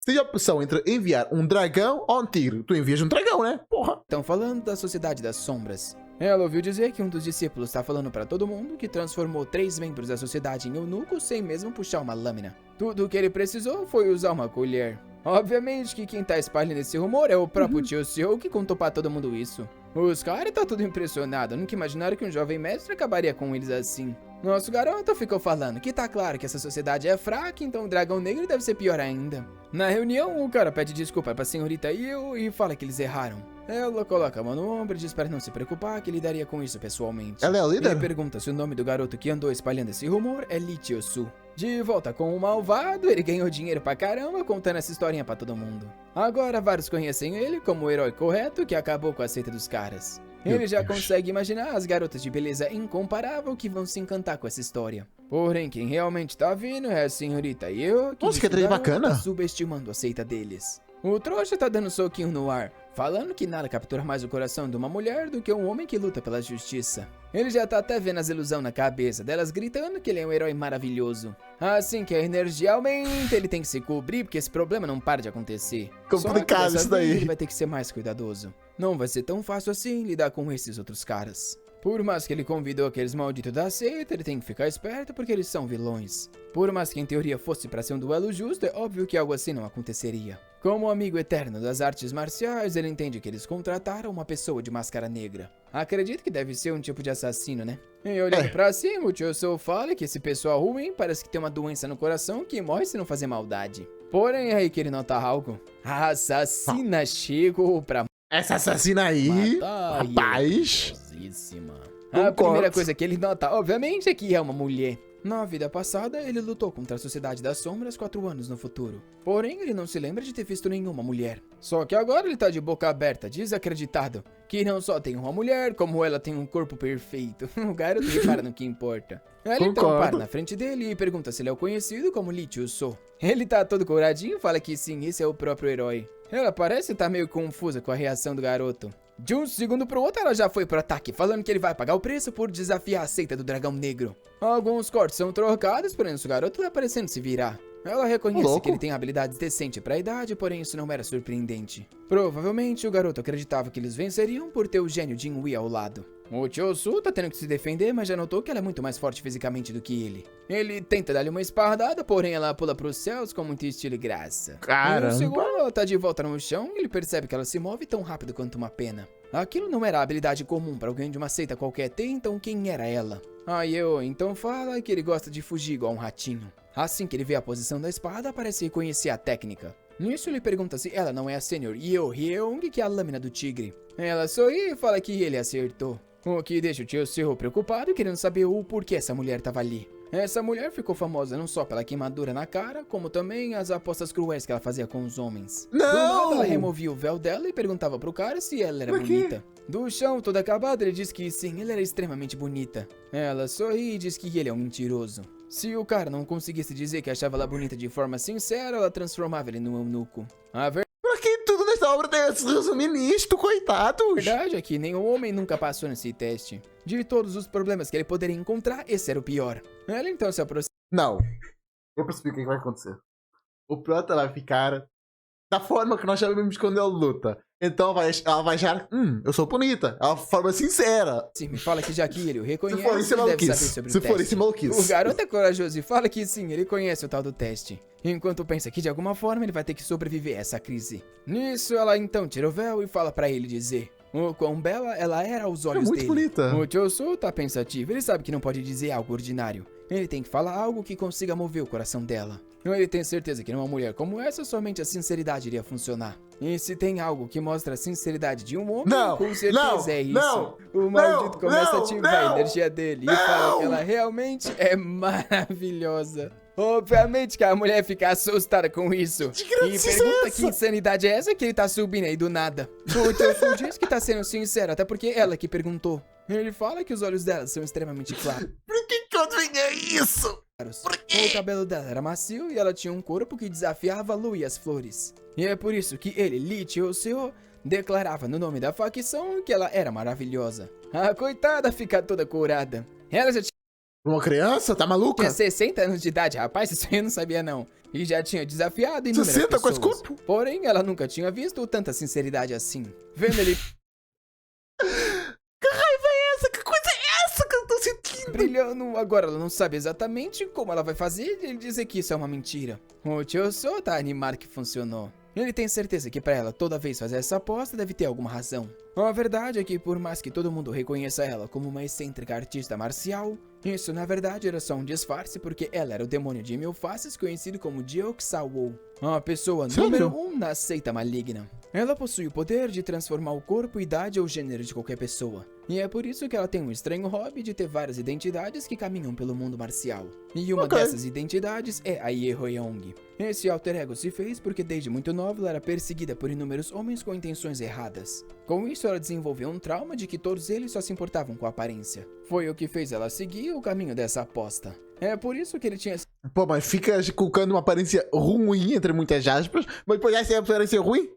Tem a opção entre enviar um dragão ou um tigre. Tu envias um dragão, né? Porra. Estão falando da Sociedade das Sombras. Ela ouviu dizer que um dos discípulos está falando pra todo mundo que transformou 3 membros da sociedade em eunucos sem mesmo puxar uma lâmina. Tudo o que ele precisou foi usar uma colher. Obviamente que quem tá espalhando esse rumor é o próprio tio seu que contou pra todo mundo isso. Os caras tá tudo impressionado, nunca imaginaram que um jovem mestre acabaria com eles assim. Nosso garoto ficou falando que tá claro que essa sociedade é fraca, então o dragão negro deve ser pior ainda. Na reunião, o cara pede desculpa pra senhorita Io e fala que eles erraram. Ela coloca a mão no ombro e diz para não se preocupar que lidaria com isso pessoalmente. Ela é a líder? Ele pergunta se o nome do garoto que andou espalhando esse rumor é Lee Chiosu. De volta com o malvado, ele ganhou dinheiro pra caramba contando essa historinha pra todo mundo. Agora vários conhecem ele como o herói correto que acabou com a seita dos caras. Ele já consegue imaginar as garotas de beleza incomparável que vão se encantar com essa história. Porém, quem realmente tá vindo é a senhorita Io, que Nossa, diz que o atriz garoto bacana. tá subestimando a seita deles. O trouxa tá dando soquinho no ar, falando que nada captura mais o coração de uma mulher do que um homem que luta pela justiça. Ele já tá até vendo as ilusões na cabeça delas gritando que ele é um herói maravilhoso. Assim que a energia aumenta, ele tem que se cobrir porque esse problema não para de acontecer. Só que Complicado dessa isso daí. vez ele vai ter que ser mais cuidadoso. Não vai ser tão fácil assim lidar com esses outros caras. Por mais que ele convidou aqueles malditos da seita, ele tem que ficar esperto porque eles são vilões. Por mais que em teoria fosse pra ser um duelo justo, é óbvio que algo assim não aconteceria. Como amigo eterno das artes marciais, ele entende que eles contrataram uma pessoa de máscara negra. Acredito que deve ser um tipo de assassino, né? E olhando pra cima, o tio Sou fala que esse pessoal ruim parece que tem uma doença no coração que morre se não fazer maldade. Porém, é aí que ele nota algo. A assassina chegou pra Essa assassina aí, matar rapaz. Famosíssima. A Concordo. primeira coisa que ele nota, obviamente, é que é uma mulher. Na vida passada, ele lutou contra a Sociedade das Sombras 4 anos no futuro. Porém, ele não se lembra de ter visto nenhuma mulher. Só que agora ele tá de boca aberta, desacreditado, que não só tem uma mulher, como ela tem um corpo perfeito. O garoto repara no que importa. Ela então Concordo. para na frente dele e pergunta se ele é o conhecido como Lee Chiosu. Ele tá todo coradinho e fala que sim, esse é o próprio herói. Ela parece estar meio confusa com a reação do garoto. De um segundo pro outro, ela já foi pro ataque, falando que ele vai pagar o preço por desafiar a seita do dragão negro. Alguns cortes são trocados, porém o garoto tá parecendo se virar. Ela reconhece Louco. que ele tem habilidades decentes pra idade, porém isso não era surpreendente. Provavelmente o garoto acreditava que eles venceriam por ter o gênio Jin Wei ao lado. O Chiosu tá tendo que se defender, mas já notou que ela é muito mais forte fisicamente do que ele. Ele tenta dar-lhe uma espadada, porém ela pula pros céus com muito estilo e graça. Caramba. Em um segundo, ela tá de volta no chão e ele percebe que ela se move tão rápido quanto uma pena. Aquilo não era a habilidade comum para alguém de uma seita qualquer ter, então quem era ela? Eu então fala que ele gosta de fugir igual um ratinho. Assim que ele vê a posição da espada, parece reconhecer a técnica. Nisso ele pergunta se ela não é a Senior Yeo Hyeong, que é a lâmina do tigre. Ela sorri e fala que ele acertou. O que deixa o tio Seu preocupado, querendo saber o porquê essa mulher tava ali. Essa mulher ficou famosa não só pela queimadura na cara, como também as apostas cruéis que ela fazia com os homens. Não! Do nada, ela removia o véu dela e perguntava pro cara se ela era Por quê? bonita. Do chão todo acabado, ele diz que sim, ela era extremamente bonita. Ela sorri e diz que ele é um mentiroso. Se o cara não conseguisse dizer que achava ela bonita de forma sincera, ela transformava ele num eunuco. A Por que tudo nessa obra tem que se resumir nisto, coitados? verdade é que nenhum homem nunca passou nesse teste. De todos os problemas que ele poderia encontrar, esse era o pior. Ela então se aproxima. Não. Eu percebi o que vai acontecer. O Prota vai ficar da forma que nós sabemos quando ele luta. Então ela vai achar, eu sou bonita. É uma forma sincera. Sim, me fala que já que ele o reconhece, Se for isso, é ele deve saber maluquice. sobre o Se for teste. isso, é maluquice. O garoto é corajoso e fala que sim, ele conhece o tal do teste. Enquanto pensa que de alguma forma ele vai ter que sobreviver a essa crise. Nisso, ela então tira o véu e fala pra ele dizer o quão bela ela era aos olhos muito dele. bonita. O Chosu tá pensativo, ele sabe que não pode dizer algo ordinário. Ele tem que falar algo que consiga mover o coração dela. Ele tem certeza que numa mulher como essa, somente a sinceridade iria funcionar. E se tem algo que mostra a sinceridade de um homem, com certeza é isso. O maldito começa a ativar a energia dele e fala que ela realmente é maravilhosa. Obviamente que a mulher fica assustada com isso. E pergunta que insanidade é essa que ele tá subindo aí do nada. O Chosu diz que tá sendo sincero, até porque ela que perguntou. Ele fala que os olhos dela são extremamente claros. Por que adivinha isso? O cabelo dela era macio e ela tinha um corpo que desafiava a lua e as flores. E é por isso que ele, Lee Chosu, declarava no nome da facção que ela era maravilhosa. A coitada fica toda curada. Ela já Uma criança? Tá maluca? tinha 60 anos de idade, rapaz, isso aí eu não sabia não. E já tinha desafiado inúmeras 60 com pessoas. esse corpo? Porém, ela nunca tinha visto tanta sinceridade assim. Vendo ele Que raiva é essa? Que coisa é essa que eu tô sentindo? brilhando, agora ela não sabe exatamente como ela vai fazer e ele dizer que isso é uma mentira. O Chosu tá animado que funcionou. Ele tem certeza que pra ela toda vez fazer essa aposta deve ter alguma razão. A verdade é que por mais que todo mundo reconheça ela como uma excêntrica artista marcial, isso na verdade era só um disfarce porque ela era o demônio de mil faces conhecido como Jyoxawo, a pessoa número 1 na seita maligna. Ela possui o poder de transformar o corpo, idade ou gênero de qualquer pessoa. E é por isso que ela tem um estranho hobby de ter várias identidades que caminham pelo mundo marcial. E uma dessas identidades é a Yeoyong. Esse alter ego se fez porque desde muito nova ela era perseguida por inúmeros homens com intenções erradas. Com isso ela desenvolveu um trauma de que todos eles só se importavam com a aparência. Foi o que fez ela seguir o caminho dessa aposta. É por isso que ele tinha Pô, mas fica colocando uma aparência ruim, entre muitas aspas, mas depois essa aparência ruim?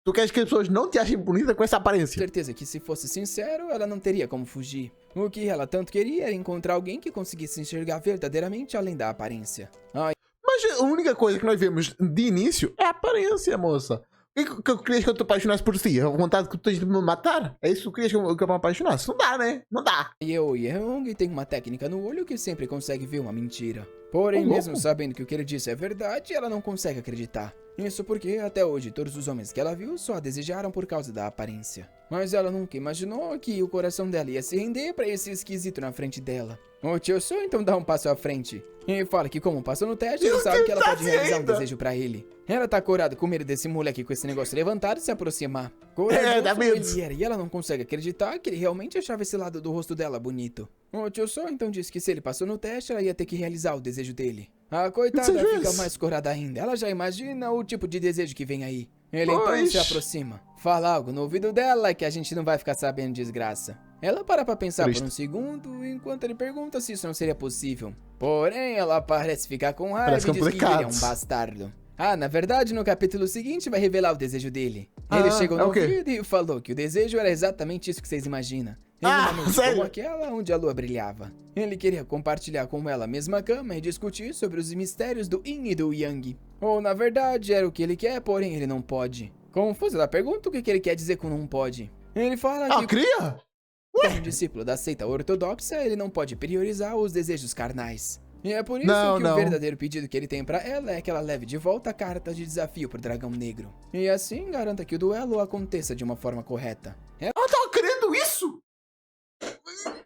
Tu queres que as pessoas não te achem bonita com essa aparência? certeza que se fosse sincero, ela não teria como fugir. O que ela tanto queria era encontrar alguém que conseguisse enxergar verdadeiramente além da aparência. Mas a única coisa que nós vemos de início é a aparência, moça. O que eu querias que eu te apaixonasse por ti? A vontade que tu tens de me matar? É isso que tu querias que eu me apaixonasse? Não dá, né? Não dá. Yeoyong tem uma técnica no olho que sempre consegue ver uma mentira. Porém, louco. mesmo sabendo que o que ele disse é verdade, ela não consegue acreditar. Isso porque, até hoje, todos os homens que ela viu só a desejaram por causa da aparência. Mas ela nunca imaginou que o coração dela ia se render pra esse esquisito na frente dela. O Chosu então dá um passo à frente e fala que como passou no teste, ele sabe que ela pode realizar um desejo pra ele. Ela tá corada com medo desse moleque com esse negócio levantado e se aproximar. Corajoso dá medo. ele era, e ela não consegue acreditar que ele realmente achava esse lado do rosto dela bonito. O Chosu então disse que se ele passou no teste, ela ia ter que realizar o desejo dele. A coitada Desejo fica esse? mais corada ainda, ela já imagina o tipo de desejo que vem aí. Ele então Pois. se aproxima, fala algo no ouvido dela que a gente não vai ficar sabendo, desgraça. Ela para pra pensar Triste. por um segundo, enquanto ele pergunta se isso não seria possível. Porém, ela parece ficar com raiva Parece e diz que ele é complicado. um bastardo. Ah, na verdade, no capítulo seguinte vai revelar o desejo dele. Ele Ah, chegou é no o quê? ouvido e falou que o desejo era exatamente isso que vocês imaginam. Em Ah, uma noite sério? como aquela onde a lua brilhava. Ele queria compartilhar com ela a mesma cama e discutir sobre os mistérios do Yin e do Yang. Ou, na verdade, era o que ele quer, porém ele não pode. Confuso, ela pergunta o que ele quer dizer com não pode. Ele fala Ah, que cria? como discípulo da seita ortodoxa, ele não pode priorizar os desejos carnais. E é por isso Não, que não. o verdadeiro pedido que ele tem pra ela é que ela leve de volta a carta de desafio pro dragão negro. E assim garanta que o duelo aconteça de uma forma correta. Ela tava querendo isso?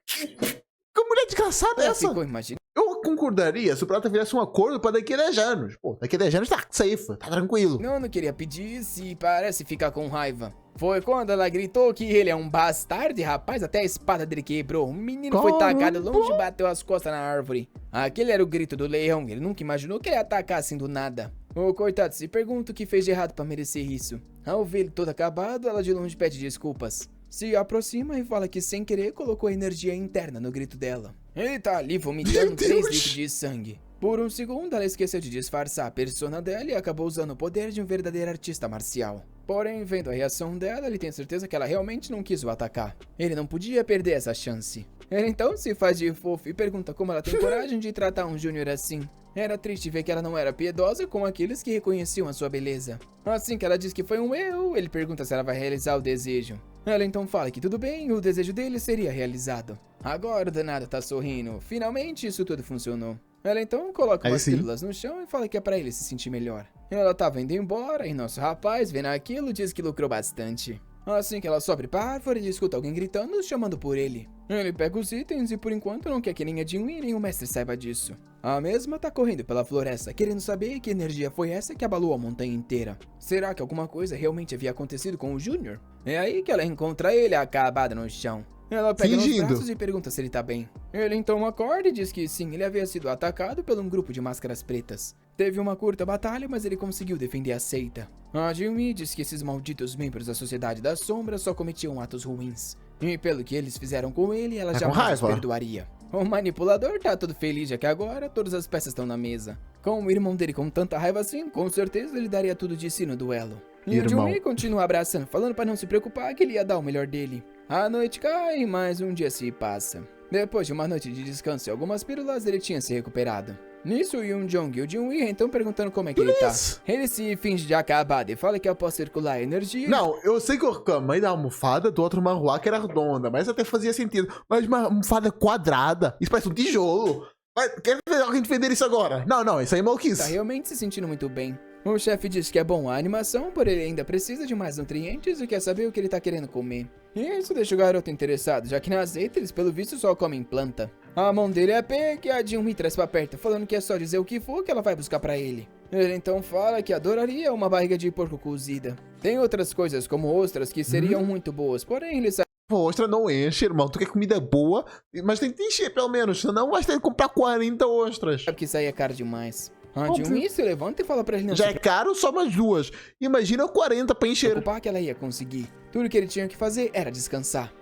Que mulher desgraçada é Ela essa? ficou imaginando Eu concordaria se o Prata fizesse um acordo pra daqui a 10 anos. Pô, daqui a 10 anos tá safe, tá tranquilo. não queria pedir se parece ficar com raiva. Foi quando ela gritou que ele é um bastardo e rapaz, até a espada dele quebrou. O menino foi Caramba. tacado longe e bateu as costas na árvore. Aquele era o grito do leão, ele nunca imaginou que ele ia atacar assim do nada. O coitado se pergunta o que fez de errado pra merecer isso. Ao ver ele todo acabado, ela de longe pede desculpas. Se aproxima e fala que sem querer colocou energia interna no grito dela. Ele tá ali vomitando Meu 3 Deus. litros de sangue. Por um segundo, ela esqueceu de disfarçar a persona dela e acabou usando o poder de um verdadeiro artista marcial. Porém, vendo a reação dela, ele tem certeza que ela realmente não quis o atacar. Ele não podia perder essa chance. Ele então se faz de fofo e pergunta como ela tem coragem de tratar um júnior assim. Era triste ver que ela não era piedosa com aqueles que reconheciam a sua beleza. Assim que ela diz que foi um erro, ele pergunta se ela vai realizar o desejo. Ela então fala que tudo bem, o desejo dele seria realizado. Agora o danado tá sorrindo, finalmente isso tudo funcionou. Ela então coloca umas pílulas no chão e fala que é pra ele se sentir melhor. Ela tava indo embora e nosso rapaz, vendo aquilo, diz que lucrou bastante. Assim que ela sobe pra árvore, ele escuta alguém gritando, chamando por ele. Ele pega os itens e por enquanto não quer que nem a Jinwoo nem o mestre saiba disso. A mesma tá correndo pela floresta, querendo saber que energia foi essa que abalou a montanha inteira. Será que alguma coisa realmente havia acontecido com o Júnior? É aí que ela encontra ele acabado no chão. Ela pega nos braços e pergunta se ele tá bem. Ele então acorda e diz que sim, ele havia sido atacado por um grupo de máscaras pretas. Teve uma curta batalha, mas ele conseguiu defender a seita. A Jinwoo diz que esses malditos membros da Sociedade das Sombras só cometiam atos ruins. E pelo que eles fizeram com ele, ela jamais os perdoaria. O manipulador tá todo feliz já que agora todas as peças estão na mesa. Com o irmão dele com tanta raiva assim, com certeza ele daria tudo de si no duelo. E o Jinwoo continua abraçando, falando pra não se preocupar que ele ia dar o melhor dele. A noite cai e mais um dia se passa. Depois de uma noite de descanso e algumas pílulas, ele tinha se recuperado. Nisso, o Yoonjong e o Jinwoo então perguntando como é que ele tá. Ele se finge de acabado e fala que após circular a energia... Não, eu sei que o tamanho da almofada do outro manhua que era redonda, mas até fazia sentido. Mas uma almofada quadrada, isso parece um tijolo. Mas quer ver alguém defender isso agora? Não, isso aí é maluquice. Tá realmente se sentindo muito bem. O chefe diz que é bom a animação, porém ele ainda precisa de mais nutrientes e quer saber o que ele tá querendo comer. E isso deixa o garoto interessado, já que na azeite eles pelo visto só comem planta. A mão dele é pega e a Jinwoo traz pra perto, falando que é só dizer o que for que ela vai buscar pra ele. Ele então fala que adoraria uma barriga de porco cozida. Tem outras coisas como ostras que seriam muito boas, porém ele sabe... Pô, ostra não enche, irmão. Tu quer comida boa, mas tem que te encher pelo menos, senão vai ter que comprar 40 ostras. Sabe que isso aí é caro demais. A Jinwoo se levanta e fala pra ele não já é caro só mais duas. Imagina 40 pra encher. Preocupar que ela ia conseguir. Tudo que ele tinha que fazer era descansar.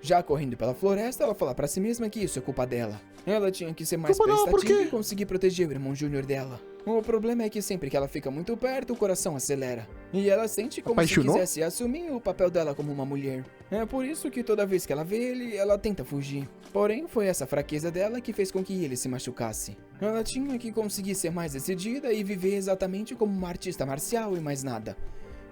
Já correndo pela floresta, ela fala pra si mesma que isso é culpa dela. Ela tinha que ser mais prestativa e conseguir proteger o irmão Júnior dela. O problema é que sempre que ela fica muito perto, o coração acelera. E ela sente como se quisesse assumir o papel dela como uma mulher. É por isso que toda vez que ela vê ele, ela tenta fugir. Porém, foi essa fraqueza dela que fez com que ele se machucasse. Ela tinha que conseguir ser mais decidida e viver exatamente como uma artista marcial e mais nada.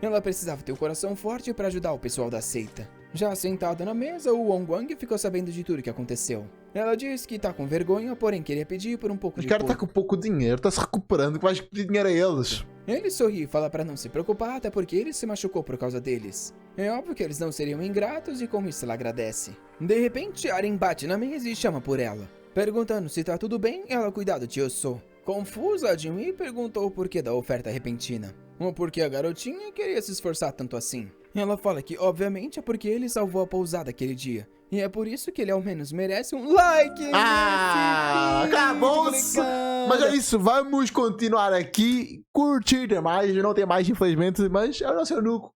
Ela precisava ter o coração forte para ajudar o pessoal da seita. Já sentada na mesa, o Wong ficou sabendo de tudo que aconteceu. Ela disse que tá com vergonha, porém queria pedir por um pouco de dinheiro. O cara tá com pouco dinheiro, tá se recuperando, que vai pedir dinheiro a eles. Ele sorri e fala pra não se preocupar, até porque ele se machucou por causa deles. É óbvio que eles não seriam ingratos e com isso ela agradece. De repente, Aren bate na mesa e chama por ela. Perguntando se tá tudo bem, ela cuida do tio So. Confusa, a Jinwoo perguntou o porquê da oferta repentina. Ou porque a garotinha queria se esforçar tanto assim. Ela fala que, obviamente, é porque ele salvou a pousada aquele dia. E é por isso que ele ao menos merece um like! Acabou! Mas é isso, vamos continuar aqui. Curtir mais, não tem mais, infelizmente, mas é o nosso eunuco.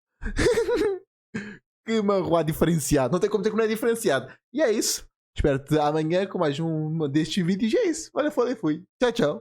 Que manhua diferenciado. Não tem como ter como não é diferenciado. E é isso. Espero-te amanhã com mais um deste vídeo. E é isso. Valeu, falei, fui. Tchau, tchau.